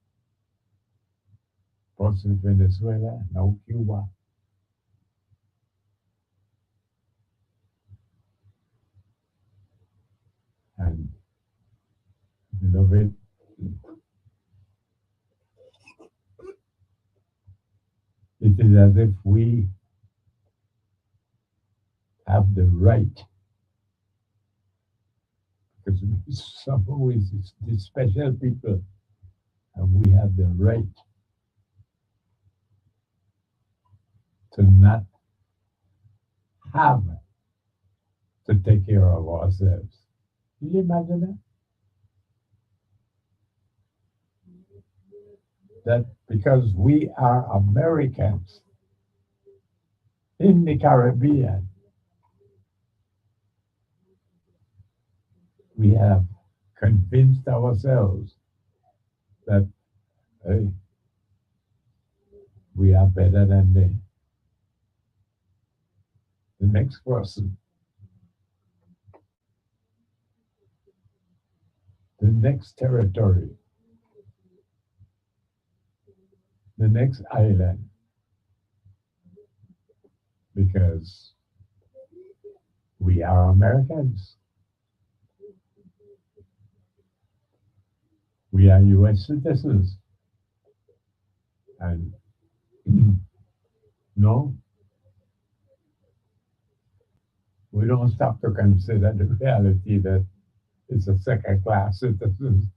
First in Venezuela, now Cuba. And beloved, it is as if we have the right, because some always the special people, and we have the right to not have to take care of ourselves. Can you imagine that? That because we are Americans in the Caribbean, we have convinced ourselves that, hey, we are better than the next person, the next territory, the next island, because we are Americans. We are US citizens. And no, we don't stop to consider the reality that it's a second-class citizen.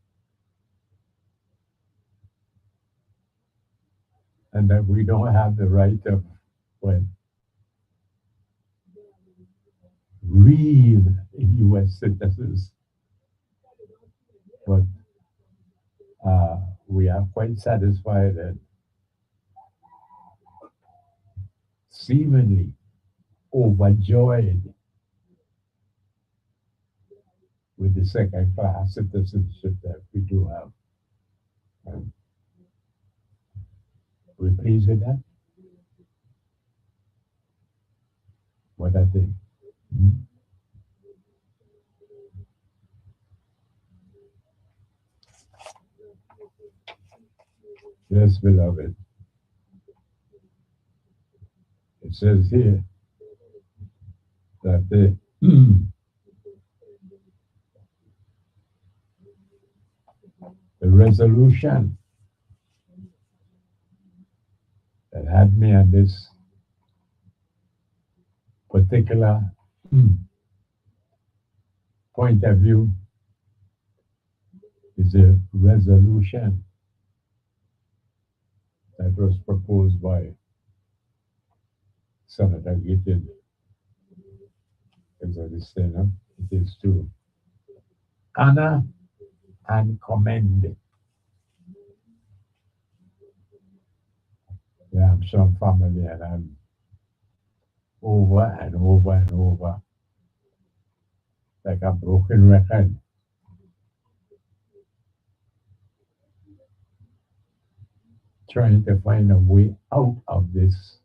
and that we don't have the right of, well, real U.S. citizens, but we are quite satisfied and seemingly overjoyed with the second class citizenship that we do have. We're pleased with that. What I think. Yes, beloved. It says here that the resolution that had me on this particular point of view is a resolution that was proposed by Senator Gittins. As I say, it is to honor and commend the Armstrong family, and I'm over and over and over, like a broken record, trying to find a way out of this.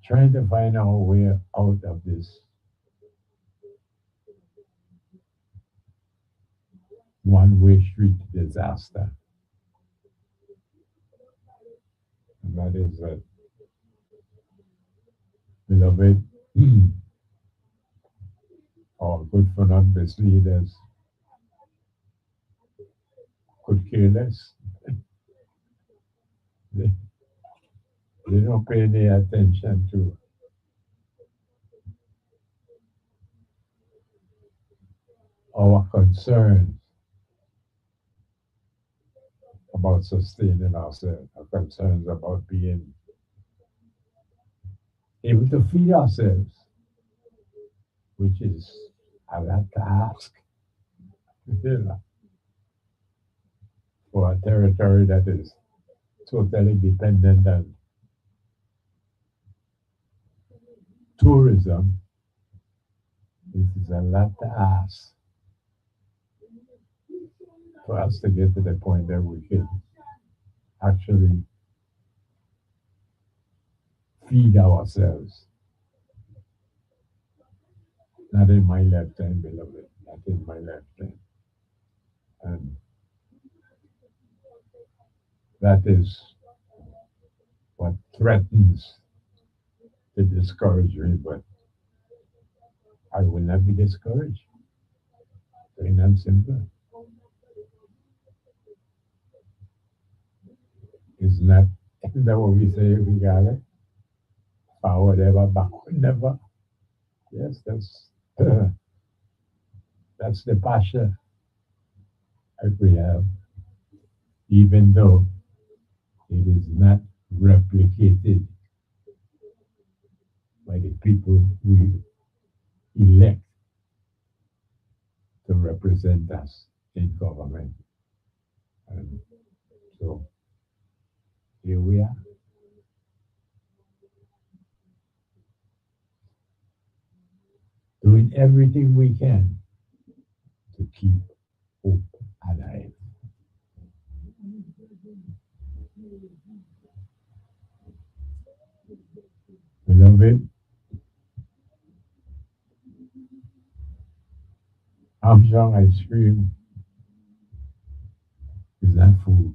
Trying to find our way out of this one-way street disaster. And that is that, beloved, our good for not best leaders could care less. They don't pay any attention to our concerns about sustaining ourselves, our concerns about being able to feed ourselves, which is a lot to ask for a territory that is totally dependent on tourism. This is a lot to ask for us to get to the point that we can actually feed ourselves. Not in my lifetime, beloved, not in my lifetime. And that is what threatens to discourage me, but I will not be discouraged. Plain and simple. It's not that what we say we got it. Forward ever, backward never. Yes, that's the passion that we have, even though it is not replicated by the people we elect to represent us in government. And so here we are. Doing everything we can to keep hope alive. Beloved, Armstrong ice cream is not food,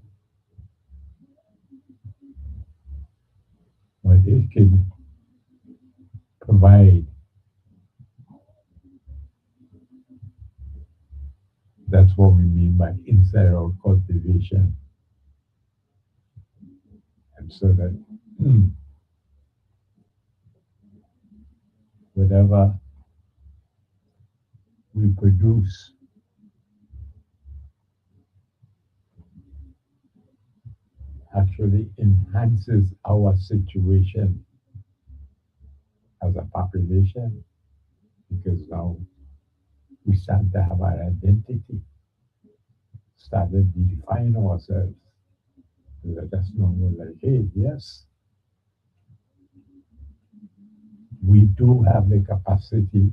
but it can provide. That's what we mean by inside out cultivation. And so that whatever we produce actually enhances our situation as a population, because now we start to have our identity, started to define ourselves. Let us know, like, hey, yes, we do have the capacity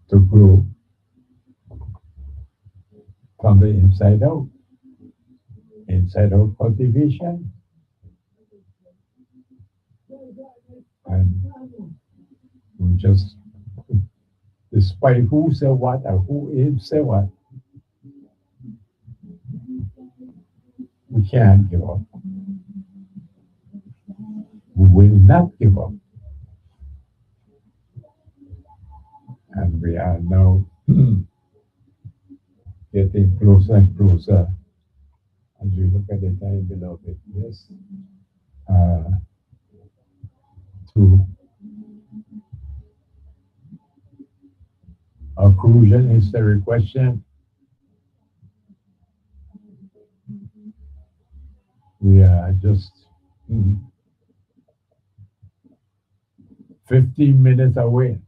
to grow from the inside out cultivation. And we just, despite who said what or who is said what, we can't give up. We will not give up. And we are now getting closer and closer as we look at the time, beloved. Yes. To a crucial history question. We are just 15 minutes away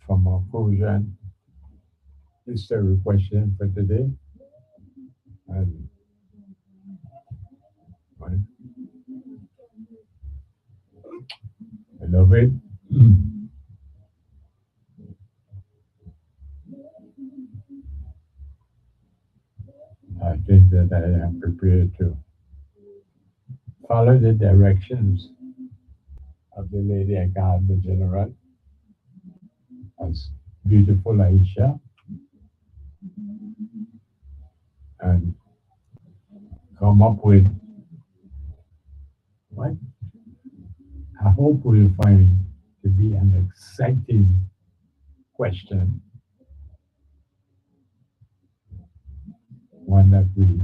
from our crucial history question for today. And beloved, I think that I am prepared to follow the directions of the lady I called the general as beautiful Aisha, and come up with what I hope we'll find to be an exciting question, one that we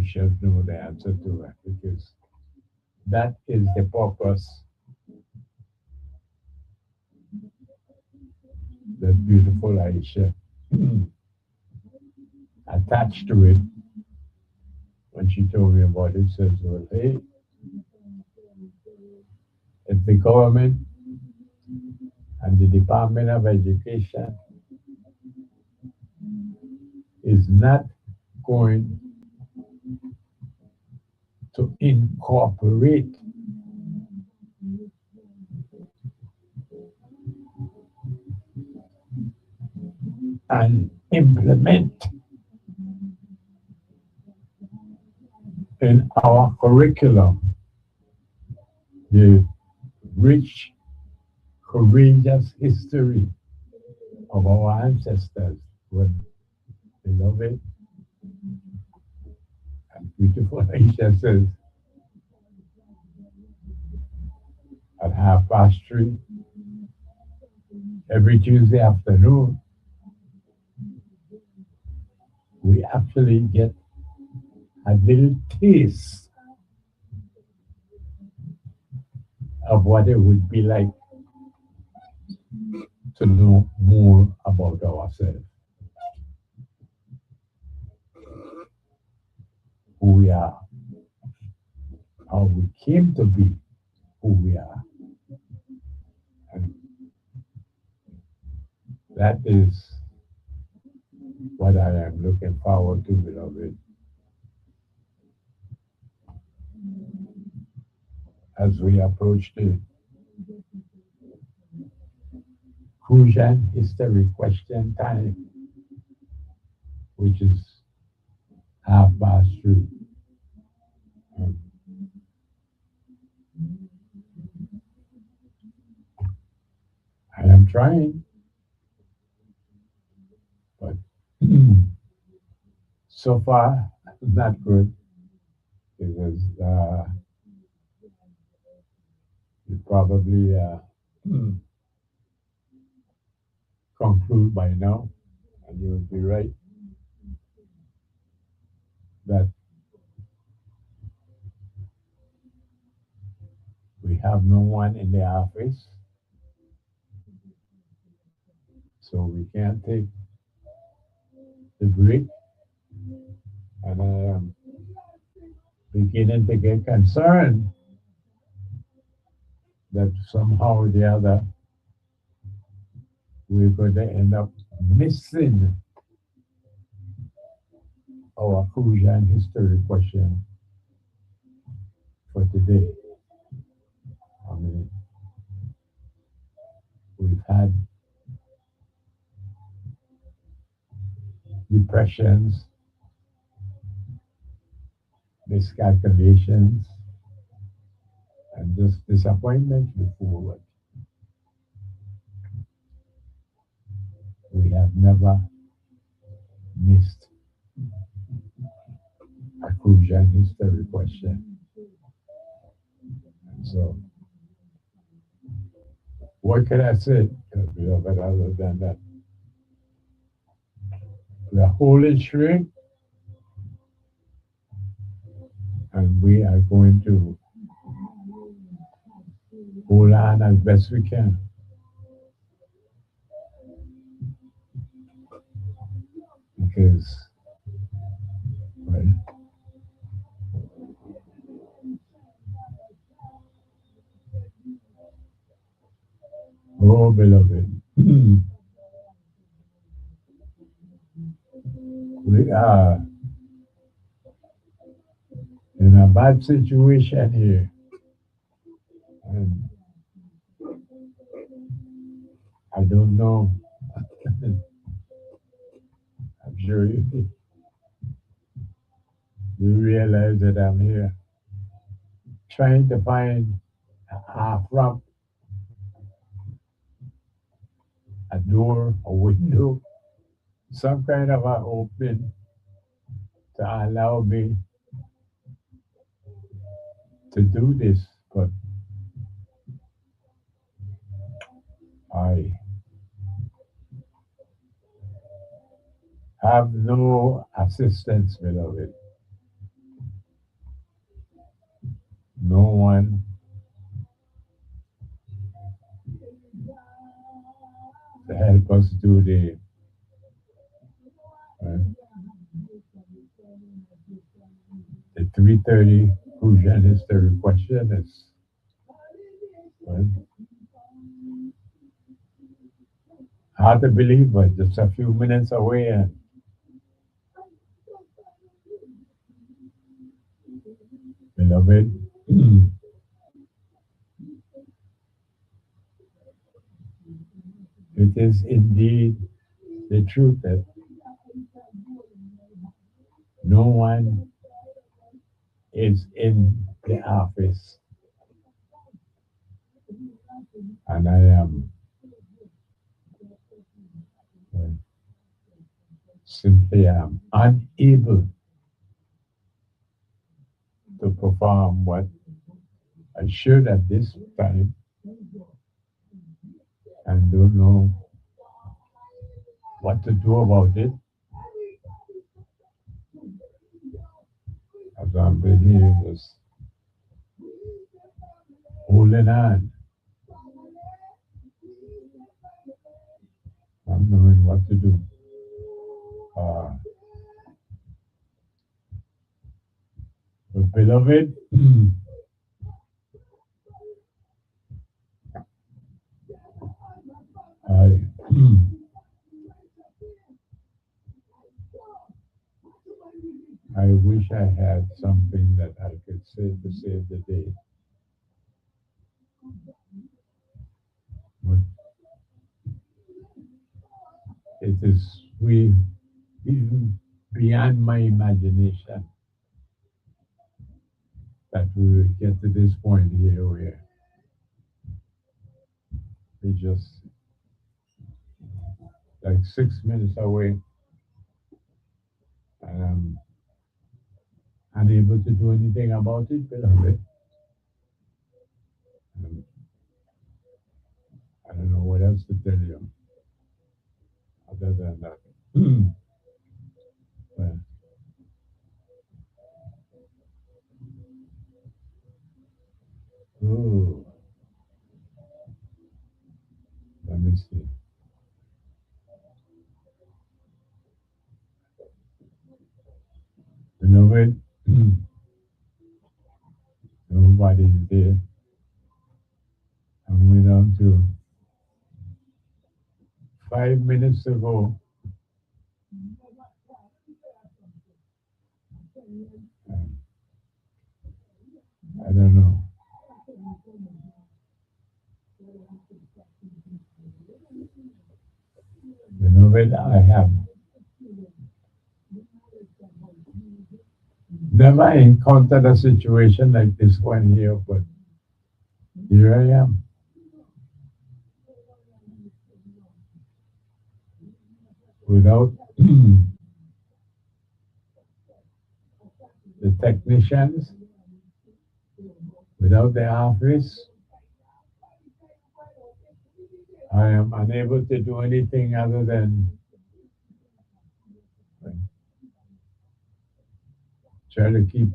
should know the answer to it, because that is the purpose that beautiful Aisha attached to it when she told me about it. Says, well, hey, if the government and the Department of Education is not going to incorporate and implement in our curriculum the rich, courageous history of our ancestors, well, beloved and beautiful Aisha says, at 3:30 every Tuesday afternoon, we actually get a little taste of what it would be like to know more about ourselves, who we are, how we came to be who we are. And that is what I am looking forward to, beloved, as we approach the crucial history question time, which is 3:30. I am trying, but so far not good, because you probably conclude by now, and you would be right, that We have no one in the office, so we can't take the break. And I am beginning to get concerned that somehow or the other we're going to end up missing our crucial and history question for today. I mean, we've had depressions, miscalculations, and just disappointment before. We have never missed a crucial history question. And so, what can I say, beloved, other than that? We are holding straight, and we are going to hold on as best we can. Because, well, oh, beloved, we are in a bad situation here. And I don't know. I'm sure you realize that I'm here trying to find a from a door, a window, some kind of an opening to allow me to do this. But I have no assistance, beloved. No one to help us do uh, the 3:30 crucial history question is, well, hard to believe, but just a few minutes away. And beloved, it is indeed the truth that no one is in the office, and I am, well, simply am unable to perform what I should at this time, and don't know what to do about it. As I've been here, just holding on, not knowing what to do. Uh, but beloved, I, I wish I had something that I could say to save the day. But it is even beyond my imagination that we will get to this point here where we just like 6 minutes away, and I'm unable to do anything about it, beloved. Um, I don't know what else to tell you other than that. Well, ooh. see. Beloved, nobody is there. And we're down to 5 minutes ago. I don't know. Beloved, I have never encountered a situation like this one here, but here I am. Without the technicians, without the office, I am unable to do anything other than try to keep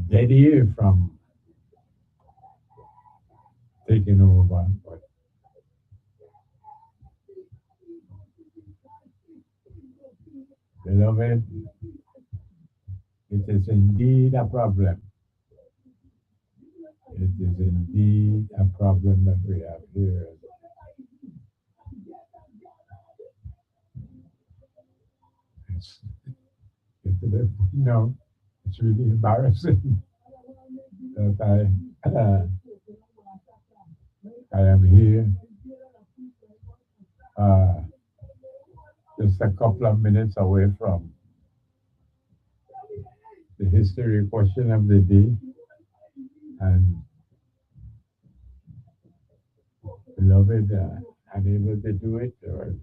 dead ear from taking over. But beloved, it is indeed a problem. It is indeed a problem that we have here. It's really embarrassing that I am here just a couple of minutes away from the history question of the day, and beloved, unable to do it, or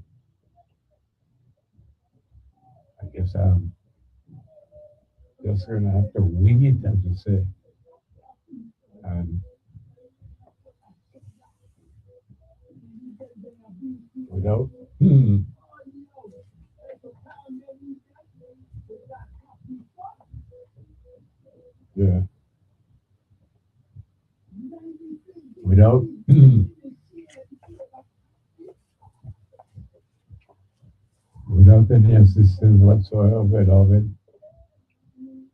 I guess I'm just going to have to wing it, as you say. And without yeah, without without any assistance whatsoever, beloved,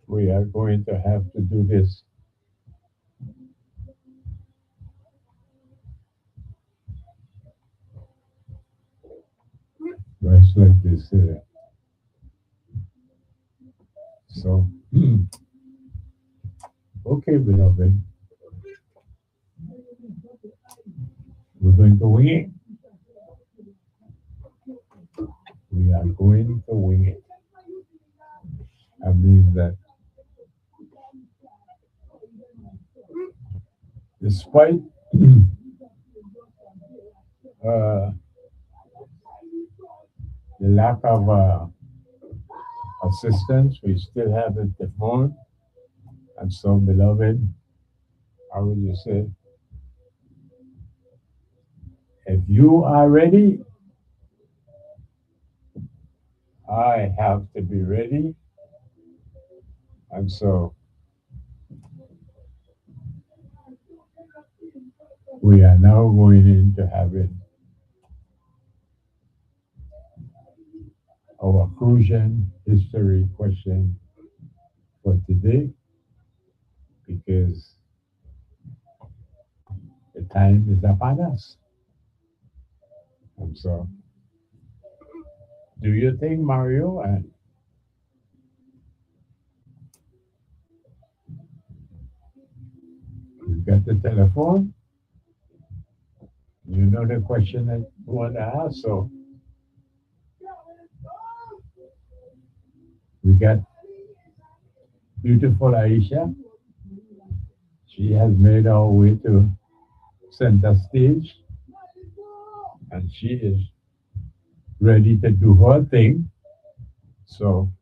we are going to have to do this. Just like this. So, okay, beloved, we're going to wing it. We are going to wing it. I mean that despite the lack of assistance, we still have the phone. And so, beloved, how would you say? If you are ready, I have to be ready. And so, we are now going into having our Crucian history question for today, because the time is upon us. And so, do you think, Mario, and you got the telephone? You know the question that you want to ask, so we got beautiful Aisha. She has made her way to center stage, and she is ready to do her thing. So,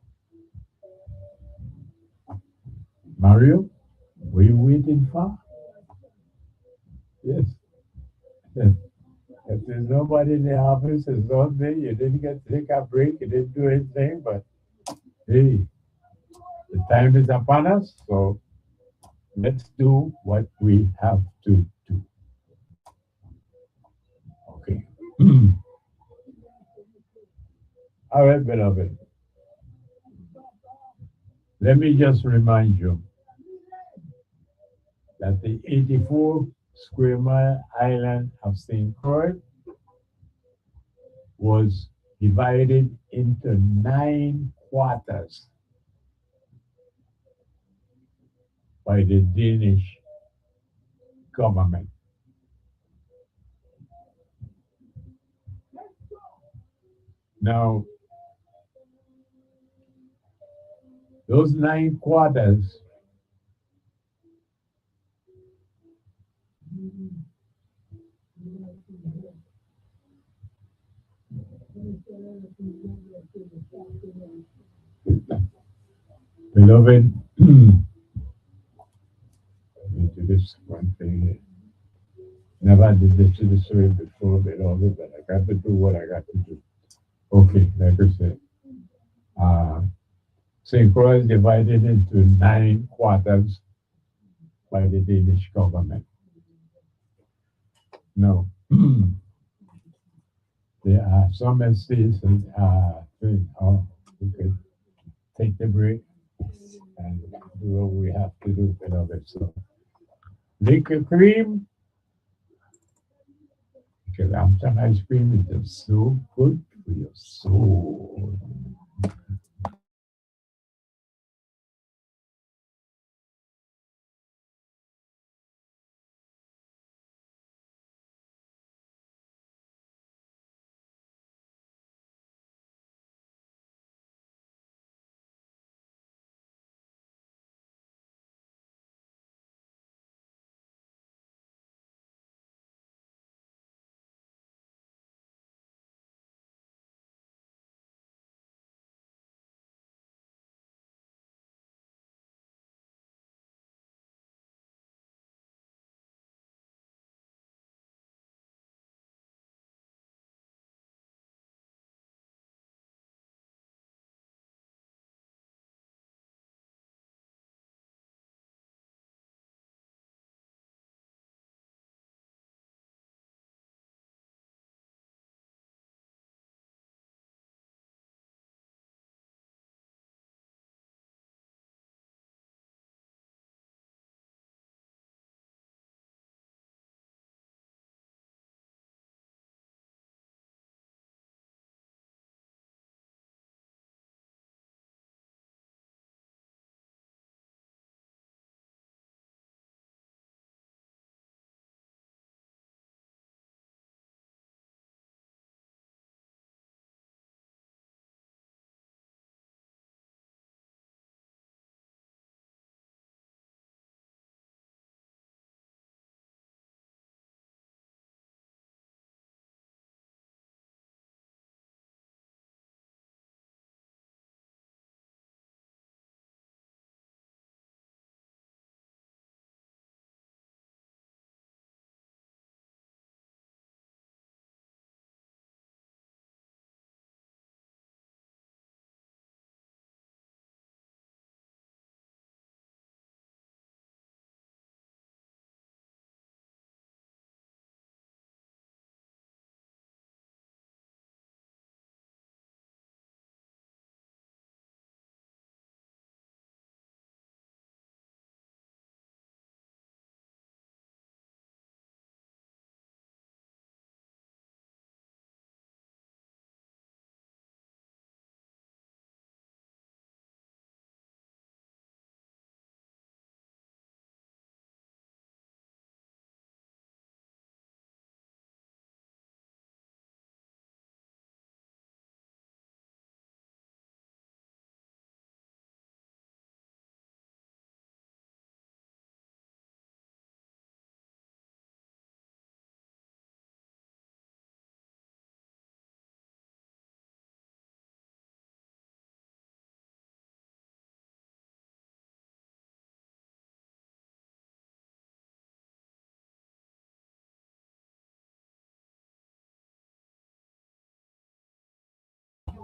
Mario, what are you waiting for? Yes. If there's nobody in the office, it's not there, you didn't get to take a break, you didn't do anything, but hey, the time is upon us, so let's do what we have to do. All right, beloved. Let me just remind you that the 84 square mile island of St. Croix was divided into 9 quarters by the Danish government. Now, those 9 quarters beloved, let me do this one thing here. Never did this to the story before, beloved, but I got to do what I got to do. Okay, like I said, St. Croix is divided into 9 quarters by the Danish government. Now, there are some estates that we could take the break and do what we have to do, beloved. So, liquor cream, because Hampton ice cream is just so good for your soul.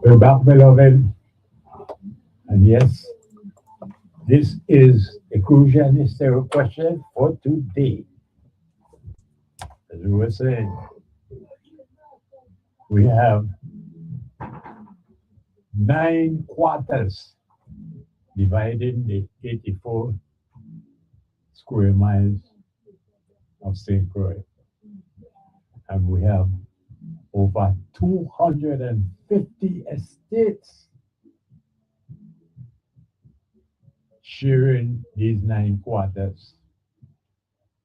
We're back, beloved. And yes, this is a crucial and hysterical question for today. As we were saying, we have 9 quarters dividing the 84 square miles of St. Croix. And we have over 250 estates sharing these 9 quarters.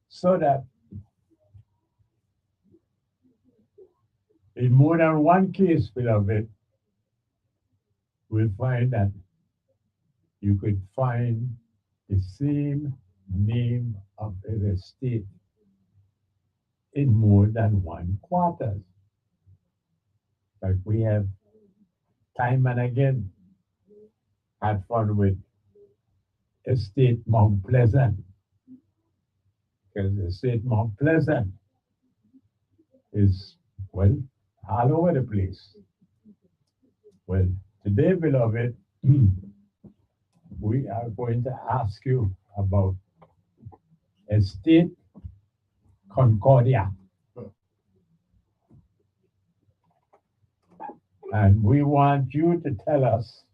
So that in more than one case, beloved, we'll find that you could find the same name of an estate in more than one quarters. But we have time and again had fun with Estate Mount Pleasant, because Estate Mount Pleasant is, well, all over the place. Well, today, beloved, we are going to ask you about Estate Concordia. And we want you to tell us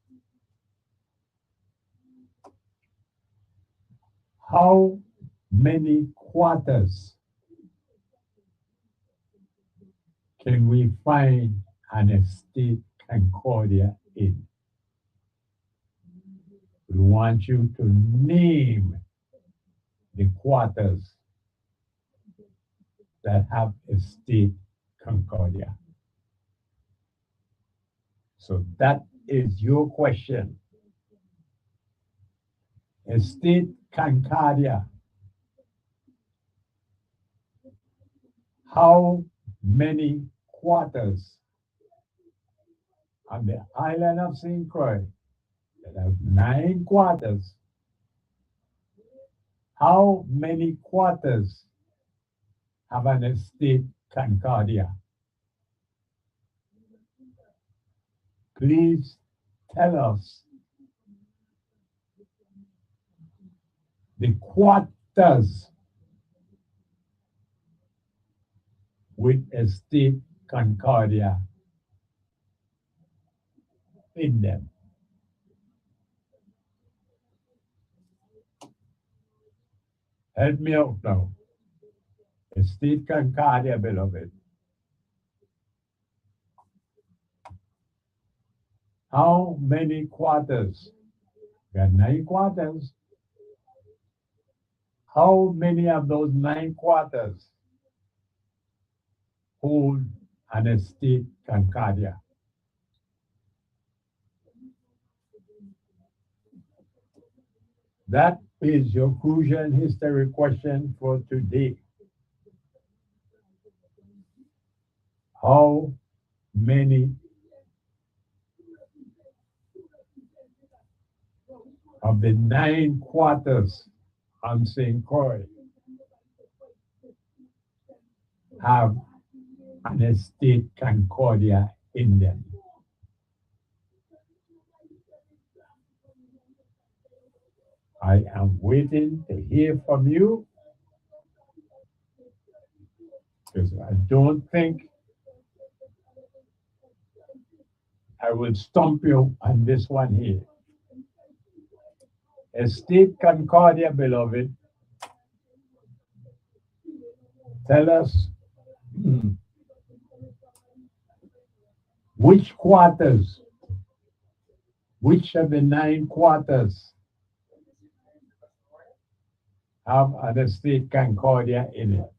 how many quarters can we find an Estate Concordia in? We want you to name the quarters that have Estate Concordia. So that is your question. Estate Concordia. How many quarters on the island of St. Croix that have 9 quarters? How many quarters have an Estate Concordia? Please tell us the quarters with Estate Concordia in them. Help me out now. Estate Concordia, beloved. How many quarters? We have 9 quarters. How many of those 9 quarters hold an Estate Concordia? That is your crucial history question for today. How many of the 9 quarters on St. Croix have an Estate Concordia in them? I am waiting to hear from you, because I don't think I will stump you on this one here. Estate Concordia, beloved, tell us which quarters, which of the 9 quarters have an Estate Concordia in it.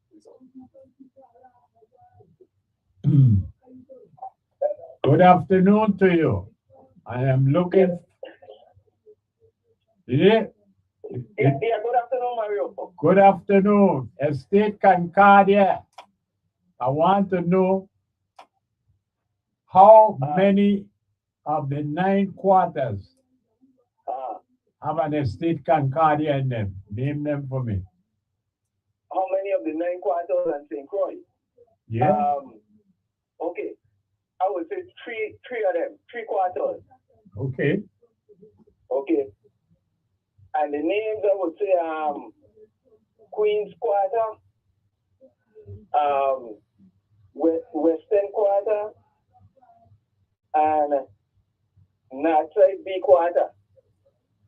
Good afternoon to you. I am looking. Yeah, good afternoon, Mario. Good afternoon. Estate Concordia. I want to know how many of the 9 quarters have an Estate Concordia in them. Name them for me. How many of the 9 quarters on St. Croix? Yeah. Okay. I would say three of them, 3 quarters. Okay. Okay. And the names, I would say Queen's Quarter, Western Quarter, and not say B quarter.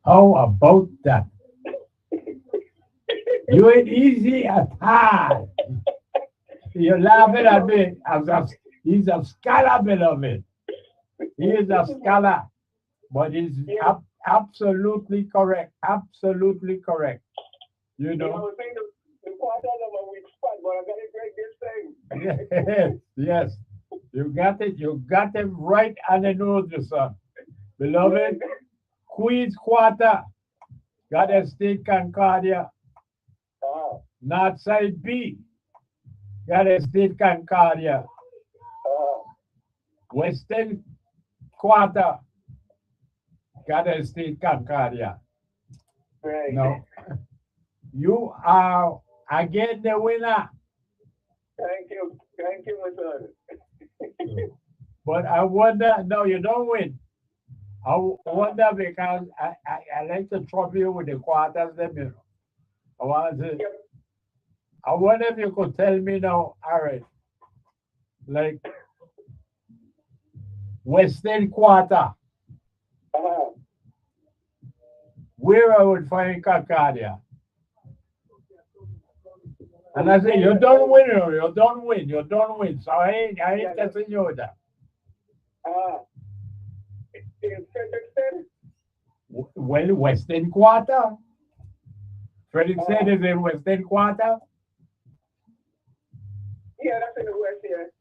How about that? You ain't easy at all. You're laughing at me. He's a scholar, beloved. He is a scholar, but he's absolutely correct. Absolutely correct. You I know. was thinking the quarters of a weak spot, but I got to break this thing. Yes. You got it. You got it right on the nose, son. Beloved, Queen's Quarter, got a State Concordia. North Side B, got a State Concordia. Western Quarter, got a State Concordia. Right. No, you are again the winner. Thank you, my son. But I wonder, no, you don't win. I wonder because I like to trouble you with the quarters, them, you know. I wonder if you could tell me now, all right, like Western Quarter, where I would find Concordia. And I say, you don't win, you don't win, you don't win. So I ain't testing you with that. In Frederickson? Well, Western Quarter. Frederickson is in Western Quarter. Yeah, that's in the west here.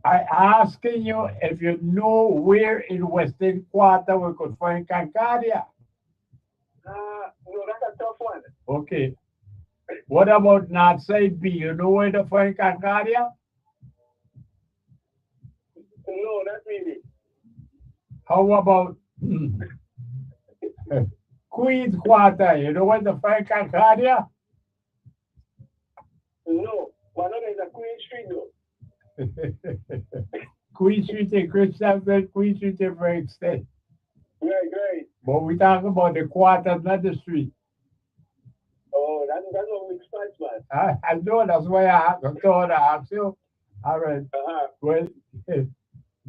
I asking you if you know where in Western Quarter we could find Concordia. No, that's a tough one. Okay. What about North Side B? You know where to find Concordia? No, not really. How about Queen's Quarter? You know where to find Concordia? No, but no, there's a Queen Street though. Queen Street in Christiansen, Queen Street in Frederickson. Right. But we talk about the quarters, not the street. Oh, that's what we expect, man. I know, that's why I asked you. All right. Well,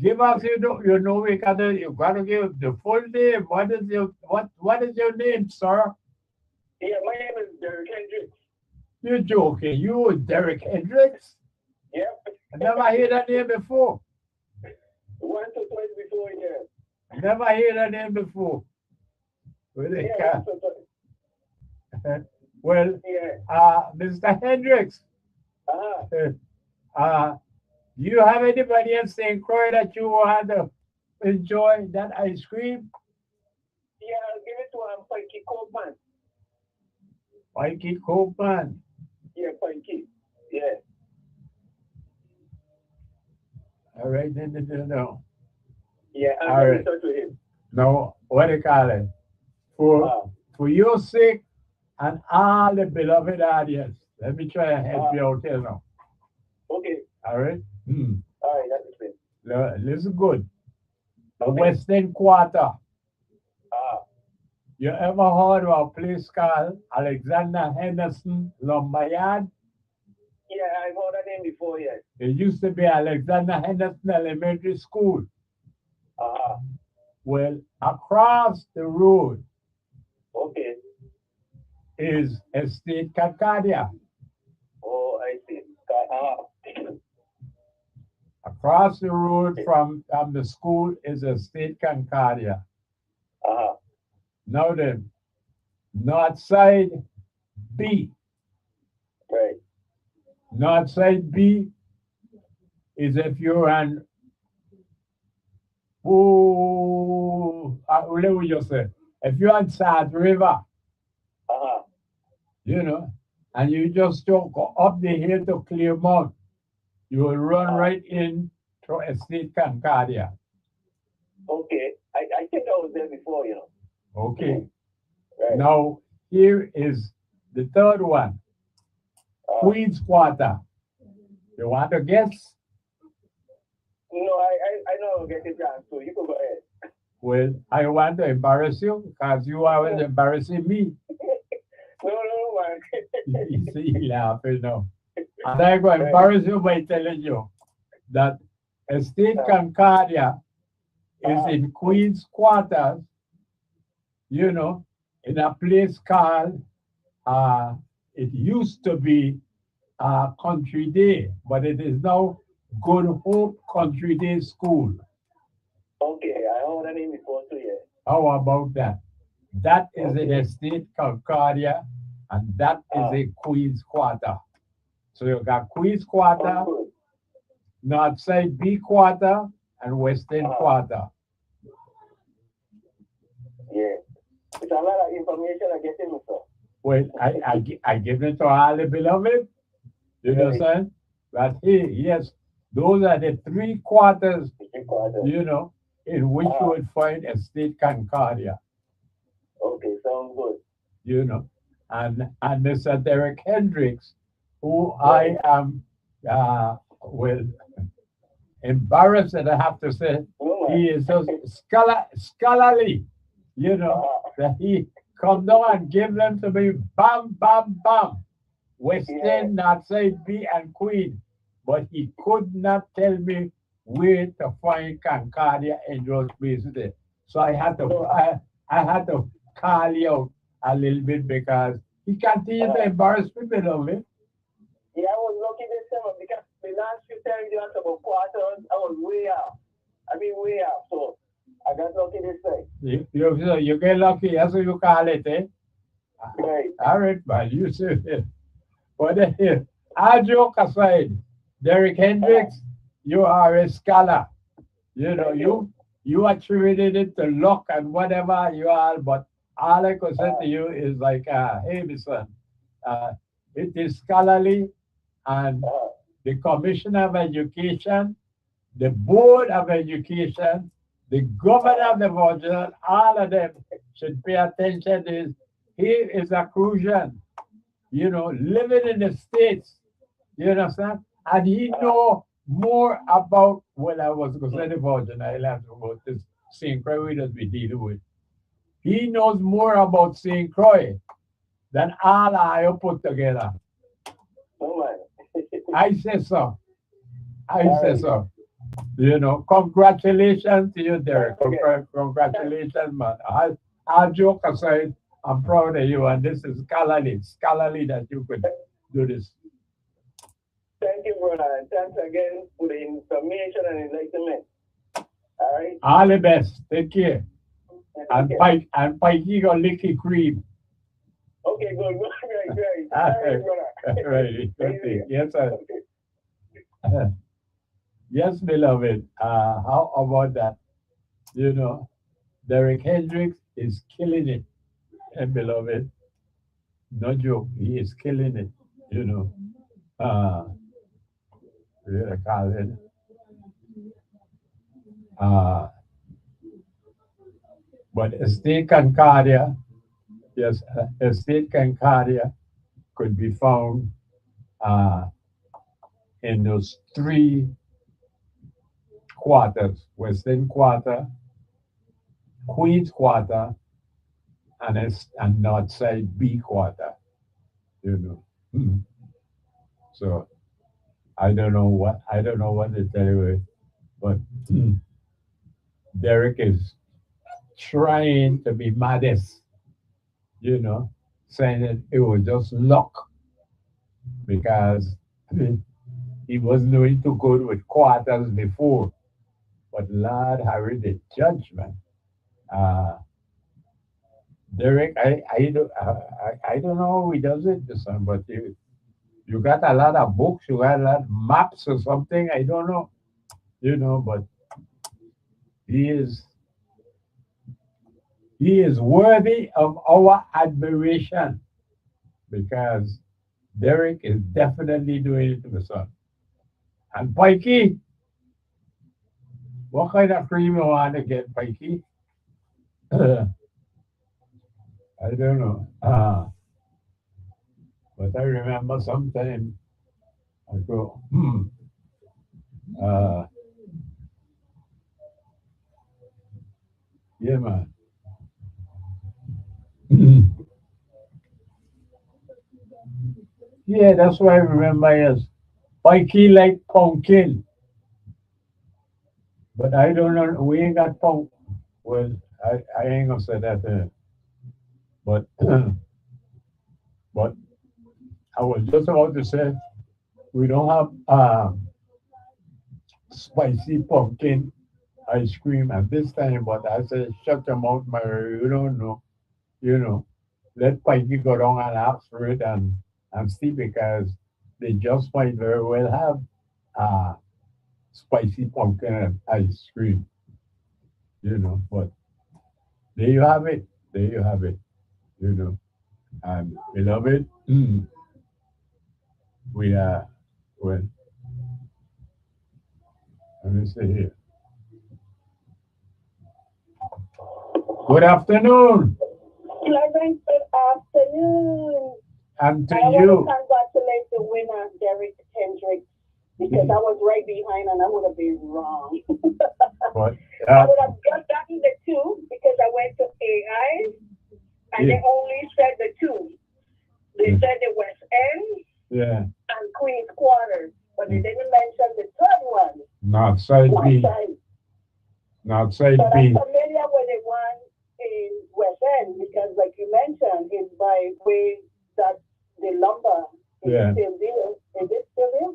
give us, you know, you gotta give the full name. What is your name, sir? Yeah, my name is Derek Hendricks. You're joking. You Derek Hendricks? Yep. I never heard that name before. Once or twice before, yeah. I never heard that name before. Well, well, Mr. Hendricks, do you have anybody else in Croy that you want to enjoy that ice cream? Yeah, I'll give it to Pikey Copeman. Pikey Copeman. Yeah, Pikey. Yeah. All right, then, no. Yeah, All I'm right. in touch with him. No, what do you call it? For your sake and all the beloved audience, let me try and help you out here now. Okay. All right? All right, that's it. Listen good. The Okay. Western Quarter. You ever heard of a place called Alexander Henderson Lumberyard? Yeah, I've heard that name before, yes. It used to be Alexander Henderson Elementary School. Well, across the road Okay. is Estate Concordia. Oh, I see. Across the road from the school is Estate Concordia. Now then, North Side B. Right. North Side B is if you're on, what would you say? If you're on South River, you know, and you just don't go up the hill to Clearmount, you will run right in to Estate Concordia. Okay. I think I was there before, you know. Okay. Right. Now, here is the third one. Queen's Quarter. You want to guess? No, I know I'll get the chance, so you can go ahead. Well, I want to embarrass you because you are always embarrassing me. No, man. You see, laughing now. And I'm going to embarrass you by telling you that Estate Concordia is in Queen's Quarters, you know, in a place called, it used to be Country Day, but it is now Good Hope Country Day School. Okay, I heard that name before too, yeah. How about that? That is in Estate Concordia, and that is a Queen's Quarter. So you got Queen's Quarter, Good. North Side B Quarter, and Western Quarter. Yeah. It's a lot of information I get in, sir. Well, I give it to all the beloved. You understand? But hey, yes, those are the 3 quarters, you know, in which you would find Estate Concordia. Okay, sounds good. You know, and Mr. Derek Hendricks, who I am well embarrassed that I have to say, he is so scholarly, you know, that he come down and give them to me, bam, bam, bam, Western, North Side B and Queen, but he could not tell me where to find Concordia in those places there. So I had to call you out a little bit because he continued to embarrass me, beloved. Yeah, I was lucky this summer because the last few times you asked about quarters, I was way off. I mean, way off. So I got lucky this time. You get lucky, that's what you call it, eh? Right. All right, man, you see it. But all joke aside, Derek Hendricks, you are a scholar. You know, you attributed it to luck and whatever you are, but all I could say to you is like, hey, my son, it is scholarly, and the Commissioner of Education, the Board of Education, the Governor of the Virgin, all of them should pay attention to this. He is a Crucian, you know, living in the States, you understand? And he know more about, well, I was going to say the Virgin Islands, about this St. Croix that we deal with. He knows more about St. Croix than all I put together. I say so. I say so. You know, congratulations to you, Derek. Congratulations, man. I'll joke aside, I'm proud of you, and this is scholarly that you could do this. Thank you, brother, and thanks again for the information and enlightenment. All right. All the best. Take care. And Pikey got licky cream. Okay, good. Great. All right, brother. Right. Okay. Yes, sir. Yes, beloved. How about that? You know, Derek Hendricks is killing it, beloved. No joke. He is killing it. You know. But Estate Concordia, yes, Estate Concordia could be found in those 3 quarters: Western Quarter, Queen's Quarter, and North Side B Quarter. You know, so I don't know what to tell you, but Derek is trying to be modest, you know, saying that it was just luck because he wasn't doing too good with quarters before. But Lord Harry, the judgment. Derek, I don't know how he does it, son, but you got a lot of books, you got a lot of maps or something, I don't know, you know, but he is worthy of our admiration because Derek is definitely doing it to the son. And Pikey, what kind of cream you want to get, Pikey? I don't know. But I remember sometime I go, yeah, man. Yeah, that's why I remember, yes. Pikey like pumpkin. But I don't know. We ain't got power. Well, I ain't gonna say that. But but I was just about to say we don't have spicy pumpkin ice cream at this time. But I said, shut your mouth, Mary. You don't know. You know, let Pikey go down and ask for it and see because they just might very well have spicy pumpkin ice cream. But there you have it. There you have it. You know, and beloved, we are well. Let me see here. Good afternoon, Pleasant good afternoon. and to I want to you. congratulate the winner, Derek Hendricks, because I was right behind and I would have been wrong. But I would have just gotten the two because I went to AI and they yeah, only said the two. They said the West End yeah, and Queen's Quarters, but they didn't mention the third one. not side B, Outside. not side But I'm B. familiar with the one in West End because, like you mentioned, it's by way that the lumber is Yeah. still there. Is it still there?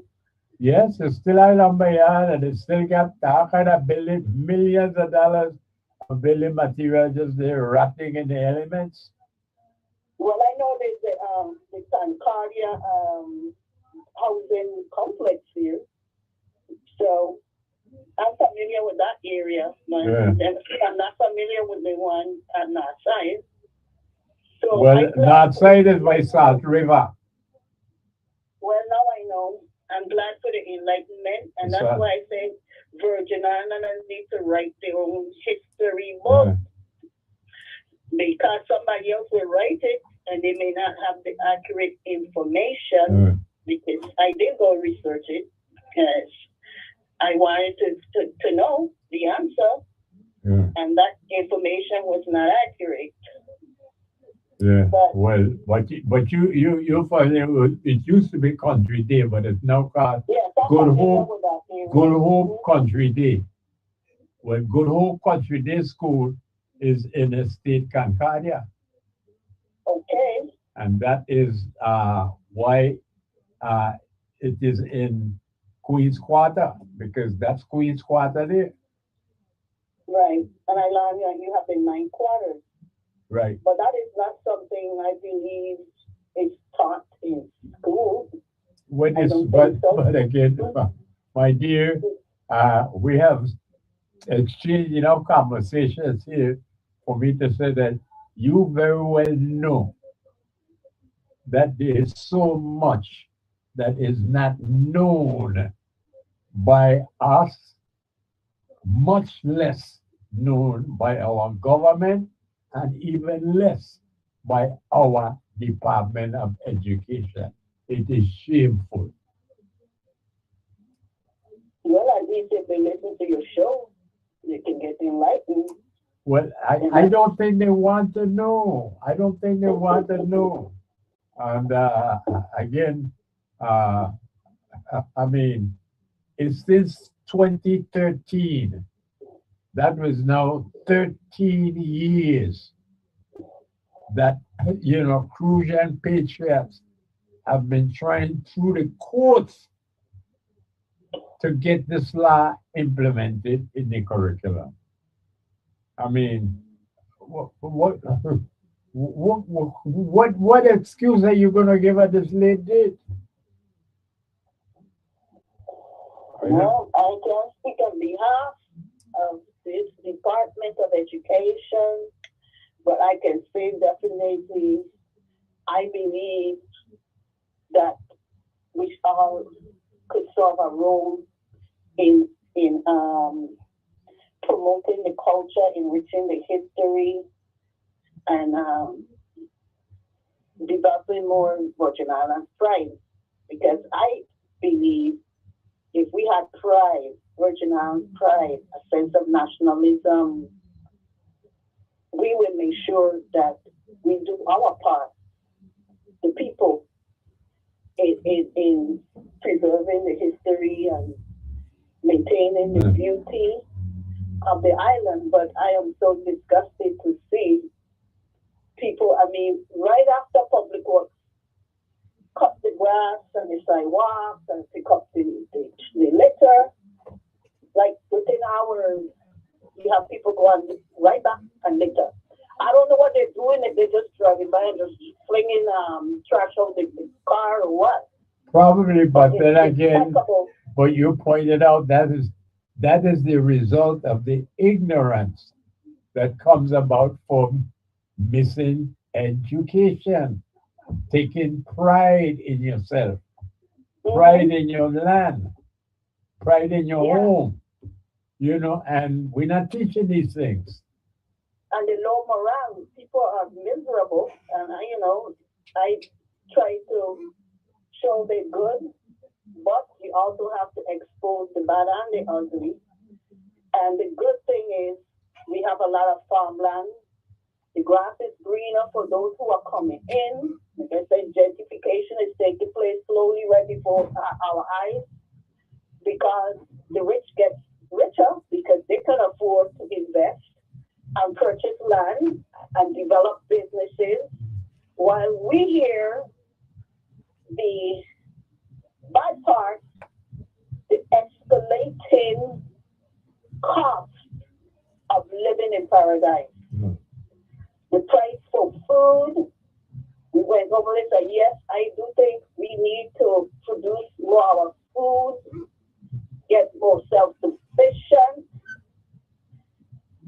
Yes, it's still a lumber yard, and it's still got that kind of building millions of dollars of building material just there rotting in the elements. Well, I know there's the Concordia housing complex here, so I'm familiar with that area. But Yeah. I'm not familiar with the one at Northside. So Well, I'm glad. north side is by Salt River. Well, now I know. I'm glad for the enlightenment, and that's So, why I say Virgin Islands need to write their own history book yeah, because somebody else will write it, and they may not have the accurate information. yeah, Because I did go research it because I wanted to know the answer, yeah, and that information was not accurate. yeah. But But you find it used to be Country Day, but it's now called yes, I'm Good familiar Hope with that area. Good Hope Country Day. Well, Good Hope Country Day School is in the state Concordia, Okay, and that is why uh, it is in Queen's Quarter because that's Queen's Quarter there, right. And I learned that you have the 9 quarters, right? but that is not something I believe is taught in school. What I is don't but think so. but again, my dear, we have exchanged enough conversations here for me to say that you very well know that there is so much that is not known by us, much less known by our government, and even less by our Department of Education. It is shameful. Well, at least if they listen to your show, they can get enlightened. Well, I don't think they want to know. I don't think they want to know. And again, uh, I mean, it's since 2013. That was now 13 years that, Crucian patriots have been trying through the courts to get this law implemented in the curriculum. I mean, what excuse are you going to give at this late date? Well, I can speak on behalf of this Department of Education, but I can say definitely, I believe that we all could serve a role in promoting the culture, enriching the history, and developing more Virgin Islands pride. Because I believe if we had pride, Virgin Islands pride, a sense of nationalism, we will make sure that we do our part, the people, in preserving the history and maintaining the beauty of the island, but I am so disgusted to see people, I mean, right after public works, cut the grass and the sidewalks and pick up the litter, like within hours, you have people going right back and litter. I don't know what they're doing, if they're just driving by and just flinging trash over the car or what. Probably, but then It's again, impeccable. but you pointed out that is the result of the ignorance that comes about from missing education, taking pride in yourself, pride Mhm. in your land, pride in your Yeah, home, and we're not teaching these things. and the low morale, people are miserable, and I try to show the good, but we also have to expose the bad and the ugly. And the good thing is we have a lot of farmland. The grass is greener for those who are coming in. Like I said, gentrification is taking place slowly right before our eyes, because the rich get richer because they can afford to invest and purchase land and develop businesses, while we hear the bad part, the escalating cost of living in paradise. Mm. The price for food, we went over this, and yes, I do think we need to produce more of our food, get more self-sufficient,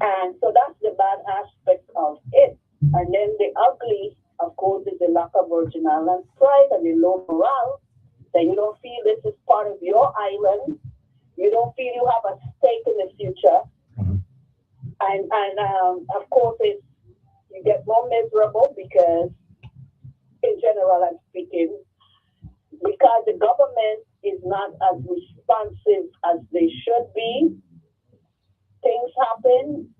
and so that's the bad aspect of it. And then the ugly, of course, is the lack of Virgin Islands pride and the low morale, that you don't feel this is part of your island, you don't feel you have a stake in the future, Mhm. and of course, you get more miserable because, in general, I'm speaking, because the government is not as responsive as they should be. Things happen.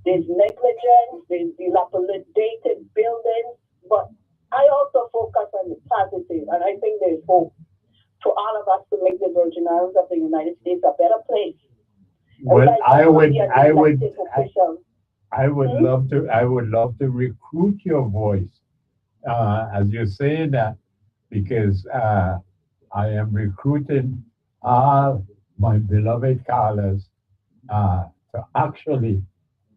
There's negligence. There's dilapidated buildings. But I also focus on the positive, and I think there's hope for all of us to make the Virgin Islands of the United States a better place. Well, Everybody doesn't want to be an elected official. Hmm? I would love to recruit your voice as you're saying that, because I am recruiting all my beloved callers to actually,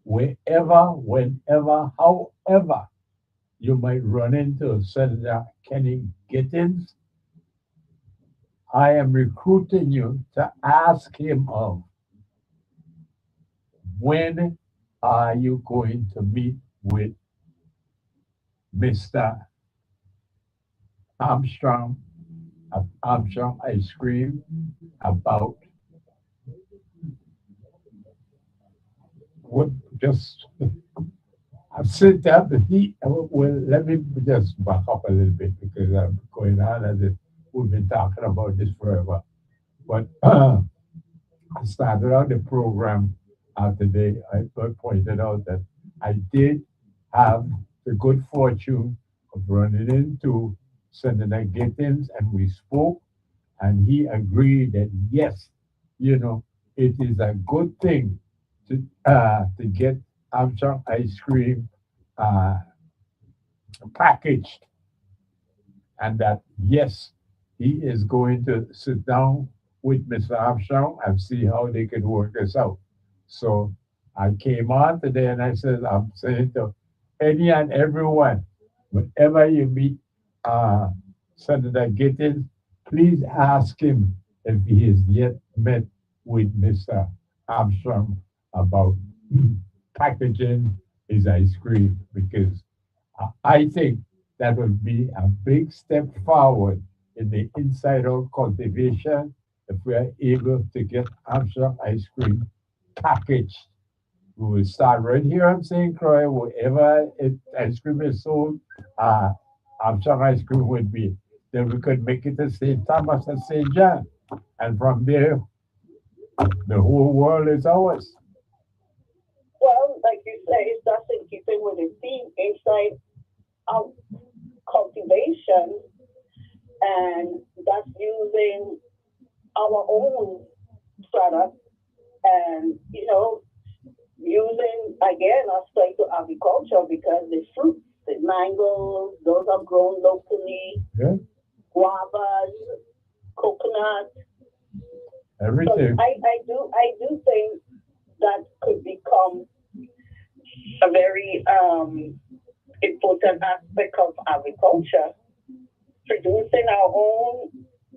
wherever, whenever, however you might run into Senator Kenny Gittins, I am recruiting you to ask him of, when are you going to meet with Mr. Armstrong of Armstrong Ice Cream about what just I've said that, but well, let me just back up a little bit because I'm going on as if we've been talking about this forever. But I started out the program today. I pointed out that I did have the good fortune of running into Senator Gittins, and we spoke, and he agreed that yes, it is a good thing to get Armstrong ice cream uh, packaged, and that yes, he is going to sit down with Mr. Armstrong and see how they can work this out. So I came on today and I said, I'm saying to any and everyone, whenever you meet uh, Senator Gittins, please ask him if he has yet met with Mr. Armstrong about packaging his ice cream, because I think that would be a big step forward in the inside out cultivation if we are able to get Armstrong ice cream packaged. We will start right here on St. Croix, wherever ice cream is sold, uh, Armstrong ice cream would be. Then we could make it to St. Thomas and St. John. And from there, the whole world is ours. Well, like you say, it's just in keeping with the theme inside out cultivation, and that's using our own product. And using again us straight to agriculture because the fruits, the mangoes, those are grown locally, Yeah, guavas, coconut. So everything. I do think that could become a very important aspect of agriculture, producing our own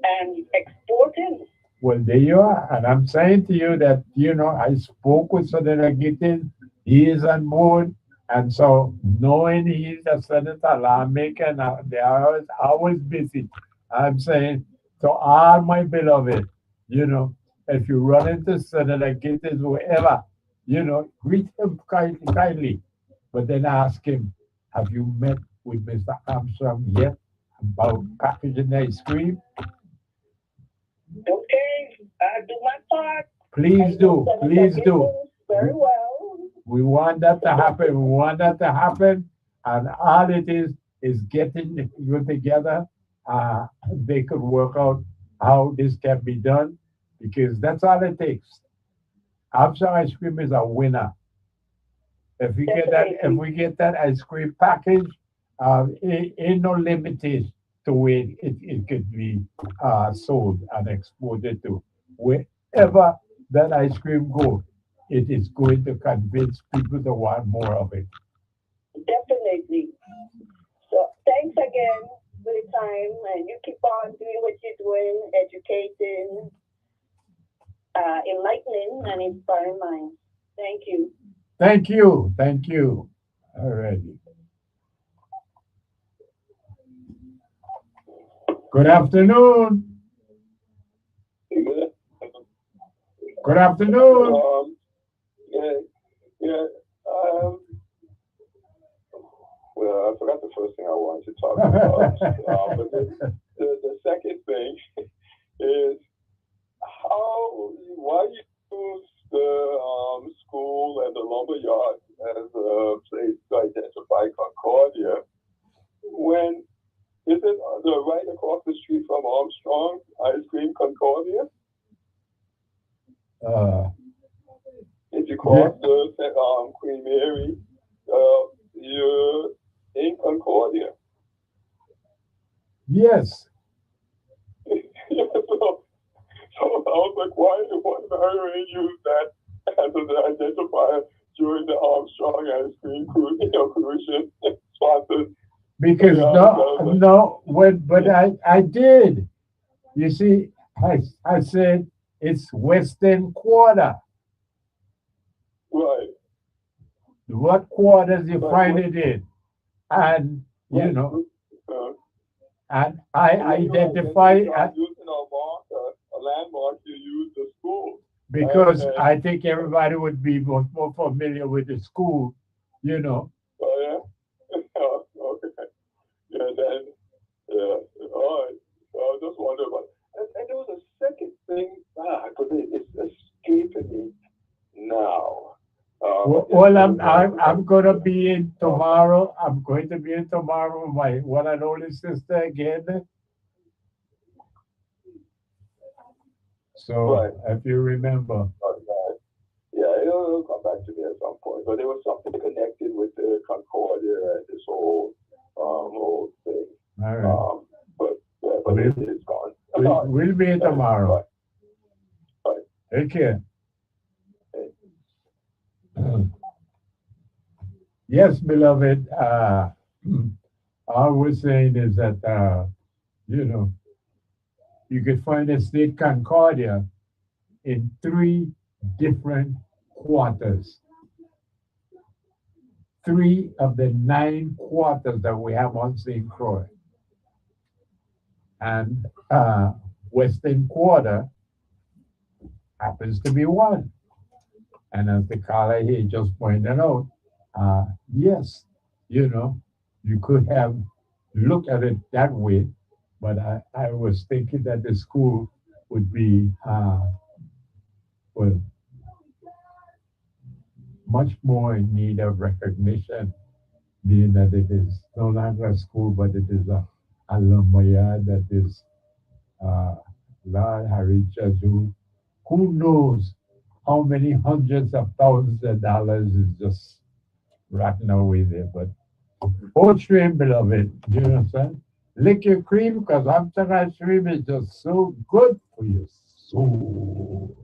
and exporting. Well, there you are. And I'm saying to you that, I spoke with Senator Gittins. He is on board. And so, knowing he's a senator lawmaker, and they are always busy, I'm saying to all my beloved, you know, if you run into Senator Gittins, whoever, greet him kindly. But then ask him, have you met with Mr. Armstrong yet about packaging ice cream? Okay, I do my part. I Please know do. Senator Please do. Gibbons very well. We want that to happen. We want that to happen. And all it is getting you together. They could work out how this can be done because that's all it takes. Armstrong ice cream is a winner. If Definitely. we get that ice cream package, it ain't no limitation to where it could be sold and exported to. Wherever that ice cream goes, it is going to convince people to want more of it. Definitely. So thanks again for the time, and you keep on doing what you're doing, educating, enlightening, and inspiring minds. Thank you. Thank you. Thank you. Alrighty. Good afternoon. Good afternoon. Yeah, yeah. Um, well, I forgot the first thing I wanted to talk about. But the second thing is why you use the school and the lumber yard as a place to identify Concordia when isn't the right across the street from Armstrong Ice Cream Concordia? Uh, If you yeah, cross the Queen Mary, you're in Concordia. yes, Yeah, so I was like, why did one Marion use that as an identifier during the Armstrong Ice Cream crucian sponsors? because Yeah, I no, was like, no, but I did. You see, I said it's Western Quarter. right, What quarters you right, find what, it in? And, you right. know, Uh, and I yeah, you're right. Then identify you start using a landmark, you use the school. because And I think everybody would be more familiar with the school, you know. oh, yeah, okay. Yeah, then, yeah, all right. So I just wonder about, and there was a second thing, because it's escaping me now. Well, Yesterday, I'm gonna be in tomorrow. I'm going to be in tomorrow with my one and only sister again. So right, if you remember, right. Yeah, it'll come back to me at some point. But there was something connected with the Concordia and this whole thing. all right, But yeah, but we'll it's gone. we'll be in Right, tomorrow. right. Take care. Right. Yes, beloved. All we're saying is that you know you could find a state Concordia in three different quarters. Three of the nine quarters that we have on St. Croix. And Western Quarter happens to be one. And as the caller here just pointed out, yes, you know, you could have looked at it that way, but I was thinking that the school would be, well, much more in need of recognition, being that it is no longer a school, but it is a lumberyard that is, Lord Harry Jesu, who knows how many hundreds of thousands of dollars is just rotting away there. But whole stream, beloved, do you understand? Lick your cream because after that stream is just so good for your soul.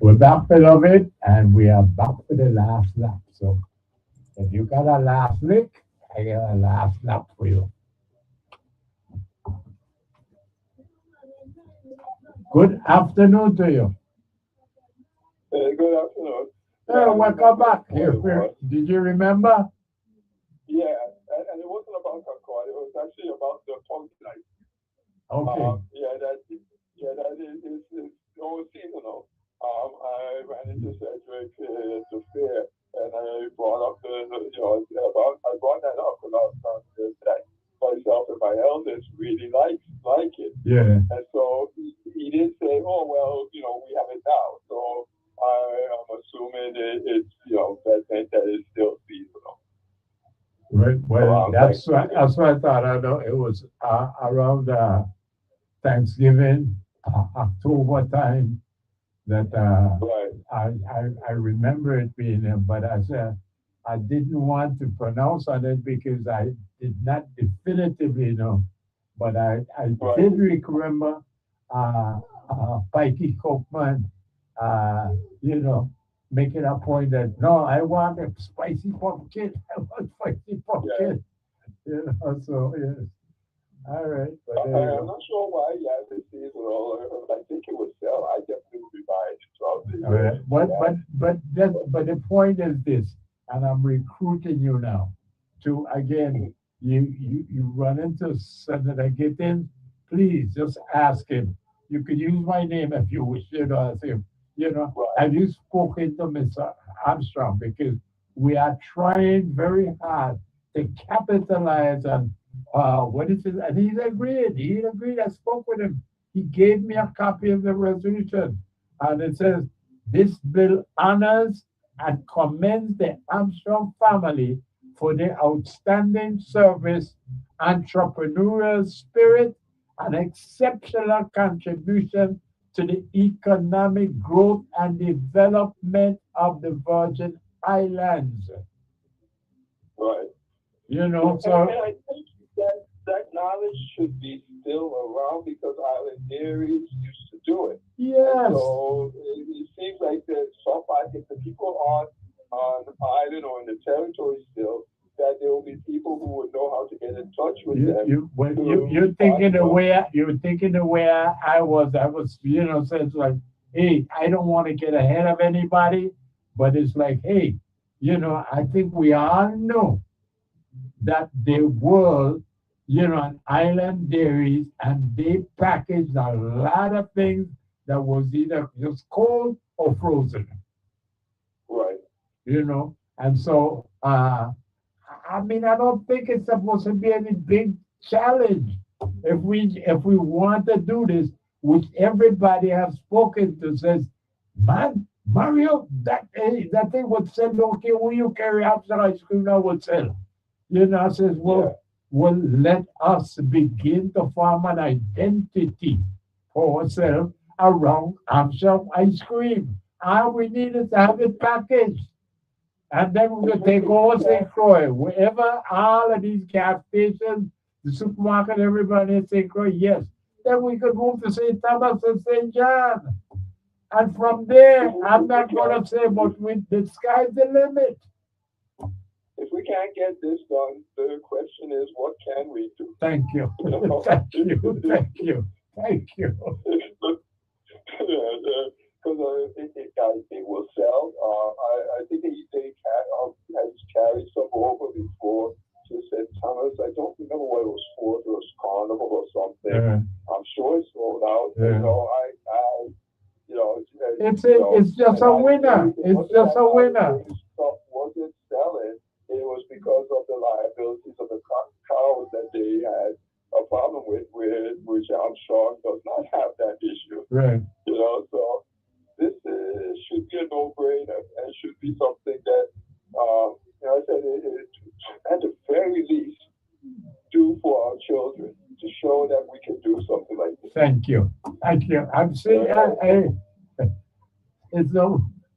We're back, beloved, and we are back for the last lap. So if you got a last lick, I got a last lap for you. Good afternoon to you. Good afternoon. Welcome back. Did you remember? Yeah, and it wasn't about Concord. It was actually about the punk night. Okay. That is all seasonal. I ran into Cedric at the fair, and I brought up I brought that up about that myself and my eldest really like it. Yeah. And so he did say, oh well, we have it now. So I'm assuming it's that is still seasonal. Right. Well, that's what I thought. I know it was around Thanksgiving, October time that right. I remember it being there, but I didn't want to pronounce on it because I did not definitively know. But I Right. did remember Pikey Copeman, making a point that no, I want a spicy pumpkin. I want spicy pumpkin. So yes. All right. But I'm not sure why it's seasonal. I think it would sell. I definitely would be buying it throughout the year. But the point is this, and I'm recruiting you now to again you run into Senator Gittins, please just ask him. You can use my name if you wish, as if, Right. have you spoken to Mr. Armstrong? Because we are trying very hard to capitalize on what is it? And he's agreed. He agreed. I spoke with him. He gave me a copy of the resolution. And it says, this bill honors and commends the Armstrong family for their outstanding service, entrepreneurial spirit, and exceptional contribution to the economic growth and development of the Virgin Islands. Right. So And I think that knowledge should be still around because island dairies used to do it. yes, So it seems like there's some, I think the people on the island or in the territory still, that there will be people who would know how to get in touch with them. you're thinking the way I was. I was, so it's like, hey, I don't want to get ahead of anybody, but it's like, hey, I think we all know that the world, an island dairies, and they packaged a lot of things that was either just cold or frozen, Right. And so, I mean, I don't think it's supposed to be any big challenge if we want to do this, which everybody has spoken to says, man, Mario, that thing would sell. Okay, will you carry after ice cream? Now would sell. I says, Yeah. well, let us begin to form an identity for ourselves around Amsham ice cream. All we need is to have it packaged. And then we're going to take over St. Croix, wherever all of these gas stations, the supermarket, everybody in St. Croix, yes. Then we could move to St. Thomas and St. John. And from there, I'm not going to say, but the sky's the limit. If we can't get this done, the question is, what can we do? Thank you. Thank you. Thank you. Thank you. Because it will sell. I think has carried some over before to St. Thomas. I don't remember what it was for. It was Carnival or something. I'm sure it's sold out. It's just a winner. It's just a winner. Wasn't selling. It was because of the liabilities of the cows that they had a problem with, which Armstrong does not have that issue. Right. So this should be a no-brainer and should be something that, I said, at the very least, do for our children to show that we can do something like this. Thank you. Thank you. I'm saying, it's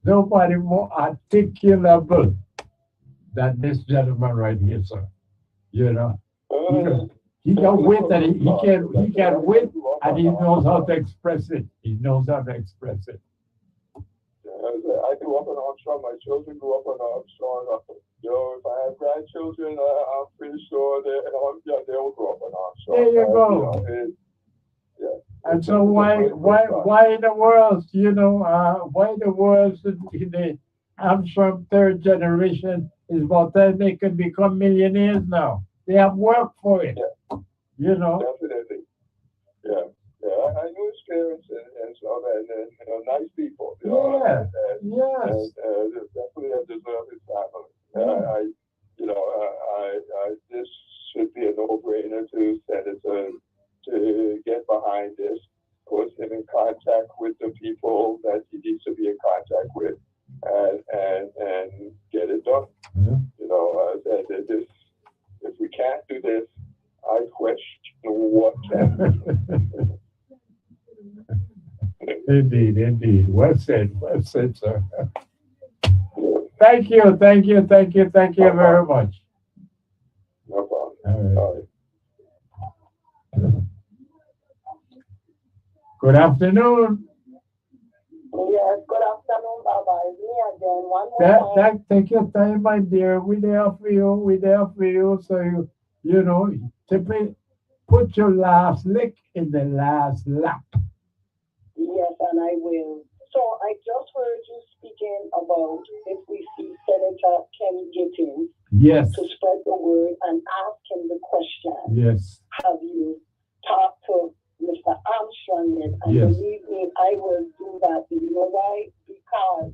nobody more articulable than this gentleman right here, sir. He can wit and he can wit and he knows how to express it. He knows how to express it. I grew up on Armstrong. My children grew up on Armstrong. If I have grandchildren, I'm pretty sure they'll grow up on Armstrong. There you go. And so why in the world, why in the world in the Armstrong third generation is about time they can become millionaires now. They have worked for it. Definitely. Yeah. I knew his parents and stuff, and nice people. Yes. And definitely deserve his family. This should be a no-brainer to Senator to get behind this, put him in contact with the people that he needs to be in contact with, and get it done. If we can't do this, I question what can we do. Indeed. Well said, sir. Thank you very much. No problem. All right. Good afternoon. Yes, good afternoon, Baba. It's me again. One more time. Take your time, my dear. We're there for you. So simply put your last lick in the last lap. Yes, and I will. So I just heard you speaking about if we see Senator Kenny Gittins Yes, to spread the word and ask him the question, yes, have you talked to Mr. Armstrong yet? And Yes. believe me, I will do that. You know why? Because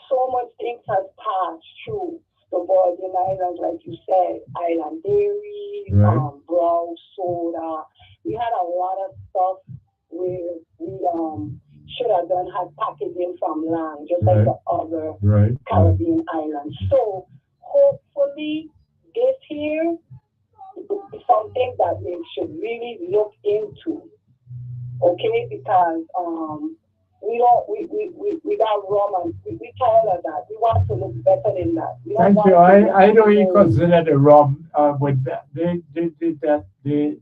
so much things has passed through the Virgin Islands, like you said, Island Dairy, Right. Brown Soda. We had a lot of stuff where we should have done had packaging from land, just like Right. the other right, right. Caribbean islands. So hopefully this year is something that we should really look into. Okay, because we got rum and we tired of that. We want to look better than that. We don't Thank want you. to look I know you old. consider the rum with that. They did that. You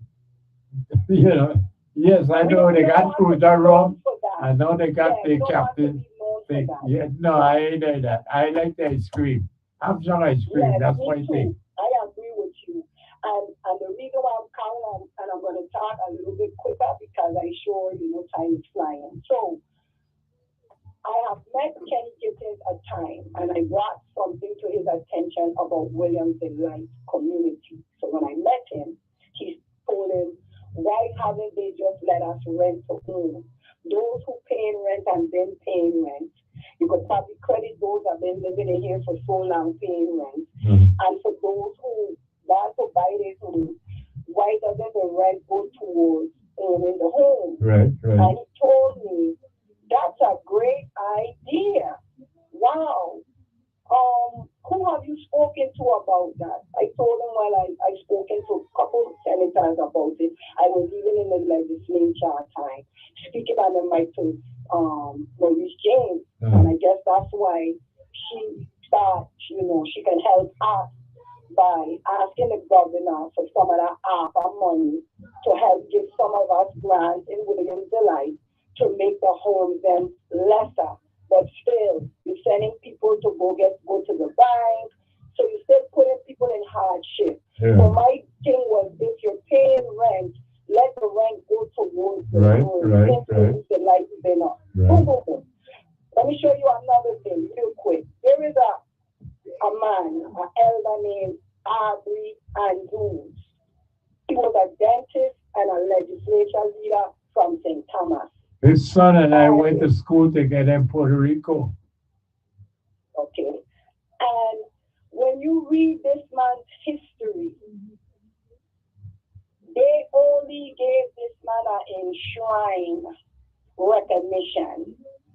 know, yes, I We know don't- they we don't got want to cruiser be known rum. for that. I know they got Yeah, the we don't want to captain be known for thing. that. Yeah, no, I ain't know that. I like the ice cream. I'm sure ice cream. Yes, That's me my too. thing. I agree with you. And the reason why I'm calling and I'm going to talk a little bit quicker because I'm sure time is flying. So I have met Kenny Gittins a time and I brought something to his attention about Williams Delight community. So when I met him, he told him, why haven't they just let us rent a home? Those who paying rent and been paying rent, you could probably credit those that have been living in here for so long paying rent. Mhm. And for those who want to buy their home, why doesn't the rent go towards owning the home? Right, right. And he told me, that's a great idea. Wow. Who have you spoken to about that? I told him, well, I spoken to a couple of senators about it. I was even in the legislature at time, speaking on the mic to Maurice James. And I guess that's why she thought, she can help us by asking the governor for some of that ARPA money to help give some of us grants in Williams Delight to make the homes then lesser. But still, you're sending people to go to the bank. So you're still putting people in hardship. Yeah. So my thing was, if you're paying rent, let the rent go towards the Right, home. right, Since right. the light has been up. Right. Boom, boom, boom. Let me show you another thing real quick. There is a man, an elder named Aubrey Andrews. He was a dentist and a legislature leader from St. Thomas. His son and I went to school together in Puerto Rico. Okay. And when you read this man's history, they only gave this man an enshrine recognition.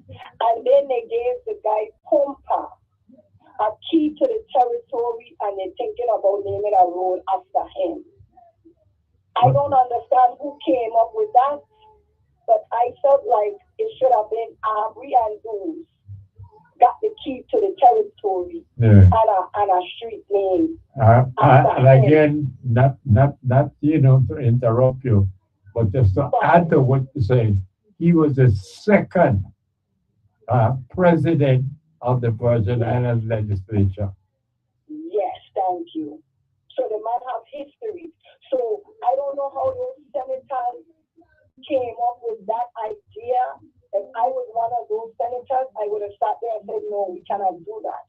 And then they gave the guy Pumpa a key to the territory, and they're thinking about naming a road after him. I don't understand who came up with that, but I felt like it should have been Aubrey Andrews got the key to the territory and a street name. And again, not to interrupt you, but just to add to what you say, he was the second president of the Virgin Islands legislature. Yes, thank you. So the man have history. So I don't know how those senators came up with that idea. If I was one of those senators, I would have sat there and said, no, we cannot do that.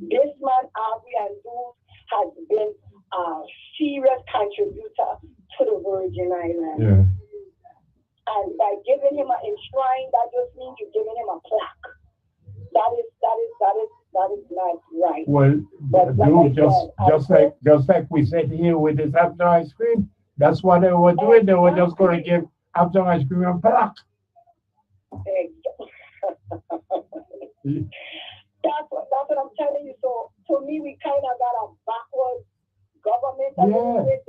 This man, Aubrey Andrews, has been a serious contributor to the Virgin Islands. Yeah. And by giving him an enshrine, that just means you're giving him a plaque. That is not right. Well, But like just like we said here with this Hampton ice cream, that's what they were doing. They were just going to give Hampton ice cream a plaque. That's what I'm telling you. So to me, we kind of got a backward government a little bit.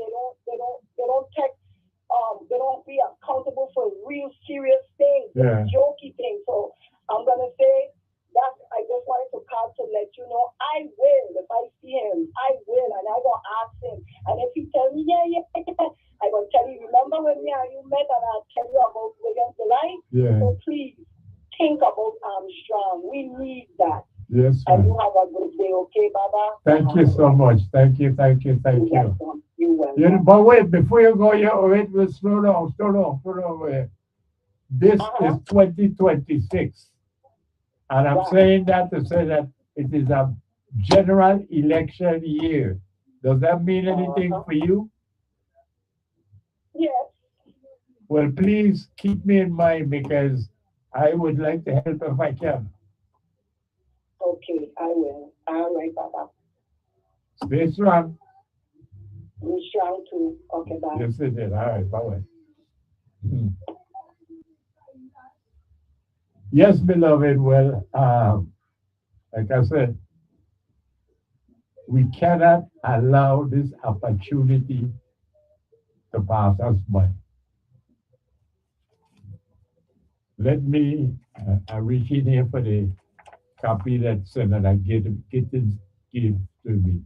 They don't be accountable for real serious things, jokey things. So I'm gonna say that I just wanted to call to let you know I will. If I see him, I will, and I gonna ask him. And if he tell me, yeah, I gonna tell you. Remember when me and you met, and I tell you about Williams Delight? Yeah. So please think about Armstrong. We need that. Yes, and ma'am. you have a good day, okay, Baba? Thank you so much. Thank you. You're welcome. But wait, before you go, slow down. Wait. This is 2026. And I'm Right. saying that to say that it is a general election year. Does that mean anything Uh-huh. for you? Yes. Well, please keep me in mind because I would like to help if I can. Okay, I will. All right, Baba. Stay strong. We strong too. Okay, bye. Yes, it is. All right, bye-bye. Hmm. Yes, beloved. Well, like I said, we cannot allow this opportunity to pass us by. Let me, I reach in here for the copy that Senator Gittins gave to me.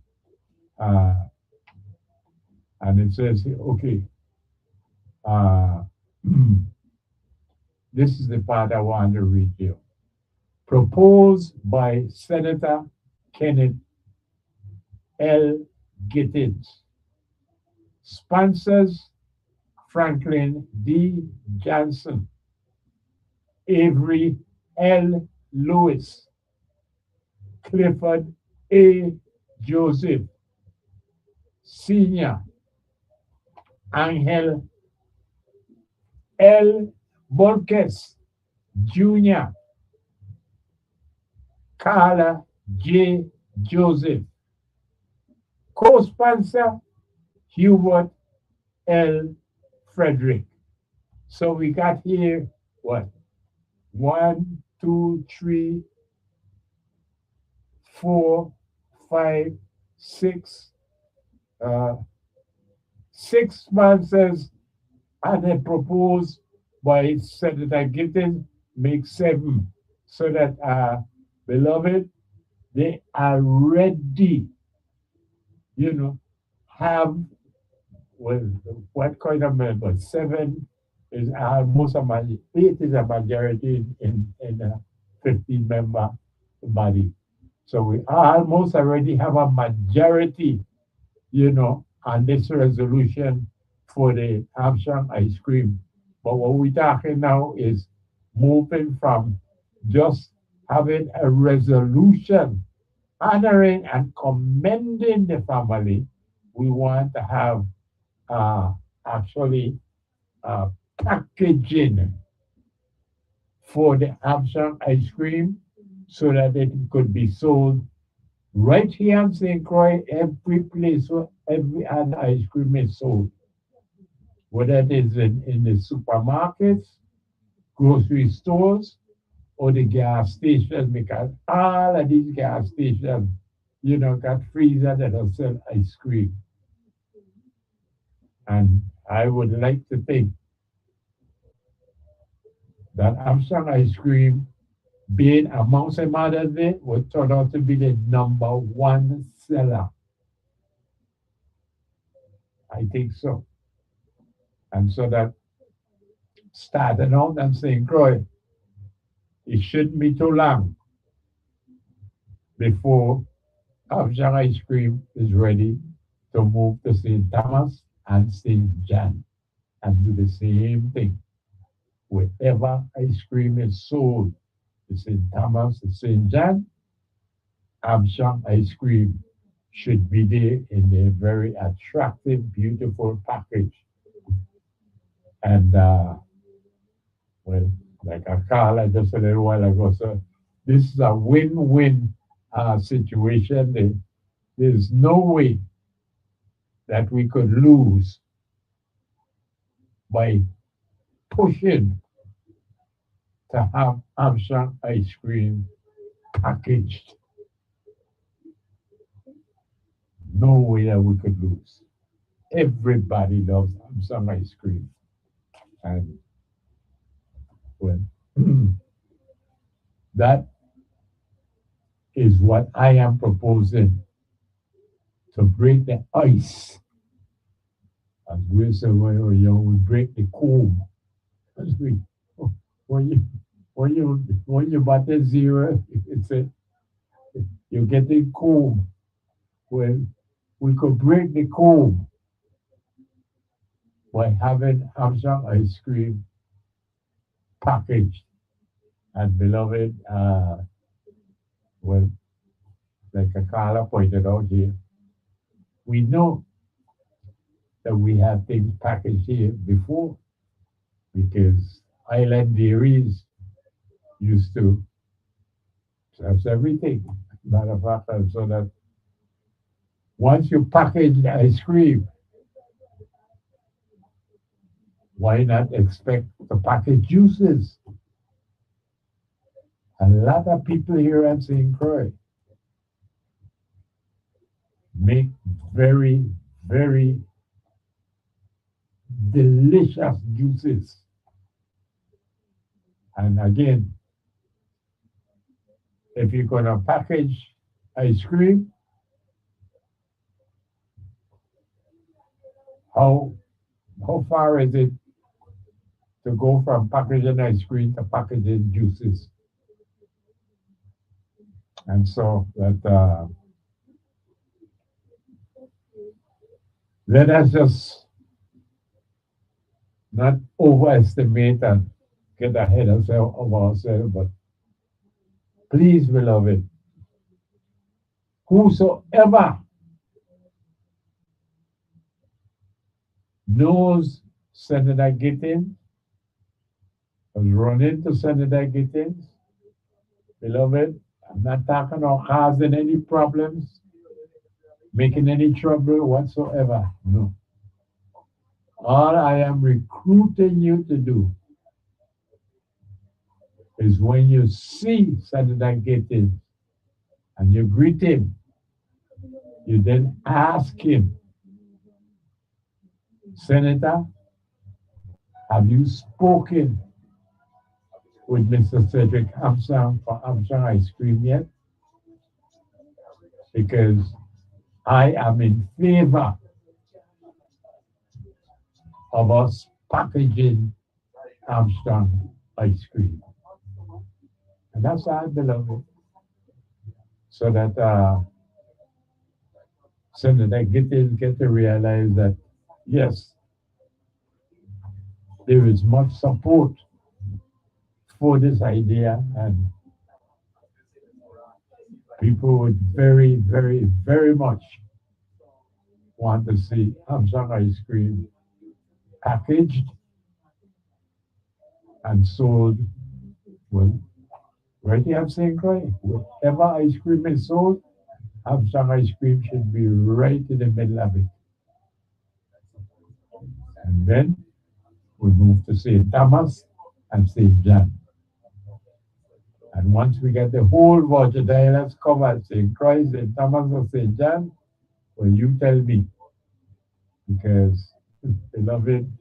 Uh, and it says, okay, uh, this is the part I want to read you. Proposed by Senator Kenneth L. Gittins. Sponsors Franklin D. Johnson, Avery L. Lewis, Clifford A. Joseph, Sr., Angel L. Borges, Jr., Carla J. Joseph, co-sponsor Hubert L. Frederick. So we got here what? 1, 2, 3, 4, 5, 6, 6 sponsors, and then proposed by Senator Gittins make 7. So that, beloved, they already, have, well, what kind of member? 7 is almost a majority, 8 is a majority in a 15-member body. So we almost already have a majority, on this resolution for the Armstrong ice cream. But what we're talking now is moving from just having a resolution honoring and commending the family. We want to have actually packaging for the Armstrong ice cream so that it could be sold right here in St. Croix, every place where every other ice cream is sold, whether it is in the supermarkets, grocery stores, or the gas stations, because all of these gas stations, got freezers that will sell ice cream. And I would like to think that Armstrong ice cream, being amongst them others, would turn out to be the #1 seller. I think so. And so that starting out and St. Croix, it shouldn't be too long before Armstrong ice cream is ready to move to St. Thomas and St. John and do the same thing. Wherever ice cream is sold to St. Thomas and St. John, Armstrong ice cream should be there in a very attractive, beautiful package. And well, like I called just a little while ago, so this is a win-win situation. There's no way that we could lose by pushing to have Armstrong ice cream packaged. No way that we could lose. Everybody loves Armstrong ice cream. And well, that is what I am proposing to break the ice. As we say when we were young, we break the comb. As we, when you when you butter zero, it's a you're getting comb. Well, we could break the comb by having Armstrong ice cream packaged. And beloved, Well, like Carla pointed out here, we know that we have things packaged here before because Island Dairies used to serve everything. Matter of fact, so that once you package the ice cream, why not expect to package juices? A lot of people here at St. Croix make very, very delicious juices. And again, if you're going to package ice cream, how far is it to go from packaging ice cream to packaging juices? And so that let us just not overestimate and get ahead of ourselves, but please, beloved, whosoever knows Senator Gittins, has run into Senator Gittins, beloved, I'm not talking about causing any problems, making any trouble whatsoever. No. All I am recruiting you to do is when you see Senator Gittins and you greet him, you then ask him, Senator, have you spoken with Mr. Cedric Armstrong for Armstrong Ice Cream yet? Because I am in favor of us packaging Armstrong ice cream. And that's our beloved. So that Senator Gittins get to realize that, yes, there is much support for this idea, and people would very, very, very much want to see Armstrong ice cream packaged and sold. Well, right here at St. Croix, wherever ice cream is sold, Armstrong ice cream should be right in the middle of it. And then we move to St. Thomas and St. John. And once we get the whole Virgin Islands covered, St. Croix, St. Thomas, or St. John, well, you tell me. Because, beloved,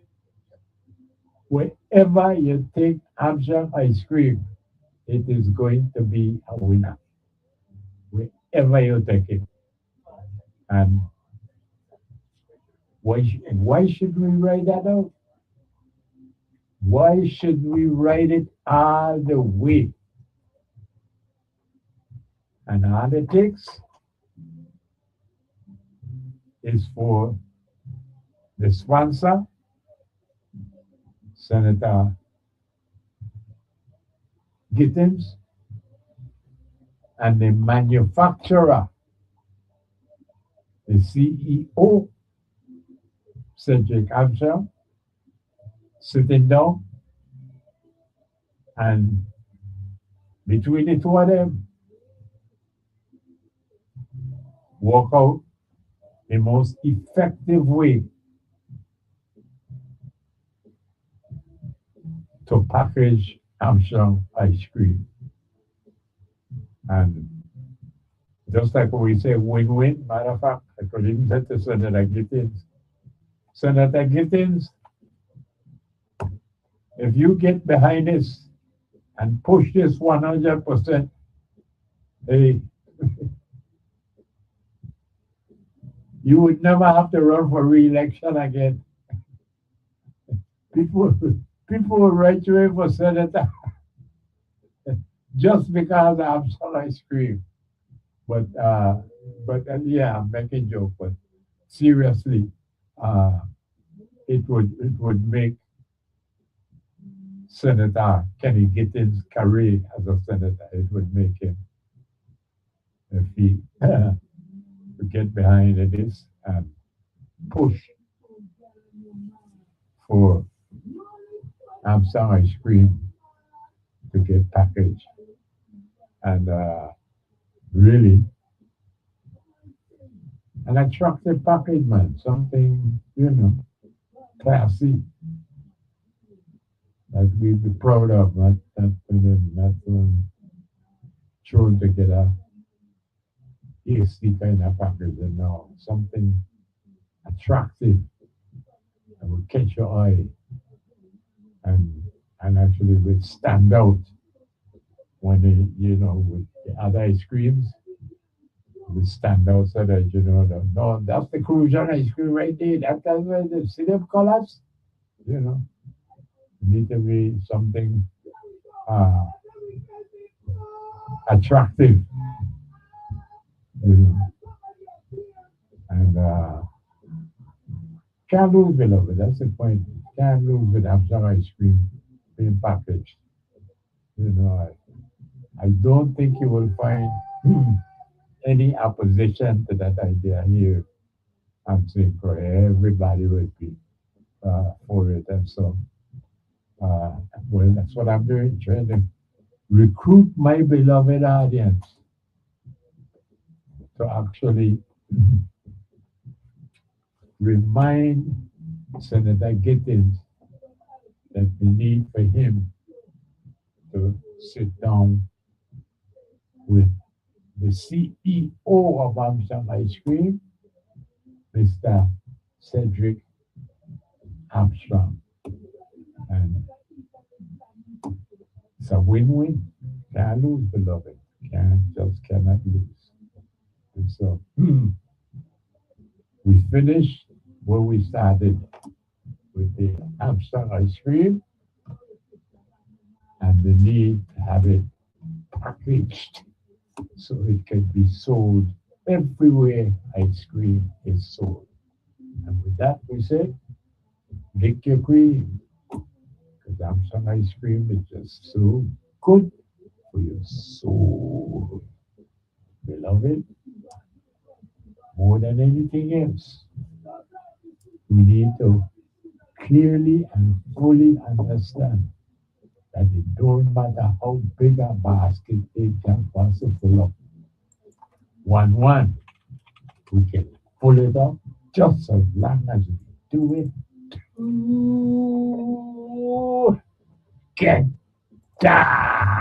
wherever you take Armstrong ice cream, it is going to be a winner. Wherever you take it. And why should we write that out? Why should we write it all the way? And all it takes is for the sponsor, Senator Gittins, and the manufacturer, the CEO, Cedric Armstrong, sitting down, and between the two of them, work out the most effective way to package Armstrong ice cream. And just like we say win-win, matter of fact, I could even say to Senator Gittins, Senator Gittins, if you get behind this and push this 100%, hey, you would never have to run for re-election again. People will write you in for senator just because I have some ice cream. But yeah, I'm making joke. But seriously, it would make Senator Kenny Gittins' career as a senator. It would make him if he get behind this and push for Armstrong ice cream to get packaged and really an attractive package, man. Something, classy that we'd be proud of, not thrown together tasty kind of package, something attractive that would catch your eye and actually would stand out when with the other ice creams would stand out so that no, that's the Crucian ice cream right there. That's the see them colors, need to be something uh, attractive, you know, and can't lose, beloved. That's the point. Can't lose with Amsterdam ice cream being packaged. I don't think you will find any opposition to that idea here. I'm saying for everybody would be for it, and so well, that's what I'm doing, trying to recruit my beloved audience to actually remind Senator Gittins that we need for him to sit down with the CEO of Amsterdam Ice Cream, Mr. Cedric Armstrong. And it's a win-win. Can't lose, beloved. Cannot lose. And so we finished where we started with the Amsterdam ice cream and the need to have it packaged so it can be sold everywhere ice cream is sold. And with that, we say, lick your cream, because Amsterdam ice cream is just so good for your soul. Beloved, more than anything else, we need to clearly and fully understand that it don't matter how big a basket it can possibly fill up. One, we can pull it up just as long as we do it together.